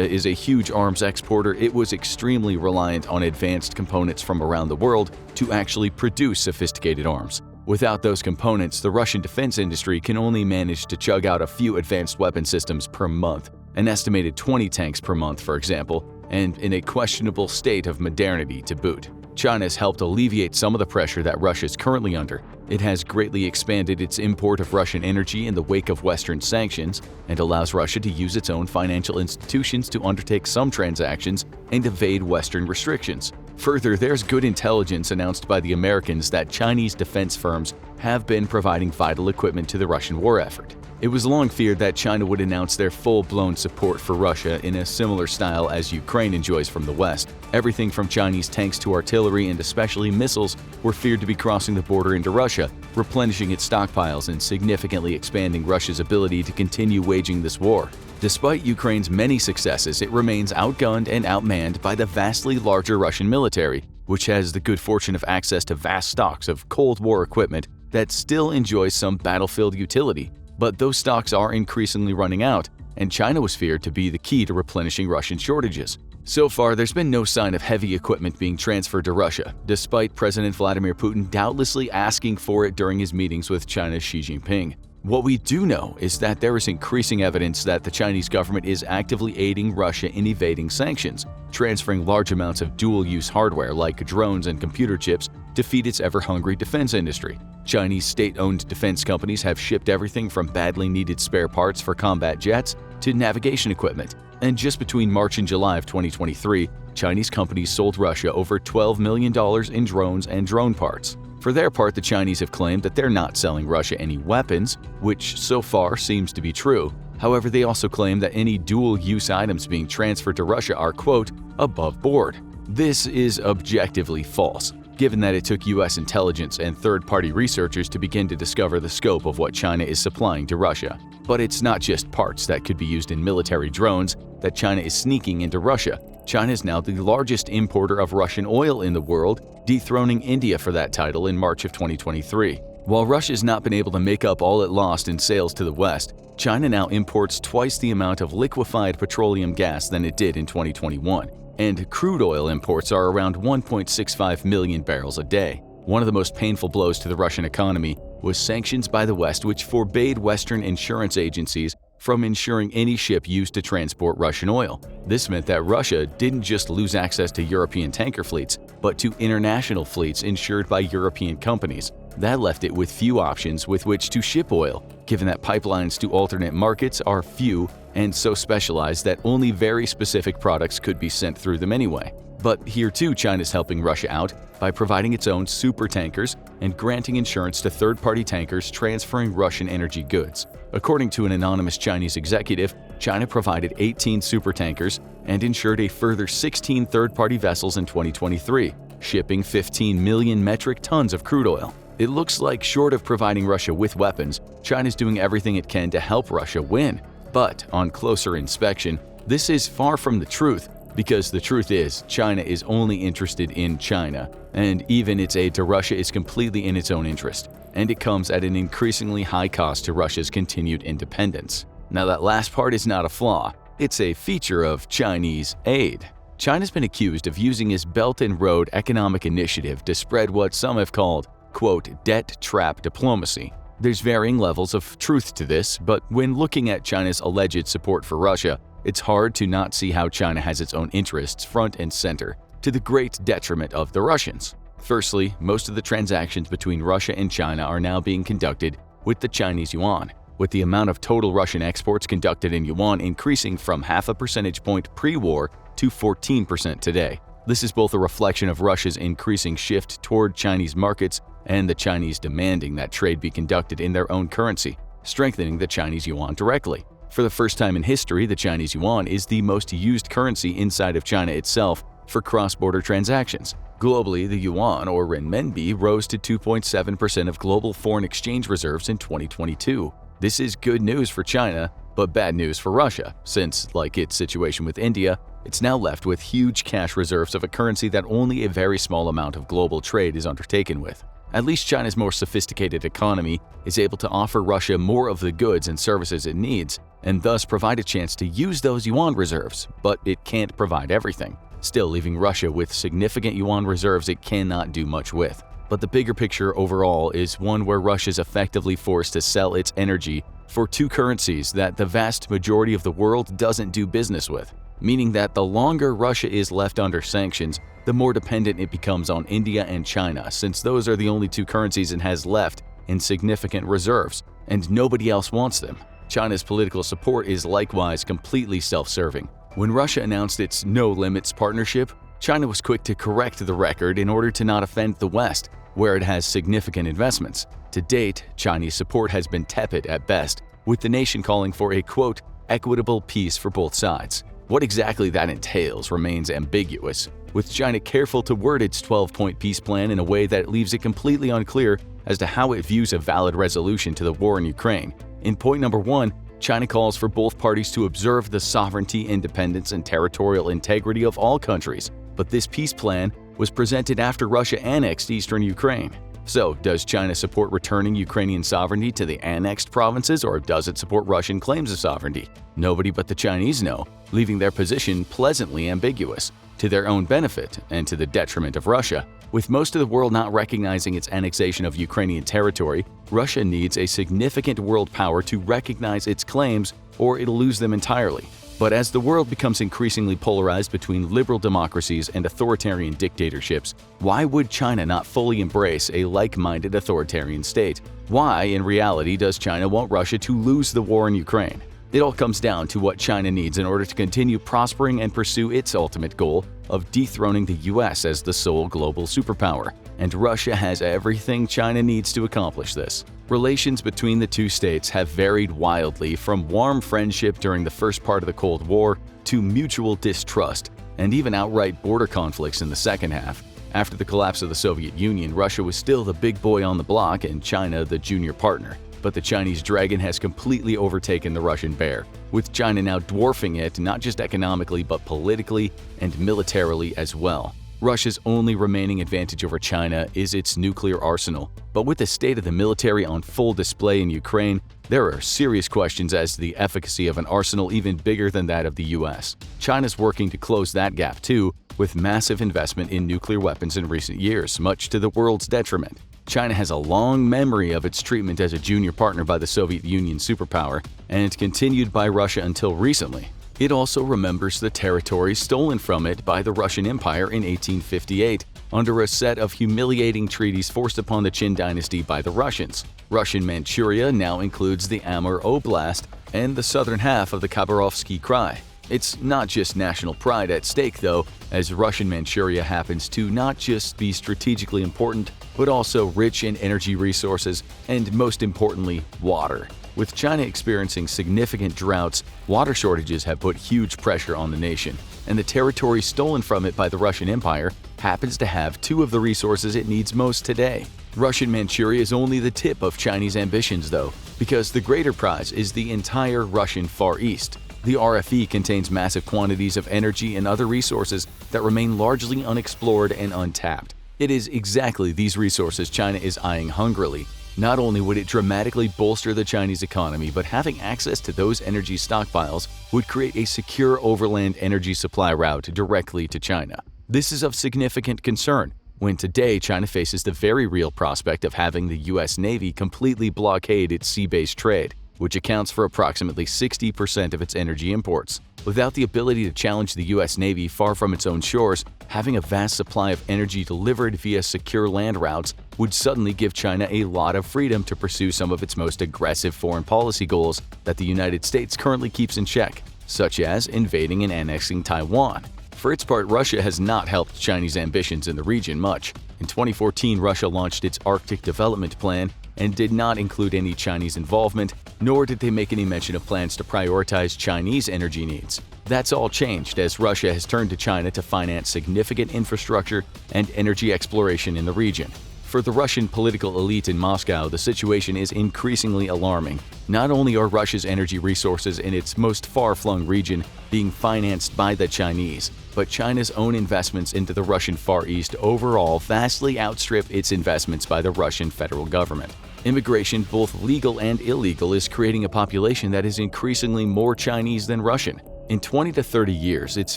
is a huge arms exporter, it was extremely reliant on advanced components from around the world to actually produce sophisticated arms. Without those components, the Russian defense industry can only manage to chug out a few advanced weapon systems per month, an estimated 20 tanks per month, for example, and in a questionable state of modernity to boot. China has helped alleviate some of the pressure that Russia is currently under. It has greatly expanded its import of Russian energy in the wake of Western sanctions and allows Russia to use its own financial institutions to undertake some transactions and evade Western restrictions. Further, there's good intelligence announced by the Americans that Chinese defense firms have been providing vital equipment to the Russian war effort. It was long feared that China would announce their full-blown support for Russia in a similar style as Ukraine enjoys from the West. Everything from Chinese tanks to artillery and especially missiles were feared to be crossing the border into Russia, replenishing its stockpiles and significantly expanding Russia's ability to continue waging this war. Despite Ukraine's many successes, it remains outgunned and outmanned by the vastly larger Russian military, which has the good fortune of access to vast stocks of Cold War equipment that still enjoys some battlefield utility. But those stocks are increasingly running out, and China was feared to be the key to replenishing Russian shortages. So far, there's been no sign of heavy equipment being transferred to Russia, despite President Vladimir Putin doubtlessly asking for it during his meetings with China's Xi Jinping. What we do know is that there is increasing evidence that the Chinese government is actively aiding Russia in evading sanctions, transferring large amounts of dual-use hardware like drones and computer chips to feed its ever-hungry defense industry. Chinese state-owned defense companies have shipped everything from badly needed spare parts for combat jets to navigation equipment. And just between March and July of 2023, Chinese companies sold Russia over $12 million in drones and drone parts. For their part, the Chinese have claimed that they're not selling Russia any weapons, which so far seems to be true. However, they also claim that any dual-use items being transferred to Russia are, quote, above board. This is objectively false, given that it took U.S. intelligence and third-party researchers to begin to discover the scope of what China is supplying to Russia. But it's not just parts that could be used in military drones that China is sneaking into Russia. China is now the largest importer of Russian oil in the world, dethroning India for that title in March of 2023. While Russia has not been able to make up all it lost in sales to the West, China now imports twice the amount of liquefied petroleum gas than it did in 2021, and crude oil imports are around 1.65 million barrels a day. One of the most painful blows to the Russian economy was sanctions by the West, which forbade Western insurance agencies from insuring any ship used to transport Russian oil. This meant that Russia didn't just lose access to European tanker fleets, but to international fleets insured by European companies. That left it with few options with which to ship oil, given that pipelines to alternate markets are few and so specialized that only very specific products could be sent through them anyway. But here too, China's helping Russia out by providing its own supertankers and granting insurance to third-party tankers transferring Russian energy goods. According to an anonymous Chinese executive, China provided 18 supertankers and insured a further 16 third-party vessels in 2023, shipping 15 million metric tons of crude oil. It looks like, short of providing Russia with weapons, China's doing everything it can to help Russia win. But on closer inspection, this is far from the truth, because the truth is, China is only interested in China, and even its aid to Russia is completely in its own interest, and it comes at an increasingly high cost to Russia's continued independence. Now, that last part is not a flaw, it's a feature of Chinese aid. China's been accused of using its Belt and Road Economic Initiative to spread what some have called, quote, debt trap diplomacy. There's varying levels of truth to this, but when looking at China's alleged support for Russia, it's hard to not see how China has its own interests front and center, to the great detriment of the Russians. Firstly, most of the transactions between Russia and China are now being conducted with the Chinese yuan, with the amount of total Russian exports conducted in yuan increasing from half a percentage point pre-war to 14% today. This is both a reflection of Russia's increasing shift toward Chinese markets and the Chinese demanding that trade be conducted in their own currency, strengthening the Chinese yuan directly. For the first time in history, the Chinese yuan is the most used currency inside of China itself for cross-border transactions. Globally, the yuan, or renminbi, rose to 2.7% of global foreign exchange reserves in 2022. This is good news for China, but bad news for Russia, since, like its situation with India, it's now left with huge cash reserves of a currency that only a very small amount of global trade is undertaken with. At least China's more sophisticated economy is able to offer Russia more of the goods and services it needs, and thus provide a chance to use those yuan reserves, but it can't provide everything, still leaving Russia with significant yuan reserves it cannot do much with. But the bigger picture overall is one where Russia is effectively forced to sell its energy for two currencies that the vast majority of the world doesn't do business with, meaning that the longer Russia is left under sanctions, the more dependent it becomes on India and China, since those are the only two currencies it has left in significant reserves, and nobody else wants them. China's political support is likewise completely self-serving. When Russia announced its no-limits partnership, China was quick to correct the record in order to not offend the West, where it has significant investments. To date, Chinese support has been tepid at best, with the nation calling for a, quote, equitable peace for both sides. What exactly that entails remains ambiguous, with China careful to word its 12-point peace plan in a way that leaves it completely unclear as to how it views a valid resolution to the war in Ukraine. In point number 1, China calls for both parties to observe the sovereignty, independence, and territorial integrity of all countries, but this peace plan was presented after Russia annexed eastern Ukraine. So, does China support returning Ukrainian sovereignty to the annexed provinces, or does it support Russian claims of sovereignty? Nobody but the Chinese know, leaving their position pleasantly ambiguous, to their own benefit and to the detriment of Russia. With most of the world not recognizing its annexation of Ukrainian territory, Russia needs a significant world power to recognize its claims, or it'll lose them entirely. But as the world becomes increasingly polarized between liberal democracies and authoritarian dictatorships, why would China not fully embrace a like-minded authoritarian state? Why, in reality, does China want Russia to lose the war in Ukraine? It all comes down to what China needs in order to continue prospering and pursue its ultimate goal of dethroning the US as the sole global superpower. And Russia has everything China needs to accomplish this. Relations between the two states have varied wildly, from warm friendship during the first part of the Cold War to mutual distrust, and even outright border conflicts in the second half. After the collapse of the Soviet Union, Russia was still the big boy on the block and China the junior partner. But the Chinese dragon has completely overtaken the Russian bear, with China now dwarfing it not just economically but politically and militarily as well. Russia's only remaining advantage over China is its nuclear arsenal, but with the state of the military on full display in Ukraine, there are serious questions as to the efficacy of an arsenal even bigger than that of the US. China's working to close that gap too, with massive investment in nuclear weapons in recent years, much to the world's detriment. China has a long memory of its treatment as a junior partner by the Soviet Union superpower, and continued by Russia until recently. It also remembers the territory stolen from it by the Russian Empire in 1858 under a set of humiliating treaties forced upon the Qin dynasty by the Russians. Russian Manchuria now includes the Amur Oblast and the southern half of the Khabarovsky Krai. It's not just national pride at stake, though, as Russian Manchuria happens to not just be strategically important, but also rich in energy resources and, most importantly, water. With China experiencing significant droughts, water shortages have put huge pressure on the nation, and the territory stolen from it by the Russian Empire happens to have two of the resources it needs most today. Russian Manchuria is only the tip of Chinese ambitions, though, because the greater prize is the entire Russian Far East. The RFE contains massive quantities of energy and other resources that remain largely unexplored and untapped. It is exactly these resources China is eyeing hungrily. Not only would it dramatically bolster the Chinese economy, but having access to those energy stockpiles would create a secure overland energy supply route directly to China. This is of significant concern when today China faces the very real prospect of having the US Navy completely blockade its sea-based trade, which accounts for approximately 60% of its energy imports. Without the ability to challenge the US Navy far from its own shores, having a vast supply of energy delivered via secure land routes would suddenly give China a lot of freedom to pursue some of its most aggressive foreign policy goals that the United States currently keeps in check, such as invading and annexing Taiwan. For its part, Russia has not helped Chinese ambitions in the region much. In 2014, Russia launched its Arctic Development Plan and did not include any Chinese involvement, nor did they make any mention of plans to prioritize Chinese energy needs. That's all changed as Russia has turned to China to finance significant infrastructure and energy exploration in the region. For the Russian political elite in Moscow, the situation is increasingly alarming. Not only are Russia's energy resources in its most far-flung region being financed by the Chinese, but China's own investments into the Russian Far East overall vastly outstrip its investments by the Russian federal government. Immigration, both legal and illegal, is creating a population that is increasingly more Chinese than Russian. In 20 to 30 years, it's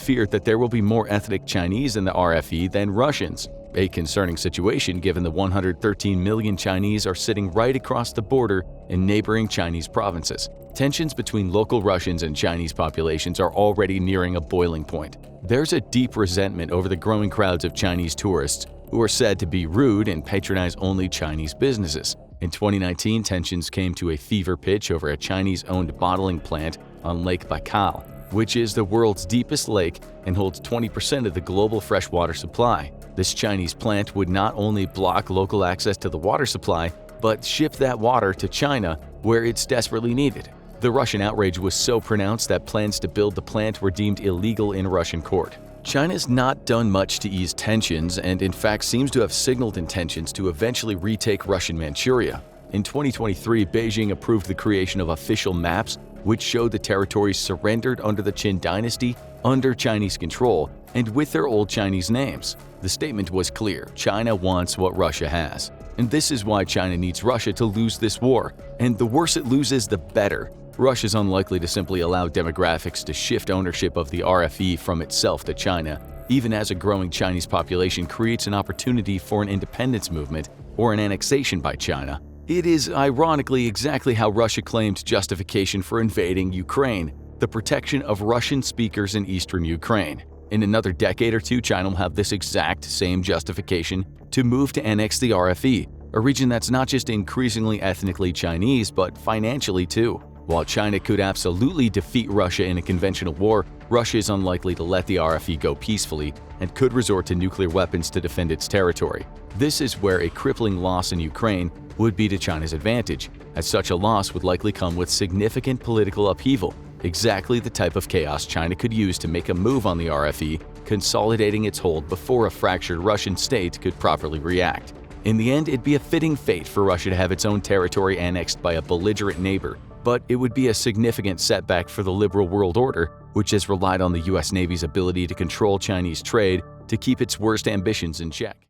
feared that there will be more ethnic Chinese in the RFE than Russians. A concerning situation given the 113 million Chinese are sitting right across the border in neighboring Chinese provinces. Tensions between local Russians and Chinese populations are already nearing a boiling point. There's a deep resentment over the growing crowds of Chinese tourists who are said to be rude and patronize only Chinese businesses. In 2019, tensions came to a fever pitch over a Chinese-owned bottling plant on Lake Baikal, which is the world's deepest lake and holds 20% of the global freshwater supply. This Chinese plant would not only block local access to the water supply, but ship that water to China, where it's desperately needed. The Russian outrage was so pronounced that plans to build the plant were deemed illegal in Russian court. China's not done much to ease tensions and in fact seems to have signaled intentions to eventually retake Russian Manchuria. In 2023, Beijing approved the creation of official maps which showed the territories surrendered under the Qin dynasty under Chinese control and with their old Chinese names. The statement was clear: China wants what Russia has. And this is why China needs Russia to lose this war. And the worse it loses, the better. Russia's unlikely to simply allow demographics to shift ownership of the RFE from itself to China, even as a growing Chinese population creates an opportunity for an independence movement or an annexation by China. It is ironically exactly how Russia claimed justification for invading Ukraine: the protection of Russian speakers in eastern Ukraine. In another decade or two, China will have this exact same justification to move to annex the RFE, a region that's not just increasingly ethnically Chinese, but financially too. While China could absolutely defeat Russia in a conventional war, Russia is unlikely to let the RFE go peacefully and could resort to nuclear weapons to defend its territory. This is where a crippling loss in Ukraine would be to China's advantage, as such a loss would likely come with significant political upheaval, exactly the type of chaos China could use to make a move on the RFE, consolidating its hold before a fractured Russian state could properly react. In the end, it'd be a fitting fate for Russia to have its own territory annexed by a belligerent neighbor, but it would be a significant setback for the liberal world order, which has relied on the US Navy's ability to control Chinese trade to keep its worst ambitions in check.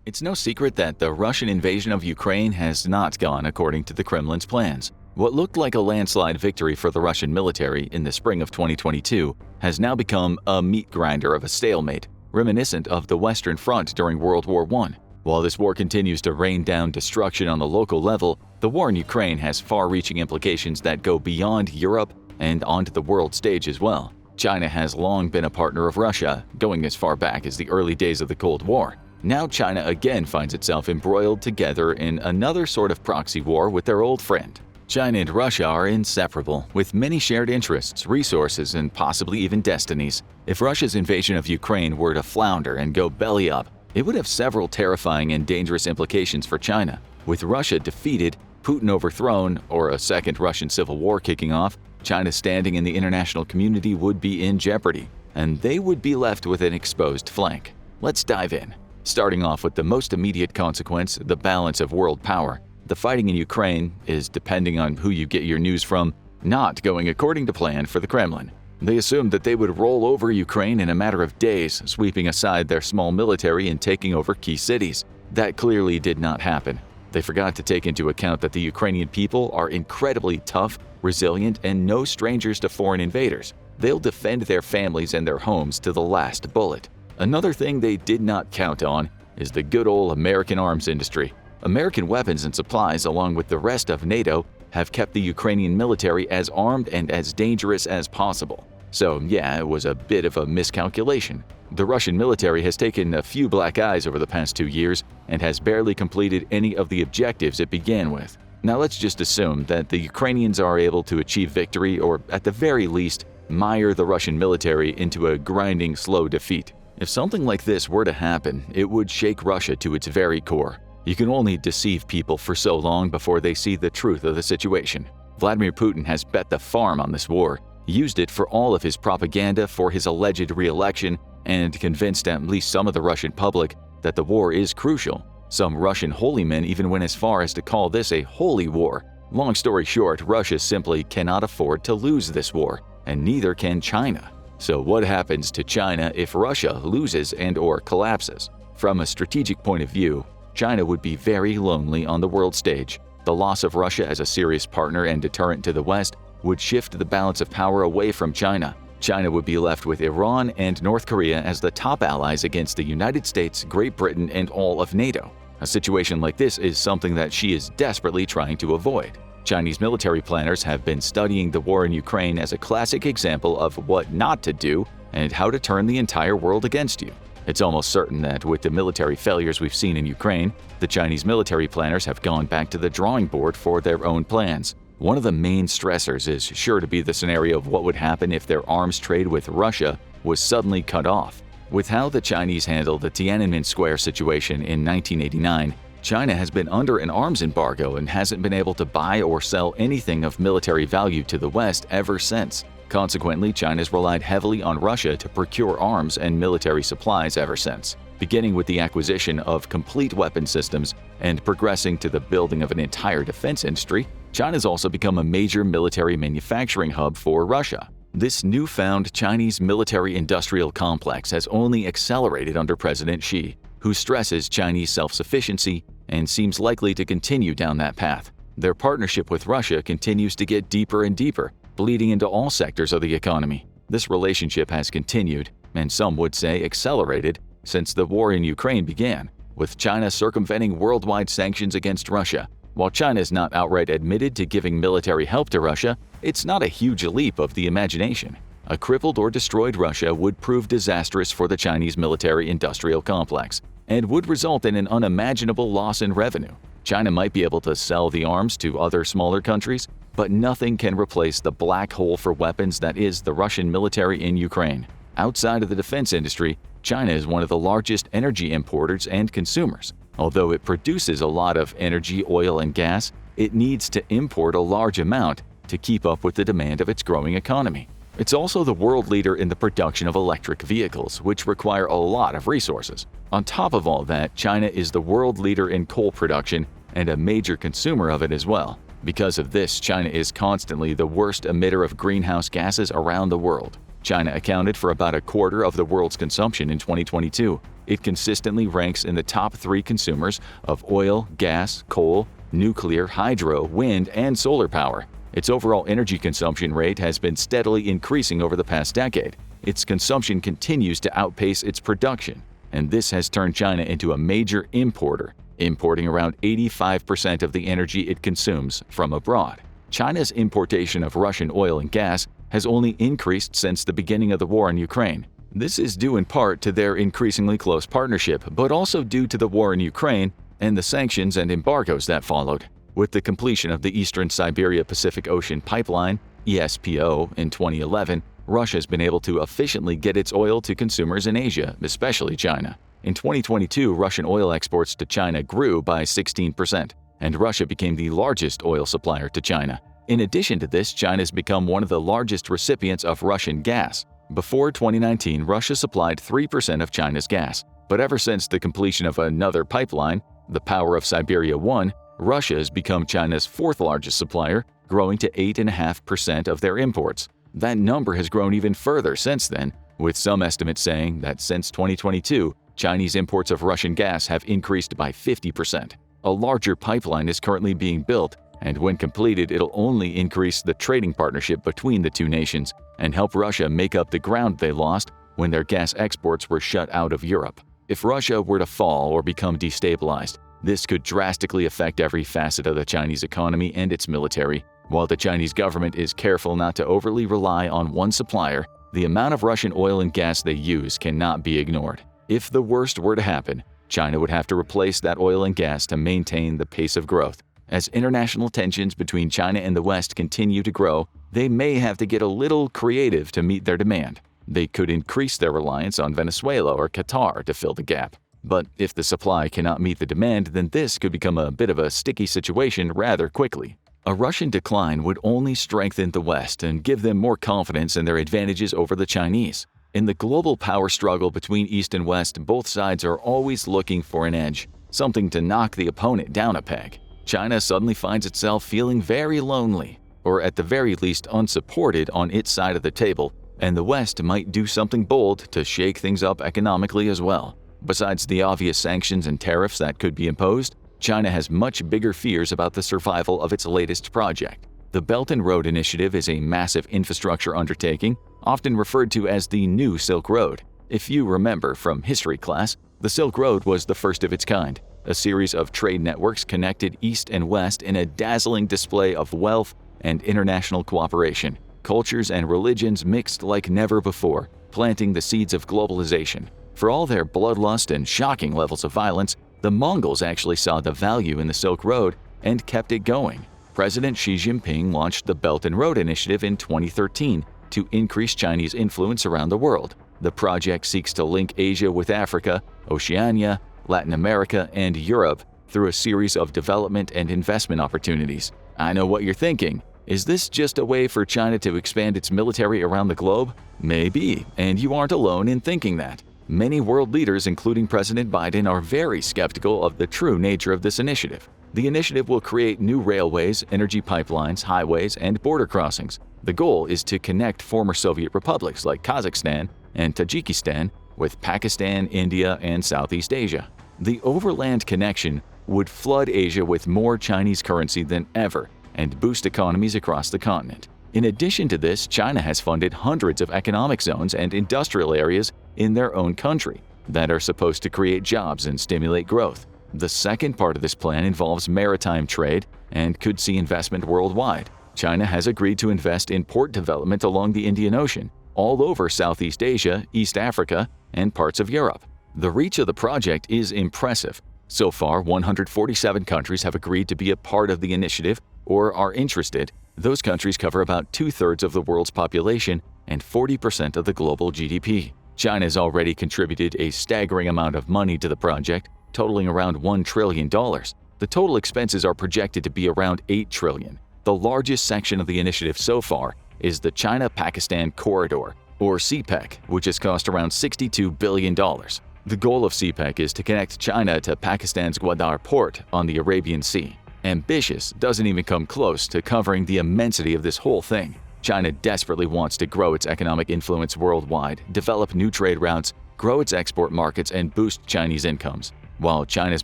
It's no secret that the Russian invasion of Ukraine has not gone according to the Kremlin's plans. What looked like a landslide victory for the Russian military in the spring of 2022 has now become a meat grinder of a stalemate, reminiscent of the Western Front during World War I. While this war continues to rain down destruction on the local level, the war in Ukraine has far-reaching implications that go beyond Europe and onto the world stage as well. China has long been a partner of Russia, going as far back as the early days of the Cold War. Now China again finds itself embroiled together in another sort of proxy war with their old friend. China and Russia are inseparable, with many shared interests, resources, and possibly even destinies. If Russia's invasion of Ukraine were to flounder and go belly up, it would have several terrifying and dangerous implications for China. With Russia defeated, Putin overthrown, or a second Russian civil war kicking off, China's standing in the international community would be in jeopardy, and they would be left with an exposed flank. Let's dive in. Starting off with the most immediate consequence, the balance of world power. The fighting in Ukraine is, depending on who you get your news from, not going according to plan for the Kremlin. They assumed that they would roll over Ukraine in a matter of days, sweeping aside their small military and taking over key cities. That clearly did not happen. They forgot to take into account that the Ukrainian people are incredibly tough, resilient, and no strangers to foreign invaders. They'll defend their families and their homes to the last bullet. Another thing they did not count on is the good old American arms industry. American weapons and supplies, along with the rest of NATO, have kept the Ukrainian military as armed and as dangerous as possible. So yeah, it was a bit of a miscalculation. The Russian military has taken a few black eyes over the past 2 years and has barely completed any of the objectives it began with. Now let's just assume that the Ukrainians are able to achieve victory, or at the very least, mire the Russian military into a grinding, slow defeat. If something like this were to happen, it would shake Russia to its very core. You can only deceive people for so long before they see the truth of the situation. Vladimir Putin has bet the farm on this war, used it for all of his propaganda for his alleged re-election, and convinced at least some of the Russian public that the war is crucial. Some Russian holy men even went as far as to call this a holy war. Long story short, Russia simply cannot afford to lose this war, and neither can China. So what happens to China if Russia loses and/or collapses? From a strategic point of view, China would be very lonely on the world stage. The loss of Russia as a serious partner and deterrent to the West would shift the balance of power away from China. China would be left with Iran and North Korea as the top allies against the United States, Great Britain, and all of NATO. A situation like this is something that she is desperately trying to avoid. Chinese military planners have been studying the war in Ukraine as a classic example of what not to do and how to turn the entire world against you. It's almost certain that with the military failures we've seen in Ukraine, the Chinese military planners have gone back to the drawing board for their own plans. One of the main stressors is sure to be the scenario of what would happen if their arms trade with Russia was suddenly cut off. With how the Chinese handled the Tiananmen Square situation in 1989, China has been under an arms embargo and hasn't been able to buy or sell anything of military value to the West ever since. Consequently, China's relied heavily on Russia to procure arms and military supplies ever since, beginning with the acquisition of complete weapon systems and progressing to the building of an entire defense industry. China's also become a major military manufacturing hub for Russia. This newfound Chinese military-industrial complex has only accelerated under President Xi, who stresses Chinese self-sufficiency and seems likely to continue down that path. Their partnership with Russia continues to get deeper and deeper, bleeding into all sectors of the economy. This relationship has continued, and some would say accelerated, since the war in Ukraine began, with China circumventing worldwide sanctions against Russia. While China is not outright admitted to giving military help to Russia, it's not a huge leap of the imagination. A crippled or destroyed Russia would prove disastrous for the Chinese military-industrial complex and would result in an unimaginable loss in revenue. China might be able to sell the arms to other smaller countries, but nothing can replace the black hole for weapons that is the Russian military in Ukraine. Outside of the defense industry, China is one of the largest energy importers and consumers. Although it produces a lot of energy, oil, and gas, it needs to import a large amount to keep up with the demand of its growing economy. It's also the world leader in the production of electric vehicles, which require a lot of resources. On top of all that, China is the world leader in coal production and a major consumer of it as well. Because of this, China is constantly the worst emitter of greenhouse gases around the world. China accounted for about a quarter of the world's consumption in 2022. It consistently ranks in the top 3 consumers of oil, gas, coal, nuclear, hydro, wind, and solar power. Its overall energy consumption rate has been steadily increasing over the past decade. Its consumption continues to outpace its production, and this has turned China into a major importer, importing around 85% of the energy it consumes from abroad. China's importation of Russian oil and gas has only increased since the beginning of the war in Ukraine. This is due in part to their increasingly close partnership, but also due to the war in Ukraine and the sanctions and embargoes that followed. With the completion of the Eastern Siberia Pacific Ocean Pipeline (ESPO) in 2011, Russia has been able to efficiently get its oil to consumers in Asia, especially China. In 2022, Russian oil exports to China grew by 16%, and Russia became the largest oil supplier to China. In addition to this, China has become one of the largest recipients of Russian gas. Before 2019, Russia supplied 3% of China's gas, but ever since the completion of another pipeline, the Power of Siberia 1, Russia has become China's 4th largest supplier, growing to 8.5% of their imports. That number has grown even further since then, with some estimates saying that since 2022, Chinese imports of Russian gas have increased by 50%. A larger pipeline is currently being built, and when completed, it'll only increase the trading partnership between the two nations and help Russia make up the ground they lost when their gas exports were shut out of Europe. If Russia were to fall or become destabilized, this could drastically affect every facet of the Chinese economy and its military. While the Chinese government is careful not to overly rely on one supplier, the amount of Russian oil and gas they use cannot be ignored. If the worst were to happen, China would have to replace that oil and gas to maintain the pace of growth. As international tensions between China and the West continue to grow, they may have to get a little creative to meet their demand. They could increase their reliance on Venezuela or Qatar to fill the gap. But if the supply cannot meet the demand, then this could become a bit of a sticky situation rather quickly. A Russian decline would only strengthen the West and give them more confidence in their advantages over the Chinese. In the global power struggle between East and West, both sides are always looking for an edge, something to knock the opponent down a peg. China suddenly finds itself feeling very lonely, or at the very least unsupported on its side of the table, and the West might do something bold to shake things up economically as well. Besides the obvious sanctions and tariffs that could be imposed, China has much bigger fears about the survival of its latest project. The Belt and Road Initiative is a massive infrastructure undertaking, often referred to as the New Silk Road. If you remember from history class, the Silk Road was the first of its kind. A series of trade networks connected East and West in a dazzling display of wealth and international cooperation. Cultures and religions mixed like never before, planting the seeds of globalization. For all their bloodlust and shocking levels of violence, the Mongols actually saw the value in the Silk Road and kept it going. President Xi Jinping launched the Belt and Road Initiative in 2013 to increase Chinese influence around the world. The project seeks to link Asia with Africa, Oceania, Latin America, and Europe through a series of development and investment opportunities. I know what you're thinking. Is this just a way for China to expand its military around the globe? Maybe, and you aren't alone in thinking that. Many world leaders, including President Biden, are very skeptical of the true nature of this initiative. The initiative will create new railways, energy pipelines, highways, and border crossings. The goal is to connect former Soviet republics like Kazakhstan and Tajikistan with Pakistan, India, and Southeast Asia. The overland connection would flood Asia with more Chinese currency than ever and boost economies across the continent. In addition to this, China has funded hundreds of economic zones and industrial areas in their own country that are supposed to create jobs and stimulate growth. The second part of this plan involves maritime trade and could see investment worldwide. China has agreed to invest in port development along the Indian Ocean, all over Southeast Asia, East Africa, and parts of Europe. The reach of the project is impressive. So far, 147 countries have agreed to be a part of the initiative or are interested. Those countries cover about 2/3 of the world's population and 40% of the global GDP. China has already contributed a staggering amount of money to the project, totaling around $1 trillion. The total expenses are projected to be around $8 trillion. The largest section of the initiative so far is the China-Pakistan Corridor, or CPEC, which has cost around $62 billion. The goal of CPEC is to connect China to Pakistan's Gwadar port on the Arabian Sea. Ambitious doesn't even come close to covering the immensity of this whole thing. China desperately wants to grow its economic influence worldwide, develop new trade routes, grow its export markets, and boost Chinese incomes. While China's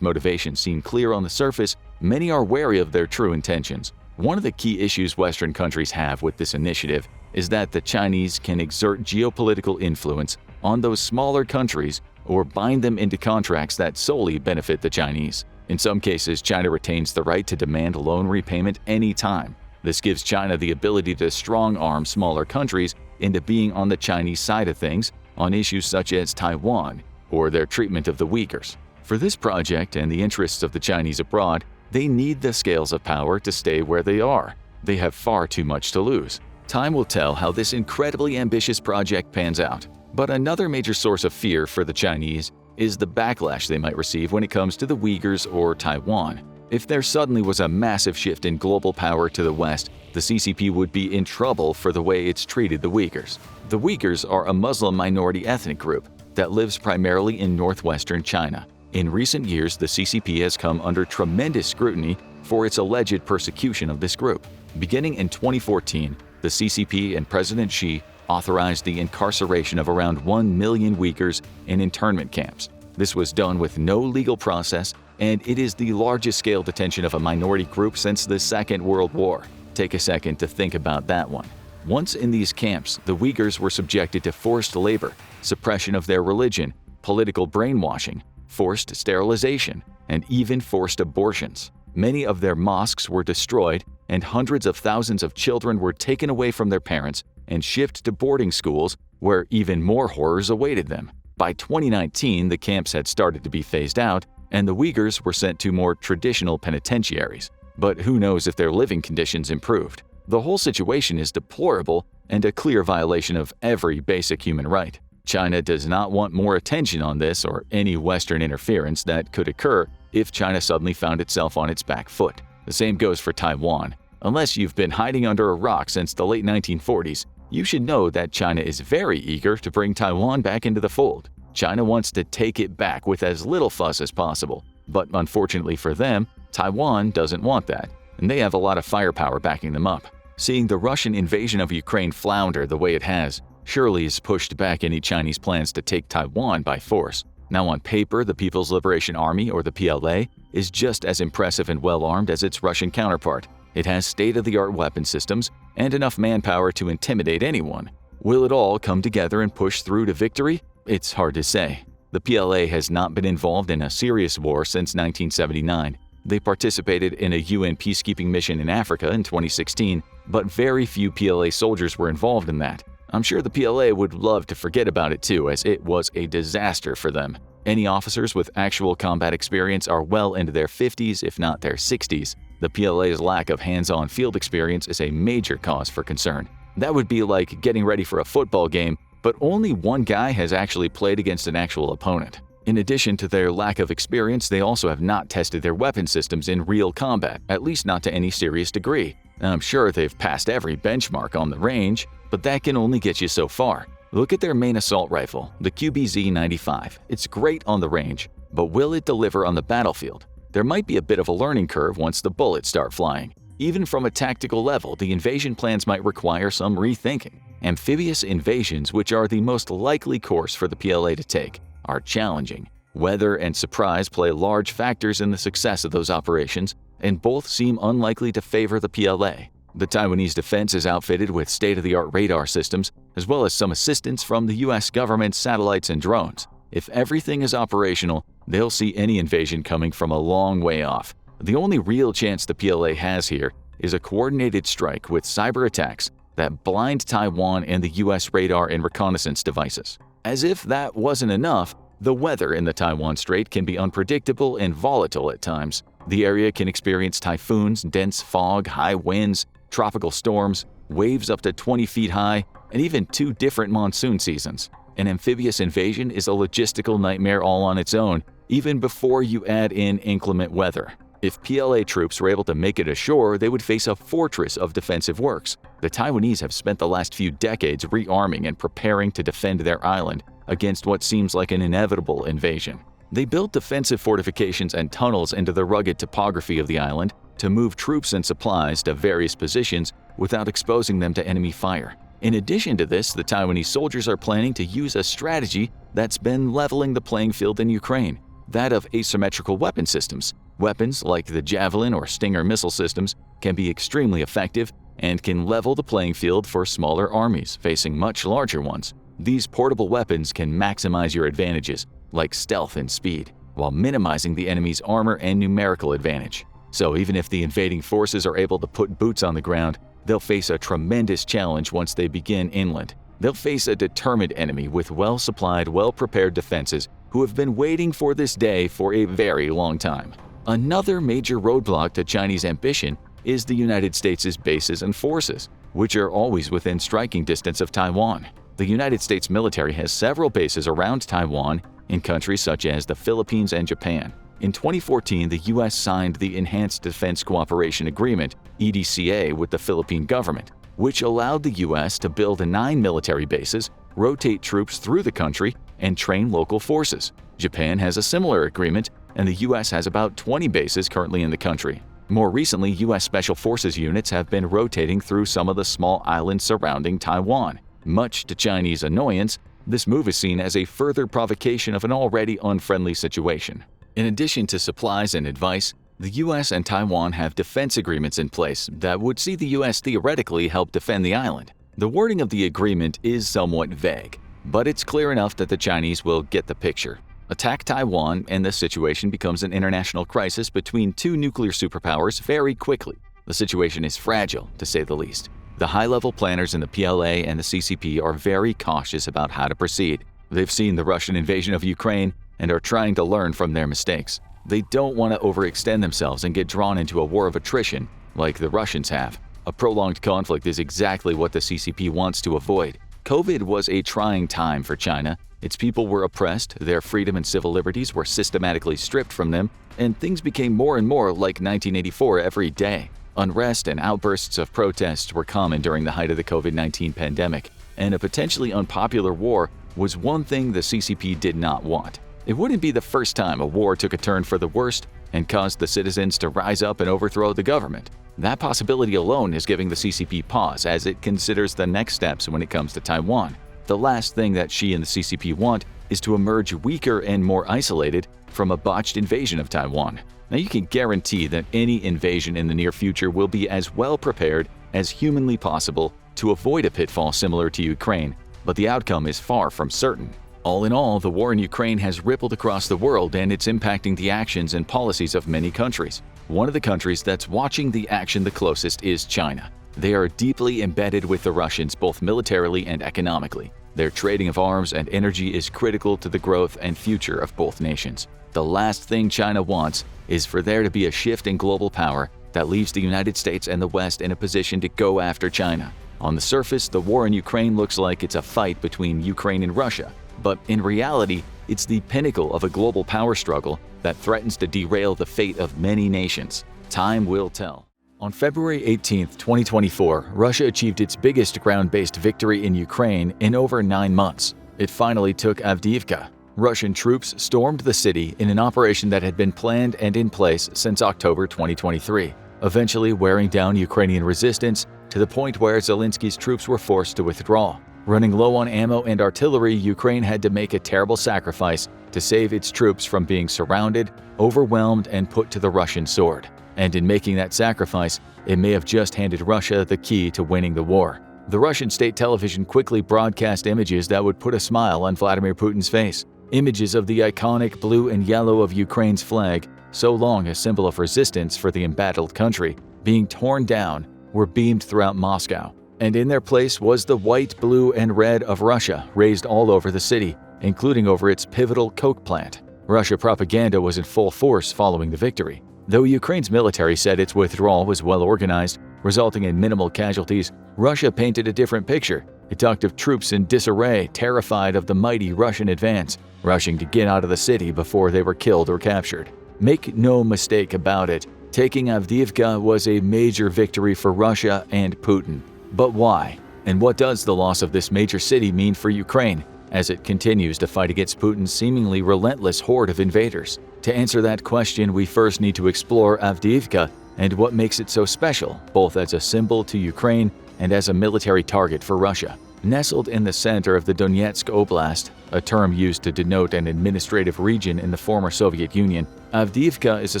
motivations seem clear on the surface, many are wary of their true intentions. One of the key issues Western countries have with this initiative is that the Chinese can exert geopolitical influence on those smaller countries or bind them into contracts that solely benefit the Chinese. In some cases, China retains the right to demand loan repayment anytime. This gives China the ability to strong-arm smaller countries into being on the Chinese side of things on issues such as Taiwan or their treatment of the Uyghurs. For this project and the interests of the Chinese abroad, they need the scales of power to stay where they are. They have far too much to lose. Time will tell how this incredibly ambitious project pans out. But another major source of fear for the Chinese is the backlash they might receive when it comes to the Uyghurs or Taiwan. If there suddenly was a massive shift in global power to the West, the CCP would be in trouble for the way it's treated the Uyghurs. The Uyghurs are a Muslim minority ethnic group that lives primarily in northwestern China. In recent years, the CCP has come under tremendous scrutiny for its alleged persecution of this group. Beginning in 2014, the CCP and President Xi authorized the incarceration of around 1 million Uyghurs in internment camps. This was done with no legal process, and it is the largest-scale detention of a minority group since the Second World War. Take a second to think about that one. Once in these camps, the Uyghurs were subjected to forced labor, suppression of their religion, political brainwashing, forced sterilization, and even forced abortions. Many of their mosques were destroyed, and hundreds of thousands of children were taken away from their parents and shipped to boarding schools where even more horrors awaited them. By 2019, the camps had started to be phased out, and the Uyghurs were sent to more traditional penitentiaries. But who knows if their living conditions improved? The whole situation is deplorable and a clear violation of every basic human right. China does not want more attention on this or any Western interference that could occur if China suddenly found itself on its back foot. The same goes for Taiwan. Unless you've been hiding under a rock since the late 1940s, you should know that China is very eager to bring Taiwan back into the fold. China wants to take it back with as little fuss as possible. But unfortunately for them, Taiwan doesn't want that, and they have a lot of firepower backing them up. Seeing the Russian invasion of Ukraine flounder the way it has surely has pushed back any Chinese plans to take Taiwan by force. Now on paper, the People's Liberation Army, or the PLA, is just as impressive and well-armed as its Russian counterpart. It has state-of-the-art weapon systems and enough manpower to intimidate anyone. Will it all come together and push through to victory? It's hard to say. The PLA has not been involved in a serious war since 1979. They participated in a UN peacekeeping mission in Africa in 2016, but very few PLA soldiers were involved in that. I'm sure the PLA would love to forget about it too, as it was a disaster for them. Any officers with actual combat experience are well into their 50s, if not their 60s. The PLA's lack of hands-on field experience is a major cause for concern. That would be like getting ready for a football game, but only one guy has actually played against an actual opponent. In addition to their lack of experience, they also have not tested their weapon systems in real combat, at least not to any serious degree. I'm sure they've passed every benchmark on the range, but that can only get you so far. Look at their main assault rifle, the QBZ-95. It's great on the range, but will it deliver on the battlefield? There might be a bit of a learning curve once the bullets start flying. Even from a tactical level, the invasion plans might require some rethinking. Amphibious invasions, which are the most likely course for the PLA to take, are challenging. Weather and surprise play large factors in the success of those operations, and both seem unlikely to favor the PLA. The Taiwanese defense is outfitted with state-of-the-art radar systems, as well as some assistance from the US government's satellites and drones. If everything is operational, they'll see any invasion coming from a long way off. The only real chance the PLA has here is a coordinated strike with cyber attacks that blind Taiwan and the US radar and reconnaissance devices. As if that wasn't enough, the weather in the Taiwan Strait can be unpredictable and volatile at times. The area can experience typhoons, dense fog, high winds, tropical storms, waves up to 20 feet high, and even 2 different monsoon seasons. An amphibious invasion is a logistical nightmare all on its own, even before you add in inclement weather. If PLA troops were able to make it ashore, they would face a fortress of defensive works. The Taiwanese have spent the last few decades rearming and preparing to defend their island against what seems like an inevitable invasion. They built defensive fortifications and tunnels into the rugged topography of the island, to move troops and supplies to various positions without exposing them to enemy fire. In addition to this, the Taiwanese soldiers are planning to use a strategy that's been leveling the playing field in Ukraine, that of asymmetrical weapon systems. Weapons like the Javelin or Stinger missile systems can be extremely effective and can level the playing field for smaller armies facing much larger ones. These portable weapons can maximize your advantages, like stealth and speed, while minimizing the enemy's armor and numerical advantage. So even if the invading forces are able to put boots on the ground, they'll face a tremendous challenge once they begin inland. They'll face a determined enemy with well-supplied, well-prepared defenses who have been waiting for this day for a very long time. Another major roadblock to Chinese ambition is the United States' bases and forces, which are always within striking distance of Taiwan. The United States military has several bases around Taiwan in countries such as the Philippines and Japan. In 2014, the U.S. signed the Enhanced Defense Cooperation Agreement, EDCA, with the Philippine government, which allowed the U.S. to build 9 military bases, rotate troops through the country, and train local forces. Japan has a similar agreement, and the U.S. has about 20 bases currently in the country. More recently, U.S. Special Forces units have been rotating through some of the small islands surrounding Taiwan. Much to Chinese annoyance, this move is seen as a further provocation of an already unfriendly situation. In addition to supplies and advice, the U.S. and Taiwan have defense agreements in place that would see the U.S. theoretically help defend the island. The wording of the agreement is somewhat vague, but it's clear enough that the Chinese will get the picture. Attack Taiwan and the situation becomes an international crisis between two nuclear superpowers very quickly. The situation is fragile, to say the least. The high-level planners in the PLA and the CCP are very cautious about how to proceed. They've seen the Russian invasion of Ukraine and are trying to learn from their mistakes. They don't want to overextend themselves and get drawn into a war of attrition like the Russians have. A prolonged conflict is exactly what the CCP wants to avoid. COVID was a trying time for China. Its people were oppressed, their freedom and civil liberties were systematically stripped from them, and things became more and more like 1984 every day. Unrest and outbursts of protests were common during the height of the COVID-19 pandemic, and a potentially unpopular war was one thing the CCP did not want. It wouldn't be the first time a war took a turn for the worst and caused the citizens to rise up and overthrow the government. That possibility alone is giving the CCP pause as it considers the next steps when it comes to Taiwan. The last thing that Xi and the CCP want is to emerge weaker and more isolated from a botched invasion of Taiwan. Now, you can guarantee that any invasion in the near future will be as well prepared as humanly possible to avoid a pitfall similar to Ukraine, but the outcome is far from certain. All in all, the war in Ukraine has rippled across the world and it's impacting the actions and policies of many countries. One of the countries that's watching the action the closest is China. They are deeply embedded with the Russians both militarily and economically. Their trading of arms and energy is critical to the growth and future of both nations. The last thing China wants is for there to be a shift in global power that leaves the United States and the West in a position to go after China. On the surface, the war in Ukraine looks like it's a fight between Ukraine and Russia, but in reality, it's the pinnacle of a global power struggle that threatens to derail the fate of many nations. Time will tell. On February 18, 2024, Russia achieved its biggest ground-based victory in Ukraine in over 9 months. It finally took Avdiivka. Russian troops stormed the city in an operation that had been planned and in place since October 2023, eventually wearing down Ukrainian resistance to the point where Zelensky's troops were forced to withdraw. Running low on ammo and artillery, Ukraine had to make a terrible sacrifice to save its troops from being surrounded, overwhelmed, and put to the Russian sword. And in making that sacrifice, it may have just handed Russia the key to winning the war. The Russian state television quickly broadcast images that would put a smile on Vladimir Putin's face. Images of the iconic blue and yellow of Ukraine's flag, so long a symbol of resistance for the embattled country, being torn down, were beamed throughout Moscow. And in their place was the white, blue, and red of Russia, raised all over the city, including over its pivotal coke plant. Russia propaganda was in full force following the victory. Though Ukraine's military said its withdrawal was well organized, resulting in minimal casualties, Russia painted a different picture. It talked of troops in disarray, terrified of the mighty Russian advance, rushing to get out of the city before they were killed or captured. Make no mistake about it, taking Avdiivka was a major victory for Russia and Putin. But why? And what does the loss of this major city mean for Ukraine as it continues to fight against Putin's seemingly relentless horde of invaders? To answer that question, we first need to explore Avdiivka and what makes it so special, both as a symbol to Ukraine and as a military target for Russia. Nestled in the center of the Donetsk Oblast, a term used to denote an administrative region in the former Soviet Union, Avdiivka is a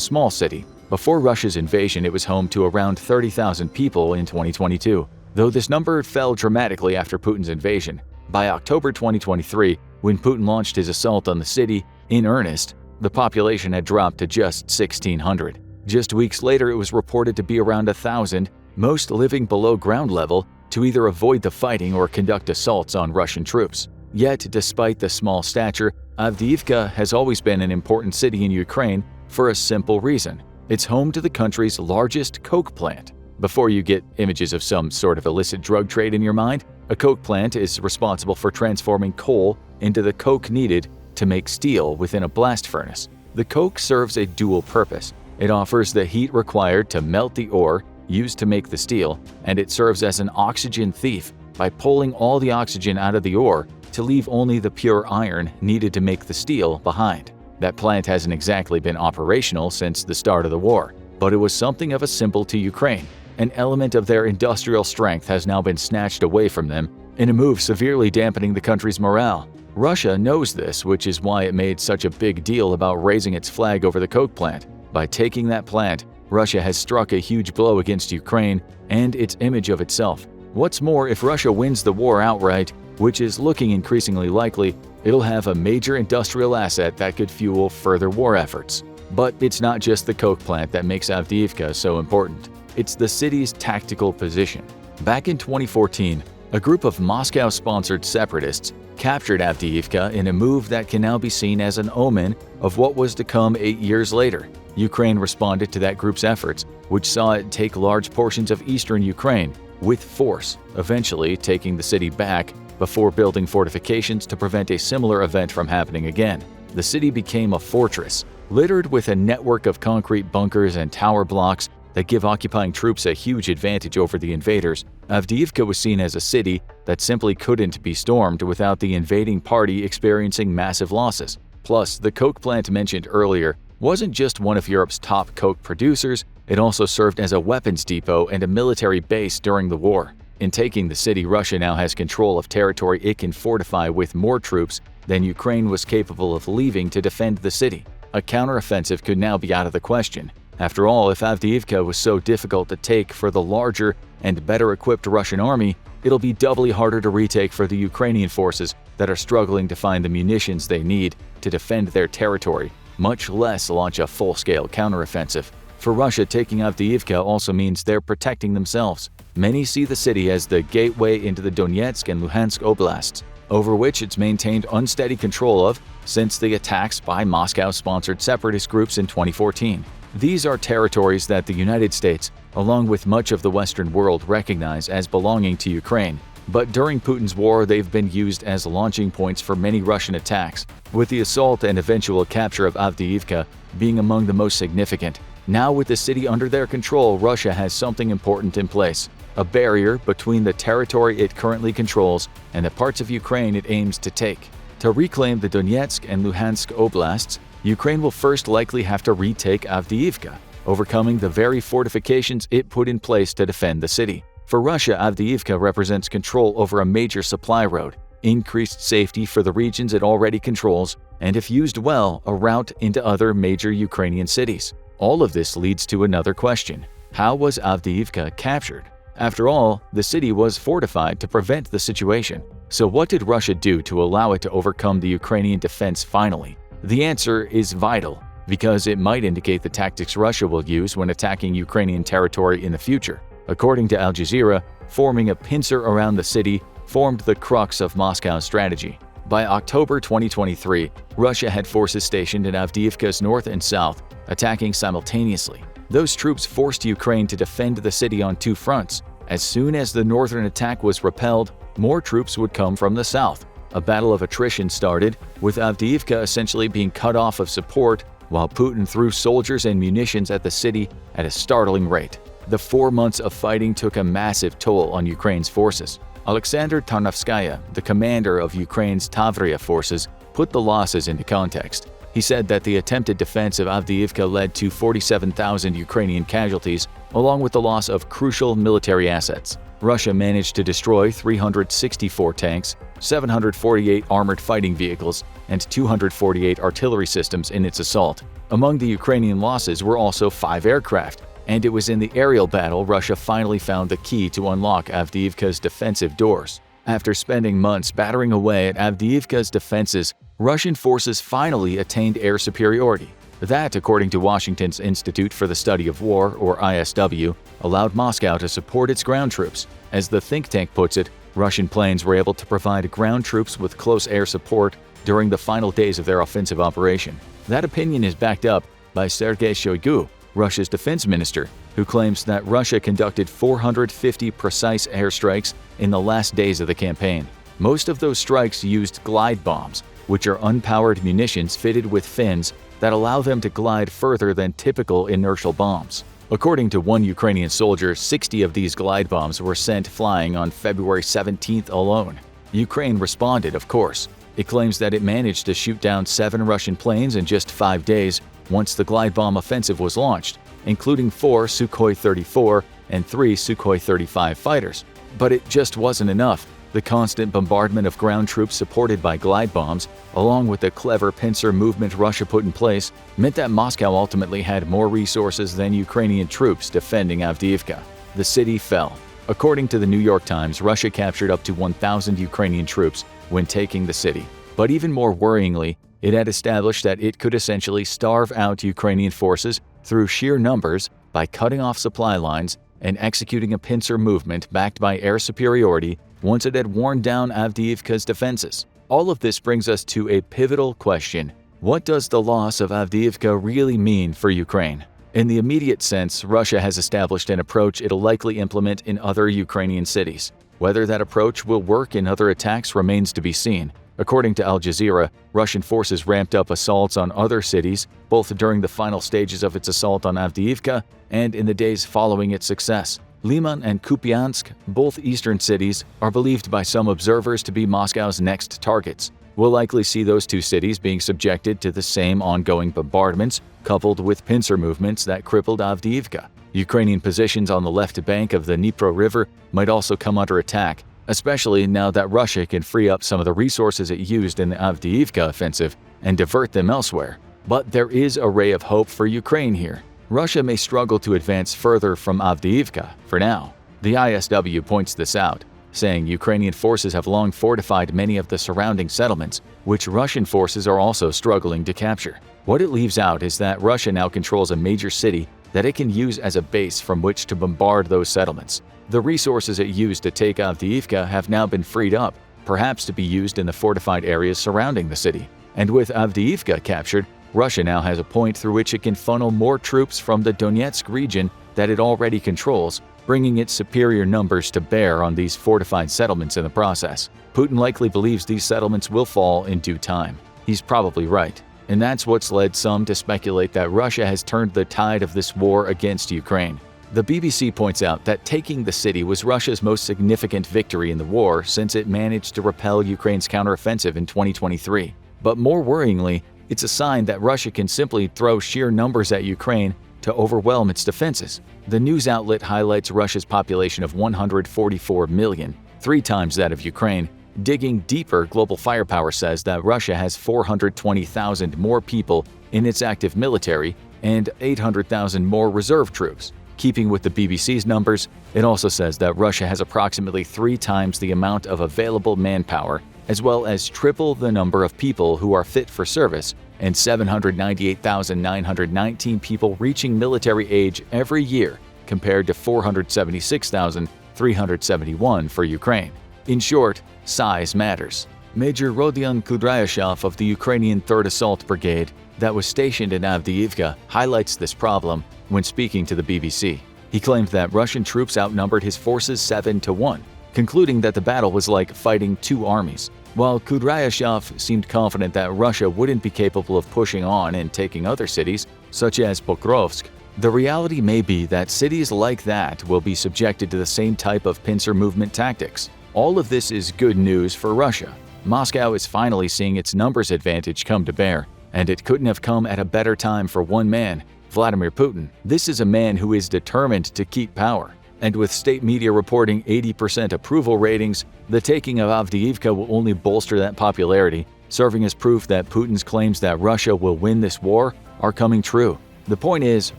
small city. Before Russia's invasion, it was home to around 30,000 people in 2022, though this number fell dramatically after Putin's invasion. By October 2023, when Putin launched his assault on the city in earnest, the population had dropped to just 1,600. Just weeks later, it was reported to be around 1,000, most living below ground level, to either avoid the fighting or conduct assaults on Russian troops. Yet, despite the small stature, Avdiivka has always been an important city in Ukraine for a simple reason. It's home to the country's largest coke plant. Before you get images of some sort of illicit drug trade in your mind, a coke plant is responsible for transforming coal into the coke needed to make steel within a blast furnace. The coke serves a dual purpose. It offers the heat required to melt the ore used to make the steel, and it serves as an oxygen thief by pulling all the oxygen out of the ore to leave only the pure iron needed to make the steel behind. That plant hasn't exactly been operational since the start of the war, but it was something of a symbol to Ukraine. An element of their industrial strength has now been snatched away from them in a move severely dampening the country's morale. Russia knows this, which is why it made such a big deal about raising its flag over the coke plant. By taking that plant, Russia has struck a huge blow against Ukraine and its image of itself. What's more, if Russia wins the war outright, which is looking increasingly likely, it'll have a major industrial asset that could fuel further war efforts. But it's not just the coke plant that makes Avdiivka so important. It's the city's tactical position. Back in 2014, a group of Moscow-sponsored separatists captured Avdiivka in a move that can now be seen as an omen of what was to come 8 years later. Ukraine responded to that group's efforts, which saw it take large portions of eastern Ukraine with force, eventually taking the city back before building fortifications to prevent a similar event from happening again. The city became a fortress, littered with a network of concrete bunkers and tower blocks that give occupying troops a huge advantage over the invaders. Avdiivka was seen as a city that simply couldn't be stormed without the invading party experiencing massive losses. Plus, the coke plant mentioned earlier wasn't just one of Europe's top coke producers, it also served as a weapons depot and a military base during the war. In taking the city, Russia now has control of territory it can fortify with more troops than Ukraine was capable of leaving to defend the city. A counteroffensive could now be out of the question. After all, if Avdiivka was so difficult to take for the larger and better equipped Russian army, it'll be doubly harder to retake for the Ukrainian forces that are struggling to find the munitions they need to defend their territory, much less launch a full-scale counteroffensive. For Russia, taking Avdiivka also means they're protecting themselves. Many see the city as the gateway into the Donetsk and Luhansk oblasts, over which it's maintained unsteady control of since the attacks by Moscow-sponsored separatist groups in 2014. These are territories that the United States, along with much of the Western world, recognize as belonging to Ukraine. But during Putin's war, they've been used as launching points for many Russian attacks, with the assault and eventual capture of Avdiivka being among the most significant. Now, with the city under their control, Russia has something important in place: a barrier between the territory it currently controls and the parts of Ukraine it aims to take. To reclaim the Donetsk and Luhansk oblasts, Ukraine will first likely have to retake Avdiivka, overcoming the very fortifications it put in place to defend the city. For Russia, Avdiivka represents control over a major supply road, increased safety for the regions it already controls, and if used well, a route into other major Ukrainian cities. All of this leads to another question: how was Avdiivka captured? After all, the city was fortified to prevent the situation. So what did Russia do to allow it to overcome the Ukrainian defense finally? The answer is vital, because it might indicate the tactics Russia will use when attacking Ukrainian territory in the future. According to Al Jazeera, forming a pincer around the city formed the crux of Moscow's strategy. By October 2023, Russia had forces stationed in Avdiivka's north and south, attacking simultaneously. Those troops forced Ukraine to defend the city on two fronts. As soon as the northern attack was repelled, more troops would come from the south. A battle of attrition started, with Avdiivka essentially being cut off of support, while Putin threw soldiers and munitions at the city at a startling rate. The 4 months of fighting took a massive toll on Ukraine's forces. Alexander Tarnovskaya, the commander of Ukraine's Tavria forces, put the losses into context. He said that the attempted defense of Avdiivka led to 47,000 Ukrainian casualties, along with the loss of crucial military assets. Russia managed to destroy 364 tanks, 748 armored fighting vehicles, and 248 artillery systems in its assault. Among the Ukrainian losses were also 5 aircraft, and it was in the aerial battle Russia finally found the key to unlock Avdiivka's defensive doors. After spending months battering away at Avdiivka's defenses, Russian forces finally attained air superiority. That, according to Washington's Institute for the Study of War, or ISW, allowed Moscow to support its ground troops. As the think tank puts it, Russian planes were able to provide ground troops with close air support during the final days of their offensive operation. That opinion is backed up by Sergei Shoigu, Russia's defense minister, who claims that Russia conducted 450 precise airstrikes in the last days of the campaign. Most of those strikes used glide bombs, which are unpowered munitions fitted with fins that allow them to glide further than typical inertial bombs. According to one Ukrainian soldier, 60 of these glide bombs were sent flying on February 17th alone. Ukraine responded, of course. It claims that it managed to shoot down 7 Russian planes in just 5 days once the glide bomb offensive was launched, including 4 Sukhoi 34 and 3 Sukhoi 35 fighters. But it just wasn't enough. The constant bombardment of ground troops supported by glide bombs, along with the clever pincer movement Russia put in place, meant that Moscow ultimately had more resources than Ukrainian troops defending Avdiivka. The city fell. According to the New York Times, Russia captured up to 1,000 Ukrainian troops when taking the city. But even more worryingly, it had established that it could essentially starve out Ukrainian forces through sheer numbers by cutting off supply lines and executing a pincer movement backed by air superiority once it had worn down Avdiivka's defenses. All of this brings us to a pivotal question. What does the loss of Avdiivka really mean for Ukraine? In the immediate sense, Russia has established an approach it'll likely implement in other Ukrainian cities. Whether that approach will work in other attacks remains to be seen. According to Al Jazeera, Russian forces ramped up assaults on other cities, both during the final stages of its assault on Avdiivka and in the days following its success. Liman and Kupiansk, both eastern cities, are believed by some observers to be Moscow's next targets. We'll likely see those 2 cities being subjected to the same ongoing bombardments, coupled with pincer movements that crippled Avdiivka. Ukrainian positions on the left bank of the Dnipro River might also come under attack, especially now that Russia can free up some of the resources it used in the Avdiivka offensive and divert them elsewhere. But there is a ray of hope for Ukraine here. Russia may struggle to advance further from Avdiivka for now. The ISW points this out, saying Ukrainian forces have long fortified many of the surrounding settlements, which Russian forces are also struggling to capture. What it leaves out is that Russia now controls a major city that it can use as a base from which to bombard those settlements. The resources it used to take Avdiivka have now been freed up, perhaps to be used in the fortified areas surrounding the city. And with Avdiivka captured, Russia now has a point through which it can funnel more troops from the Donetsk region that it already controls, bringing its superior numbers to bear on these fortified settlements in the process. Putin likely believes these settlements will fall in due time. He's probably right. And that's what's led some to speculate that Russia has turned the tide of this war against Ukraine. The BBC points out that taking the city was Russia's most significant victory in the war since it managed to repel Ukraine's counteroffensive in 2023. But more worryingly, it's a sign that Russia can simply throw sheer numbers at Ukraine to overwhelm its defenses. The news outlet highlights Russia's population of 144 million, 3 times that of Ukraine. Digging deeper, Global Firepower says that Russia has 420,000 more people in its active military and 800,000 more reserve troops. Keeping with the BBC's numbers, it also says that Russia has approximately 3 times the amount of available manpower, as well as triple the number of people who are fit for service, and 798,919 people reaching military age every year, compared to 476,371 for Ukraine. In short, size matters. Major Rodion Kudryashov of the Ukrainian 3rd Assault Brigade that was stationed in Avdiivka highlights this problem when speaking to the BBC. He claimed that Russian troops outnumbered his forces 7-1, concluding that the battle was like fighting 2 armies. While Kudryashov seemed confident that Russia wouldn't be capable of pushing on and taking other cities, such as Pokrovsk, the reality may be that cities like that will be subjected to the same type of pincer movement tactics. All of this is good news for Russia. Moscow is finally seeing its numbers advantage come to bear, And it couldn't have come at a better time for one man, Vladimir Putin. This is a man who is determined to keep power. And with state media reporting 80% approval ratings, the taking of Avdiivka will only bolster that popularity, serving as proof that Putin's claims that Russia will win this war are coming true. The point is,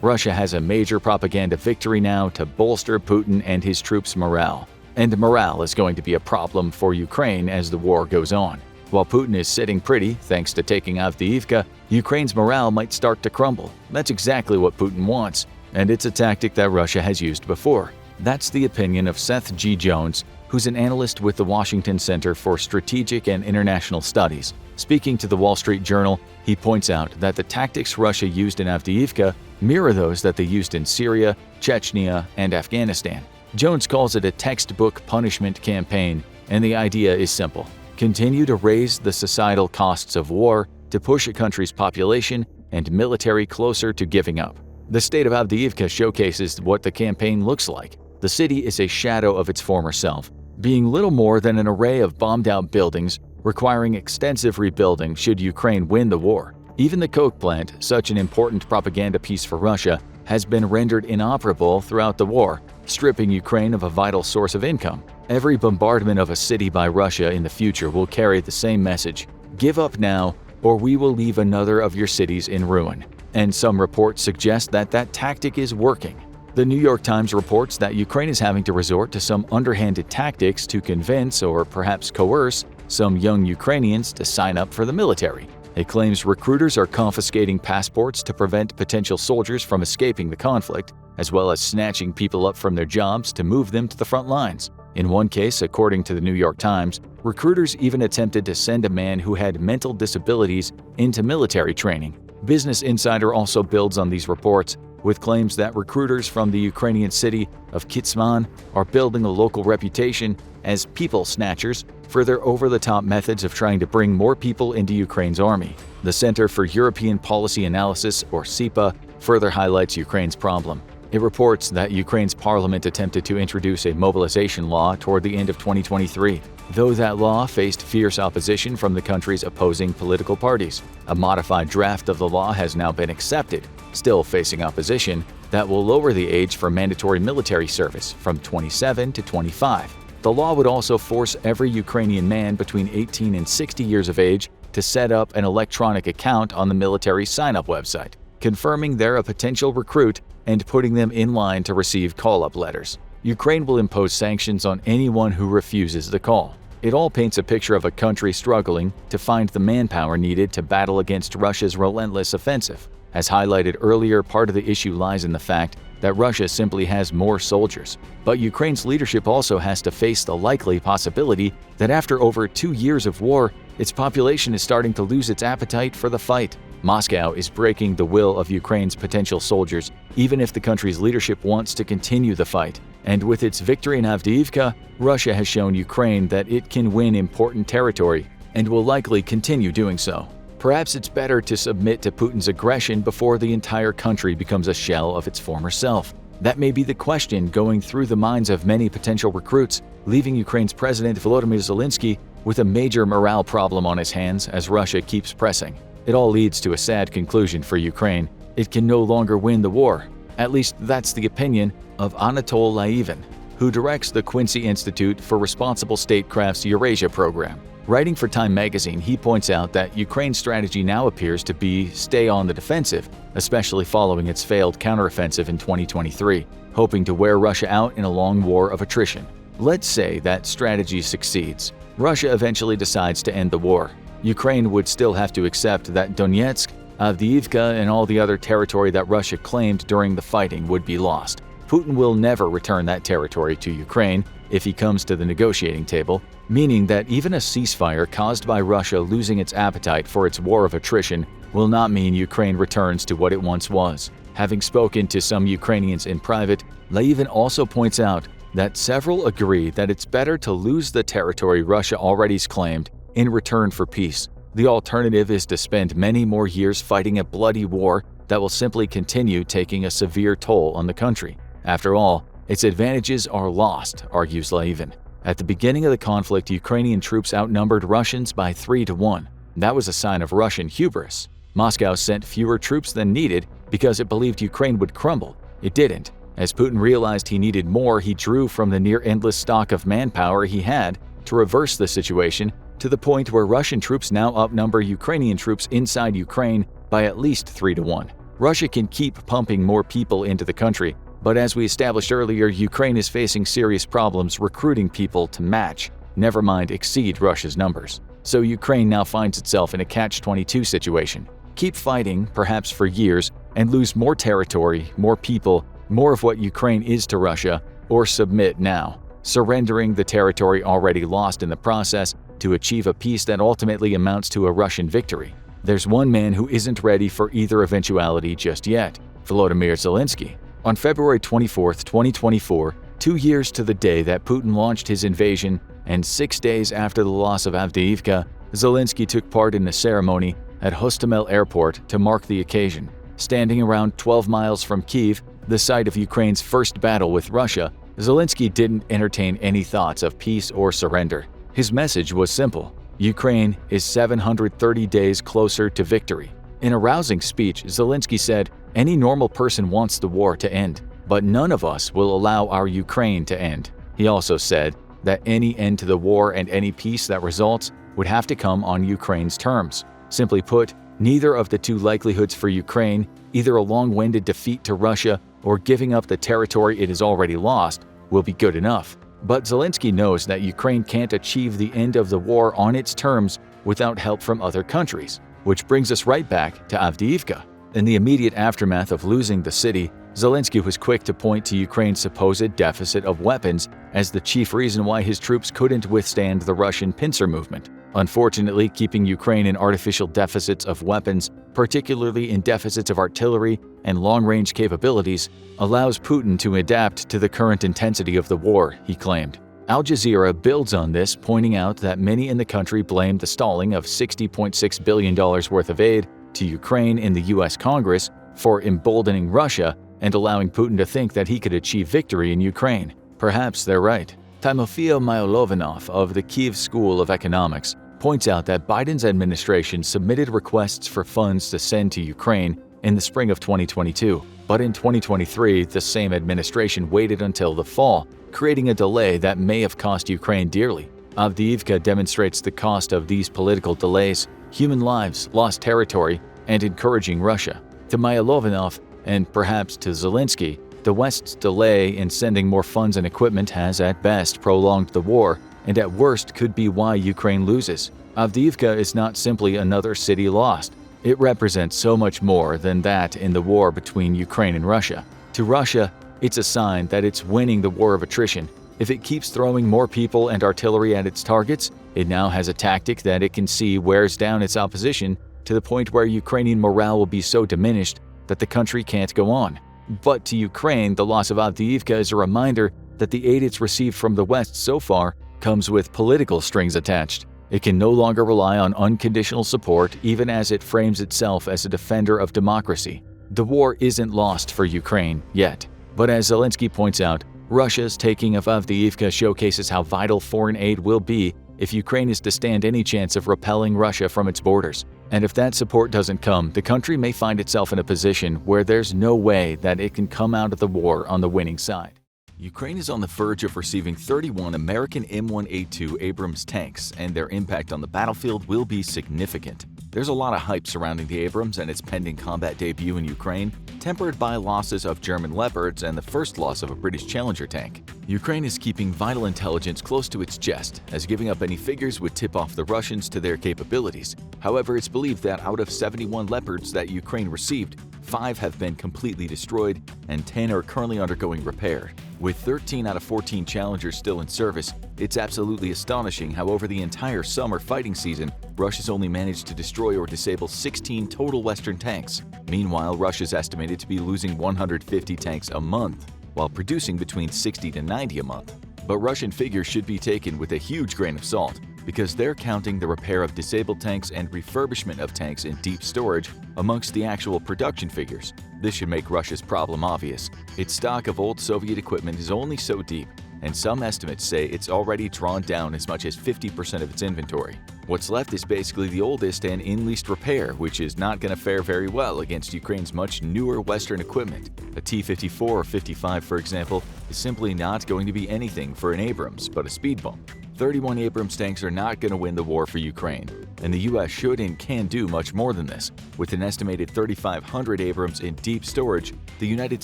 Russia has a major propaganda victory now to bolster Putin and his troops' morale. And morale is going to be a problem for Ukraine as the war goes on. While Putin is sitting pretty thanks to taking Avdiivka, Ukraine's morale might start to crumble. That's exactly what Putin wants, and it's a tactic that Russia has used before. That's the opinion of Seth G. Jones, who's an analyst with the Washington Center for Strategic and International Studies. Speaking to the Wall Street Journal, he points out that the tactics Russia used in Avdiivka mirror those that they used in Syria, Chechnya, and Afghanistan. Jones calls it a textbook punishment campaign, and the idea is simple. Continue to raise the societal costs of war to push a country's population and military closer to giving up. The state of Avdiivka showcases what the campaign looks like. The city is a shadow of its former self, being little more than an array of bombed-out buildings requiring extensive rebuilding should Ukraine win the war. Even the coke plant, such an important propaganda piece for Russia, has been rendered inoperable throughout the war, stripping Ukraine of a vital source of income. Every bombardment of a city by Russia in the future will carry the same message: give up now, or we will leave another of your cities in ruin. And some reports suggest that that tactic is working. The New York Times reports that Ukraine is having to resort to some underhanded tactics to convince or perhaps coerce some young Ukrainians to sign up for the military. It claims recruiters are confiscating passports to prevent potential soldiers from escaping the conflict, as well as snatching people up from their jobs to move them to the front lines. In one case, according to the New York Times, recruiters even attempted to send a man who had mental disabilities into military training. Business Insider also builds on these reports, with claims that recruiters from the Ukrainian city of Kitsman are building a local reputation as people snatchers for their over-the-top methods of trying to bring more people into Ukraine's army. The Center for European Policy Analysis, or CEPA, further highlights Ukraine's problem. It reports that Ukraine's parliament attempted to introduce a mobilization law toward the end of 2023, though that law faced fierce opposition from the country's opposing political parties. A modified draft of the law has now been accepted, still facing opposition, that will lower the age for mandatory military service from 27 to 25. The law would also force every Ukrainian man between 18 and 60 years of age to set up an electronic account on the military sign-up website, confirming they're a potential recruit and putting them in line to receive call-up letters. Ukraine will impose sanctions on anyone who refuses the call. It all paints a picture of a country struggling to find the manpower needed to battle against Russia's relentless offensive. As highlighted earlier, part of the issue lies in the fact that Russia simply has more soldiers. But Ukraine's leadership also has to face the likely possibility that after over 2 years of war, its population is starting to lose its appetite for the fight. Moscow is breaking the will of Ukraine's potential soldiers, even if the country's leadership wants to continue the fight. And with its victory in Avdiivka, Russia has shown Ukraine that it can win important territory and will likely continue doing so. Perhaps it's better to submit to Putin's aggression before the entire country becomes a shell of its former self. That may be the question going through the minds of many potential recruits, leaving Ukraine's President Volodymyr Zelensky with a major morale problem on his hands as Russia keeps pressing. It all leads to a sad conclusion for Ukraine. It can no longer win the war. At least that's the opinion of Anatol Laivin, who directs the Quincy Institute for Responsible Statecraft's Eurasia program. Writing for Time magazine, he points out that Ukraine's strategy now appears to be stay on the defensive, especially following its failed counteroffensive in 2023, hoping to wear Russia out in a long war of attrition. Let's say that strategy succeeds. Russia eventually decides to end the war. Ukraine would still have to accept that Donetsk, Avdiivka, and all the other territory that Russia claimed during the fighting would be lost. Putin will never return that territory to Ukraine if he comes to the negotiating table, meaning that even a ceasefire caused by Russia losing its appetite for its war of attrition will not mean Ukraine returns to what it once was. Having spoken to some Ukrainians in private, Laivin also points out that several agree that it's better to lose the territory Russia already claimed in return for peace. The alternative is to spend many more years fighting a bloody war that will simply continue taking a severe toll on the country. After all, its advantages are lost, argues Laivin. At the beginning of the conflict, Ukrainian troops outnumbered Russians by 3 to 1. That was a sign of Russian hubris. Moscow sent fewer troops than needed because it believed Ukraine would crumble. It didn't. As Putin realized he needed more, he drew from the near-endless stock of manpower he had to reverse the situation to the point where Russian troops now outnumber Ukrainian troops inside Ukraine by at least 3-1. Russia can keep pumping more people into the country, but as we established earlier, Ukraine is facing serious problems recruiting people to match, never mind exceed Russia's numbers. So Ukraine now finds itself in a catch-22 situation. Keep fighting, perhaps for years, and lose more territory, more people, more of what Ukraine is to Russia, or submit now, surrendering the territory already lost in the process to achieve a peace that ultimately amounts to a Russian victory. There's one man who isn't ready for either eventuality just yet: Volodymyr Zelensky. On February 24, 2024, 2 years to the day that Putin launched his invasion and 6 days after the loss of Avdiivka, Zelensky took part in a ceremony at Hostomel Airport to mark the occasion. Standing around 12 miles from Kyiv, the site of Ukraine's first battle with Russia, Zelensky didn't entertain any thoughts of peace or surrender. His message was simple: Ukraine is 730 days closer to victory. In a rousing speech, Zelensky said, "Any normal person wants the war to end, but none of us will allow our Ukraine to end." He also said that any end to the war and any peace that results would have to come on Ukraine's terms. Simply put, neither of the two likelihoods for Ukraine, either a long-winded defeat to Russia or giving up the territory it has already lost, will be good enough. But Zelensky knows that Ukraine can't achieve the end of the war on its terms without help from other countries, which brings us right back to Avdiivka. In the immediate aftermath of losing the city, Zelensky was quick to point to Ukraine's supposed deficit of weapons as the chief reason why his troops couldn't withstand the Russian pincer movement. Unfortunately, keeping Ukraine in artificial deficits of weapons, particularly in deficits of artillery and long-range capabilities, allows Putin to adapt to the current intensity of the war, he claimed. Al Jazeera builds on this, pointing out that many in the country blame the stalling of $60.6 billion worth of aid to Ukraine in the U.S. Congress for emboldening Russia and allowing Putin to think that he could achieve victory in Ukraine. Perhaps they're right. Timofey Myolovanov of the Kyiv School of Economics points out that Biden's administration submitted requests for funds to send to Ukraine in the spring of 2022, but in 2023, the same administration waited until the fall, creating a delay that may have cost Ukraine dearly. Avdiivka demonstrates the cost of these political delays: human lives, lost territory, and encouraging Russia. To Myolovanov, and perhaps to Zelensky, the West's delay in sending more funds and equipment has at best prolonged the war, and at worst could be why Ukraine loses. Avdiivka is not simply another city lost. It represents so much more than that in the war between Ukraine and Russia. To Russia, it's a sign that it's winning the war of attrition. If it keeps throwing more people and artillery at its targets, it now has a tactic that it can see wears down its opposition to the point where Ukrainian morale will be so diminished that the country can't go on. But to Ukraine, the loss of Avdiivka is a reminder that the aid it's received from the West so far comes with political strings attached. It can no longer rely on unconditional support even as it frames itself as a defender of democracy. The war isn't lost for Ukraine yet. But as Zelensky points out, Russia's taking of Avdiivka showcases how vital foreign aid will be if Ukraine is to stand any chance of repelling Russia from its borders. And if that support doesn't come, the country may find itself in a position where there's no way that it can come out of the war on the winning side. Ukraine is on the verge of receiving 31 American M1A2 Abrams tanks, and their impact on the battlefield will be significant. There's a lot of hype surrounding the Abrams and its pending combat debut in Ukraine, tempered by losses of German Leopards and the first loss of a British Challenger tank. Ukraine is keeping vital intelligence close to its chest, as giving up any figures would tip off the Russians to their capabilities. However, it's believed that out of 71 Leopards that Ukraine received, 5 have been completely destroyed and 10 are currently undergoing repair. With 13 out of 14 Challengers still in service, it's absolutely astonishing how over the entire summer fighting season, Russia's only managed to destroy or disable 16 total Western tanks. Meanwhile, Russia's estimated to be losing 150 tanks a month, while producing between 60 to 90 a month. But Russian figures should be taken with a huge grain of salt, because they're counting the repair of disabled tanks and refurbishment of tanks in deep storage amongst the actual production figures. This should make Russia's problem obvious. Its stock of old Soviet equipment is only so deep, and some estimates say it's already drawn down as much as 50% of its inventory. What's left is basically the oldest and in-leased repair, which is not going to fare very well against Ukraine's much newer Western equipment. A T-54 or 55, for example, is simply not going to be anything for an Abrams, but a speed bump. 31 Abrams tanks are not going to win the war for Ukraine, and the US should and can do much more than this. With an estimated 3,500 Abrams in deep storage, the United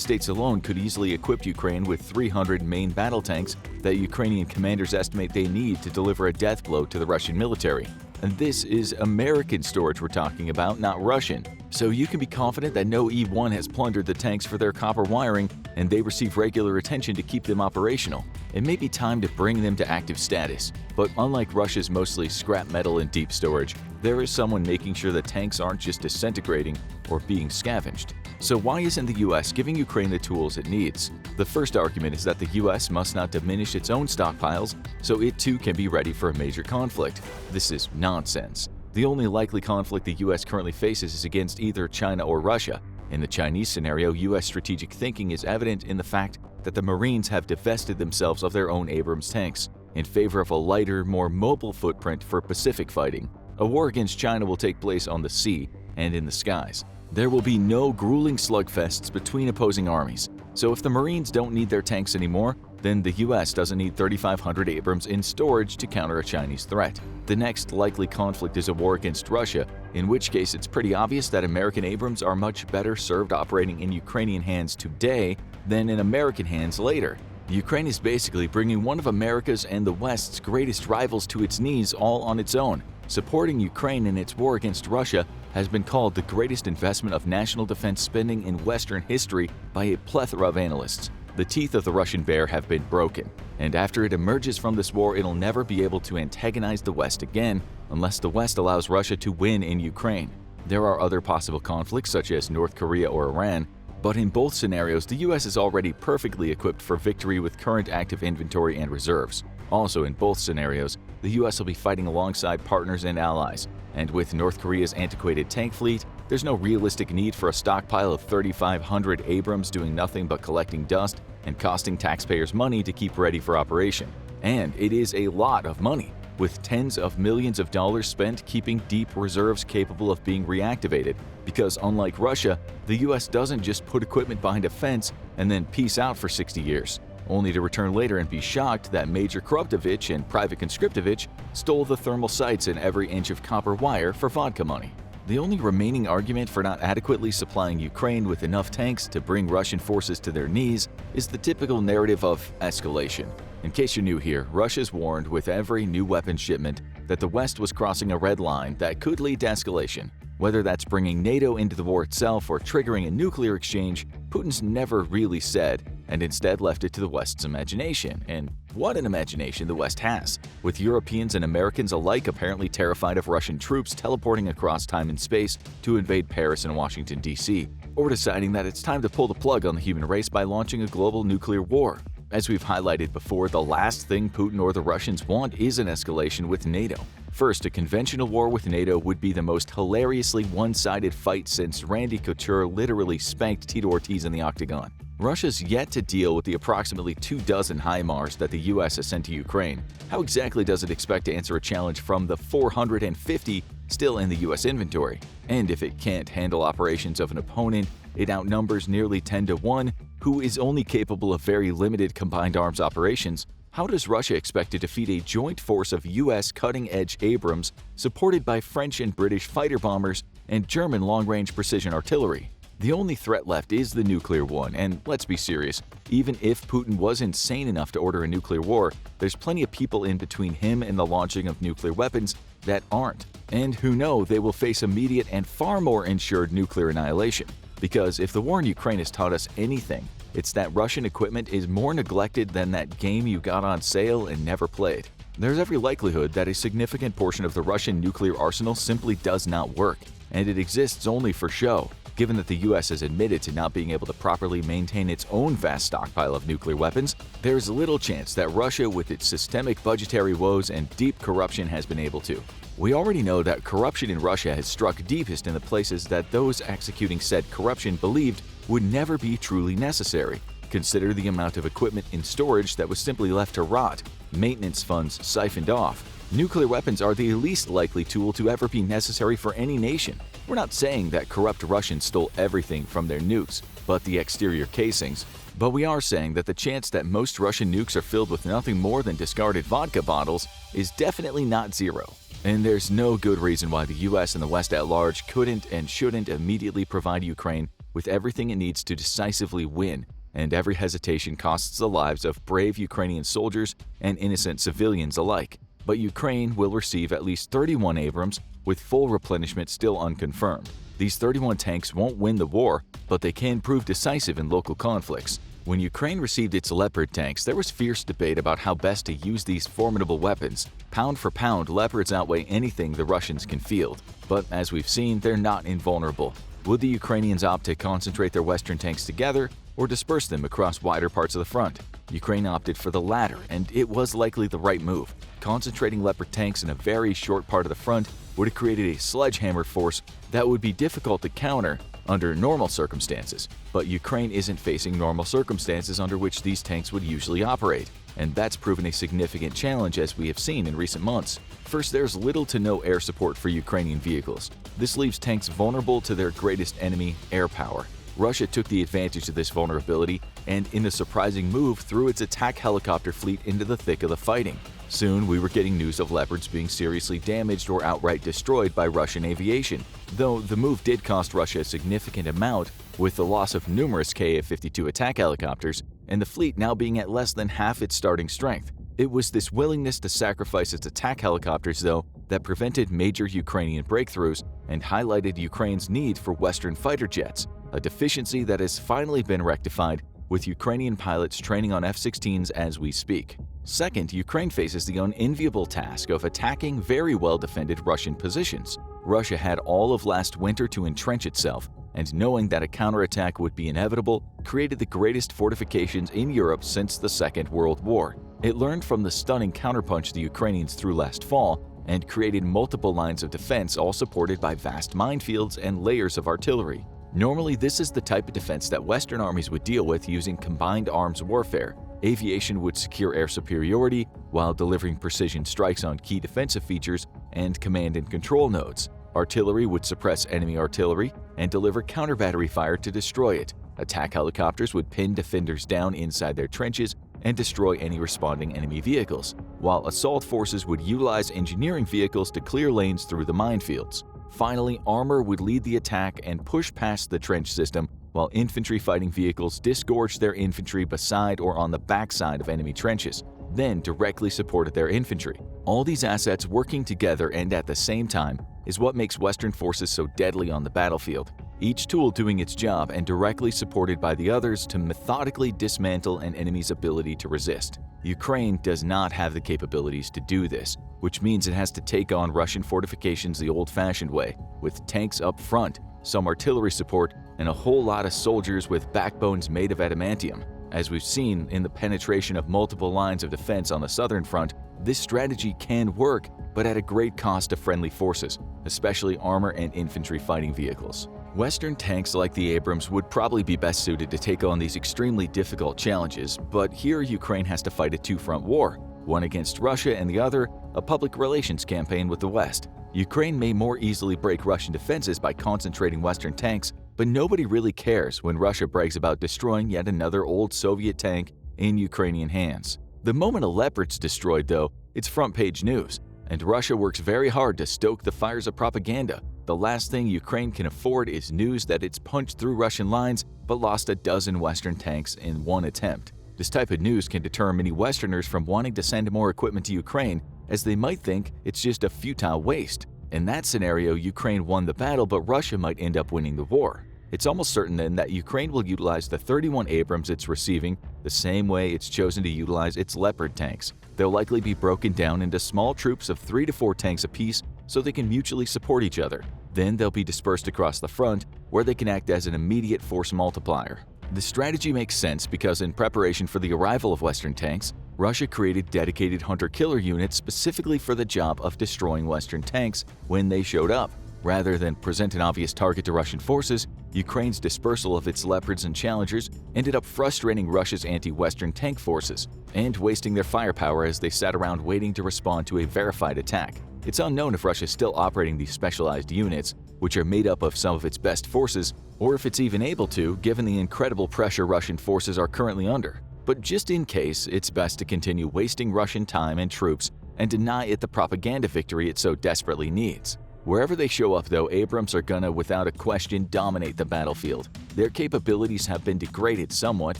States alone could easily equip Ukraine with 300 main battle tanks that Ukrainian commanders estimate they need to deliver a death blow to the Russian military. And this is American storage we're talking about, not Russian. So you can be confident that no E-1 has plundered the tanks for their copper wiring, and they receive regular attention to keep them operational. It may be time to bring them to active status, but unlike Russia's mostly scrap metal and deep storage, there is someone making sure the tanks aren't just disintegrating or being scavenged. So why isn't the US giving Ukraine the tools it needs? The first argument is that the US must not diminish its own stockpiles so it too can be ready for a major conflict. This is nonsense. The only likely conflict the US currently faces is against either China or Russia. In the Chinese scenario, US strategic thinking is evident in the fact that the Marines have divested themselves of their own Abrams tanks in favor of a lighter, more mobile footprint for Pacific fighting. A war against China will take place on the sea and in the skies. There will be no grueling slugfests between opposing armies. So if the Marines don't need their tanks anymore, then the US doesn't need 3,500 Abrams in storage to counter a Chinese threat. The next likely conflict is a war against Russia, in which case it's pretty obvious that American Abrams are much better served operating in Ukrainian hands today than in American hands later. Ukraine is basically bringing one of America's and the West's greatest rivals to its knees all on its own. Supporting Ukraine in its war against Russia has been called the greatest investment of national defense spending in Western history by a plethora of analysts. The teeth of the Russian bear have been broken, and after it emerges from this war, it'll never be able to antagonize the West again unless the West allows Russia to win in Ukraine. There are other possible conflicts such as North Korea or Iran, but in both scenarios, the US is already perfectly equipped for victory with current active inventory and reserves. Also, in both scenarios, the US will be fighting alongside partners and allies, and with North Korea's antiquated tank fleet, there's no realistic need for a stockpile of 3,500 Abrams doing nothing but collecting dust and costing taxpayers money to keep ready for operation. And it is a lot of money, with tens of millions of dollars spent keeping deep reserves capable of being reactivated, because unlike Russia, the US doesn't just put equipment behind a fence and then peace out for 60 years, only to return later and be shocked that Major Koruptovich and Private Conscriptovich stole the thermal sights and every inch of copper wire for vodka money. The only remaining argument for not adequately supplying Ukraine with enough tanks to bring Russian forces to their knees is the typical narrative of escalation. In case you're new here, Russia's warned with every new weapons shipment that the West was crossing a red line that could lead to escalation. Whether that's bringing NATO into the war itself or triggering a nuclear exchange, Putin's never really said, and instead left it to the West's imagination. And what an imagination the West has, with Europeans and Americans alike apparently terrified of Russian troops teleporting across time and space to invade Paris and Washington, D.C., or deciding that it's time to pull the plug on the human race by launching a global nuclear war. As we've highlighted before, the last thing Putin or the Russians want is an escalation with NATO. First, a conventional war with NATO would be the most hilariously one-sided fight since Randy Couture literally spanked Tito Ortiz in the octagon. Russia's yet to deal with the approximately 24 HIMARS that the US has sent to Ukraine. How exactly does it expect to answer a challenge from the 450 still in the US inventory? And if it can't handle operations of an opponent, it outnumbers nearly 10-1, who is only capable of very limited combined arms operations. How does Russia expect to defeat a joint force of US cutting-edge Abrams supported by French and British fighter bombers and German long-range precision artillery? The only threat left is the nuclear one, and let's be serious, even if Putin was insane enough to order a nuclear war, there's plenty of people in between him and the launching of nuclear weapons that aren't, and who know they will face immediate and far more ensured nuclear annihilation. Because if the war in Ukraine has taught us anything, it's that Russian equipment is more neglected than that game you got on sale and never played. There's every likelihood that a significant portion of the Russian nuclear arsenal simply does not work, and it exists only for show. Given that the US has admitted to not being able to properly maintain its own vast stockpile of nuclear weapons, there's little chance that Russia, with its systemic budgetary woes and deep corruption, has been able to. We already know that corruption in Russia has struck deepest in the places that those executing said corruption believed would never be truly necessary. Consider the amount of equipment in storage that was simply left to rot, maintenance funds siphoned off. Nuclear weapons are the least likely tool to ever be necessary for any nation. We're not saying that corrupt Russians stole everything from their nukes, but the exterior casings. But we are saying that the chance that most Russian nukes are filled with nothing more than discarded vodka bottles is definitely not zero. And there's no good reason why the US and the West at large couldn't and shouldn't immediately provide Ukraine with everything it needs to decisively win, and every hesitation costs the lives of brave Ukrainian soldiers and innocent civilians alike. But Ukraine will receive at least 31 Abrams, with full replenishment still unconfirmed. These 31 tanks won't win the war, but they can prove decisive in local conflicts. When Ukraine received its Leopard tanks, there was fierce debate about how best to use these formidable weapons. Pound for pound, Leopards outweigh anything the Russians can field. But as we've seen, they're not invulnerable. Would the Ukrainians opt to concentrate their Western tanks together or disperse them across wider parts of the front? Ukraine opted for the latter, and it was likely the right move. Concentrating Leopard tanks in a very short part of the front would have created a sledgehammer force that would be difficult to counter under normal circumstances. But Ukraine isn't facing normal circumstances under which these tanks would usually operate, and that's proven a significant challenge as we have seen in recent months. First, there's little to no air support for Ukrainian vehicles. This leaves tanks vulnerable to their greatest enemy, air power. Russia took the advantage of this vulnerability and, in a surprising move, threw its attack helicopter fleet into the thick of the fighting. Soon, we were getting news of Leopards being seriously damaged or outright destroyed by Russian aviation, though the move did cost Russia a significant amount, with the loss of numerous Ka-52 attack helicopters and the fleet now being at less than half its starting strength. It was this willingness to sacrifice its attack helicopters, though, that prevented major Ukrainian breakthroughs and highlighted Ukraine's need for Western fighter jets, a deficiency that has finally been rectified, with Ukrainian pilots training on F-16s as we speak. Second, Ukraine faces the unenviable task of attacking very well-defended Russian positions. Russia had all of last winter to entrench itself, and knowing that a counterattack would be inevitable, created the greatest fortifications in Europe since the Second World War. It learned from the stunning counterpunch the Ukrainians threw last fall, and created multiple lines of defense all supported by vast minefields and layers of artillery. Normally, this is the type of defense that Western armies would deal with using combined arms warfare. Aviation would secure air superiority while delivering precision strikes on key defensive features and command and control nodes. Artillery would suppress enemy artillery and deliver counter-battery fire to destroy it. Attack helicopters would pin defenders down inside their trenches and destroy any responding enemy vehicles, while assault forces would utilize engineering vehicles to clear lanes through the minefields. Finally, armor would lead the attack and push past the trench system, while infantry fighting vehicles disgorged their infantry beside or on the backside of enemy trenches, then directly supported their infantry. All these assets working together and at the same time is what makes Western forces so deadly on the battlefield, each tool doing its job and directly supported by the others to methodically dismantle an enemy's ability to resist. Ukraine does not have the capabilities to do this, which means it has to take on Russian fortifications the old-fashioned way, with tanks up front, some artillery support, and a whole lot of soldiers with backbones made of adamantium. As we've seen in the penetration of multiple lines of defense on the southern front, this strategy can work, but at a great cost to friendly forces, especially armor and infantry fighting vehicles. Western tanks like the Abrams would probably be best suited to take on these extremely difficult challenges, but here Ukraine has to fight a two-front war, one against Russia and the other, a public relations campaign with the West. Ukraine may more easily break Russian defenses by concentrating Western tanks, but nobody really cares when Russia brags about destroying yet another old Soviet tank in Ukrainian hands. The moment a Leopard's destroyed, though, it's front-page news, and Russia works very hard to stoke the fires of propaganda. The last thing Ukraine can afford is news that it's punched through Russian lines but lost a dozen Western tanks in one attempt. This type of news can deter many Westerners from wanting to send more equipment to Ukraine, as they might think it's just a futile waste. In that scenario, Ukraine won the battle, but Russia might end up winning the war. It's almost certain then that Ukraine will utilize the 31 Abrams it's receiving the same way it's chosen to utilize its Leopard tanks. They'll likely be broken down into small troops of 3 to 4 tanks apiece so they can mutually support each other. Then they'll be dispersed across the front, where they can act as an immediate force multiplier. The strategy makes sense because in preparation for the arrival of Western tanks, Russia created dedicated hunter-killer units specifically for the job of destroying Western tanks when they showed up. Rather than present an obvious target to Russian forces, Ukraine's dispersal of its Leopards and Challengers ended up frustrating Russia's anti-Western tank forces and wasting their firepower as they sat around waiting to respond to a verified attack. It's unknown if Russia is still operating these specialized units, which are made up of some of its best forces, or if it's even able to, given the incredible pressure Russian forces are currently under. But just in case, it's best to continue wasting Russian time and troops and deny it the propaganda victory it so desperately needs. Wherever they show up though, Abrams are gonna without a question dominate the battlefield. Their capabilities have been degraded somewhat,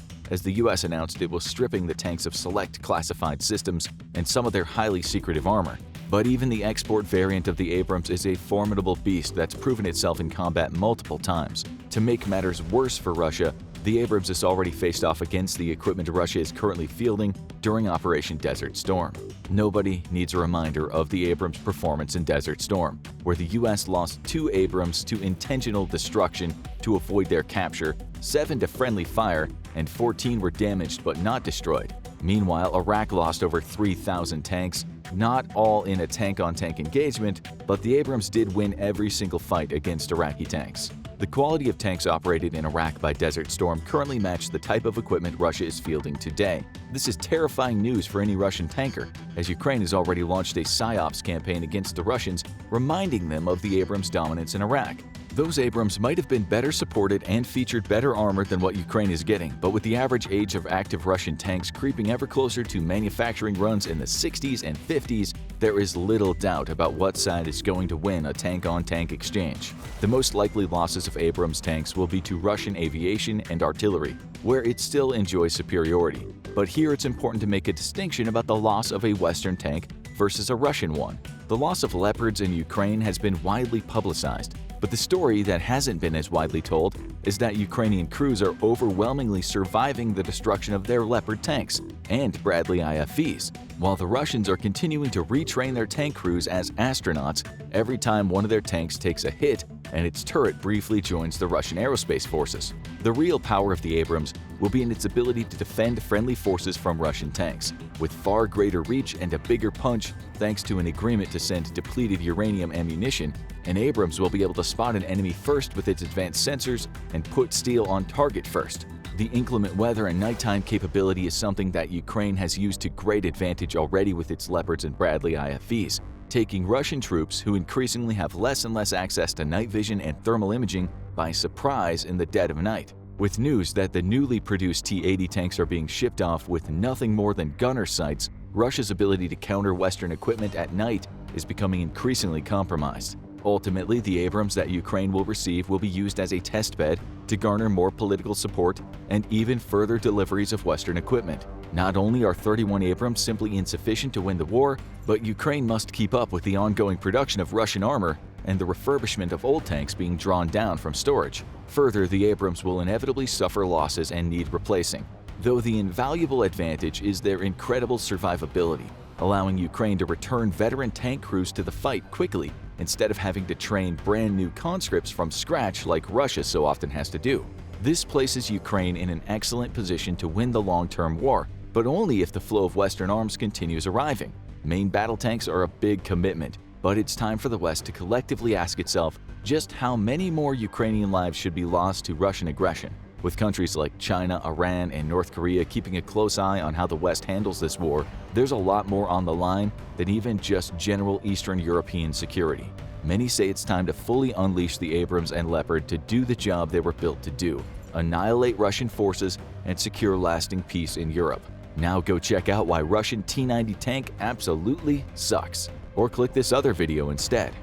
as the US announced it was stripping the tanks of select classified systems and some of their highly secretive armor. But even the export variant of the Abrams is a formidable beast that's proven itself in combat multiple times. To make matters worse for Russia, the Abrams has already faced off against the equipment Russia is currently fielding during Operation Desert Storm. Nobody needs a reminder of the Abrams' performance in Desert Storm, where the US lost 2 Abrams to intentional destruction to avoid their capture, 7 to friendly fire, and 14 were damaged but not destroyed. Meanwhile, Iraq lost over 3,000 tanks, not all in a tank-on-tank engagement, but the Abrams did win every single fight against Iraqi tanks. The quality of tanks operated in Iraq by Desert Storm currently match the type of equipment Russia is fielding today. This is terrifying news for any Russian tanker, as Ukraine has already launched a PSYOPs campaign against the Russians, reminding them of the Abrams' dominance in Iraq. Those Abrams might have been better supported and featured better armor than what Ukraine is getting, but with the average age of active Russian tanks creeping ever closer to manufacturing runs in the 60s and 50s, there is little doubt about what side is going to win a tank-on-tank exchange. The most likely losses of Abrams tanks will be to Russian aviation and artillery, where it still enjoys superiority. But here it's important to make a distinction about the loss of a Western tank versus a Russian one. The loss of Leopards in Ukraine has been widely publicized, but the story that hasn't been as widely told is that Ukrainian crews are overwhelmingly surviving the destruction of their Leopard tanks and Bradley IFVs, while the Russians are continuing to retrain their tank crews as astronauts every time one of their tanks takes a hit and its turret briefly joins the Russian aerospace forces. The real power of the Abrams will be in its ability to defend friendly forces from Russian tanks, with far greater reach and a bigger punch thanks to an agreement to send depleted uranium ammunition. An Abrams will be able to spot an enemy first with its advanced sensors and put steel on target first. The inclement weather and nighttime capability is something that Ukraine has used to great advantage already with its Leopards and Bradley IFVs, taking Russian troops who increasingly have less and less access to night vision and thermal imaging by surprise in the dead of night. With news that the newly produced T-80 tanks are being shipped off with nothing more than gunner sights, Russia's ability to counter Western equipment at night is becoming increasingly compromised. Ultimately, the Abrams that Ukraine will receive will be used as a testbed to garner more political support and even further deliveries of Western equipment. Not only are 31 Abrams simply insufficient to win the war, but Ukraine must keep up with the ongoing production of Russian armor and the refurbishment of old tanks being drawn down from storage. Further, the Abrams will inevitably suffer losses and need replacing, though the invaluable advantage is their incredible survivability, allowing Ukraine to return veteran tank crews to the fight quickly instead of having to train brand new conscripts from scratch like Russia so often has to do. This places Ukraine in an excellent position to win the long-term war, but only if the flow of Western arms continues arriving. Main battle tanks are a big commitment, but it's time for the West to collectively ask itself just how many more Ukrainian lives should be lost to Russian aggression. With countries like China, Iran, and North Korea keeping a close eye on how the West handles this war, there's a lot more on the line than even just general Eastern European security. Many say it's time to fully unleash the Abrams and Leopard to do the job they were built to do: annihilate Russian forces and secure lasting peace in Europe. Now go check out why Russian T-90 tank absolutely sucks, or click this other video instead.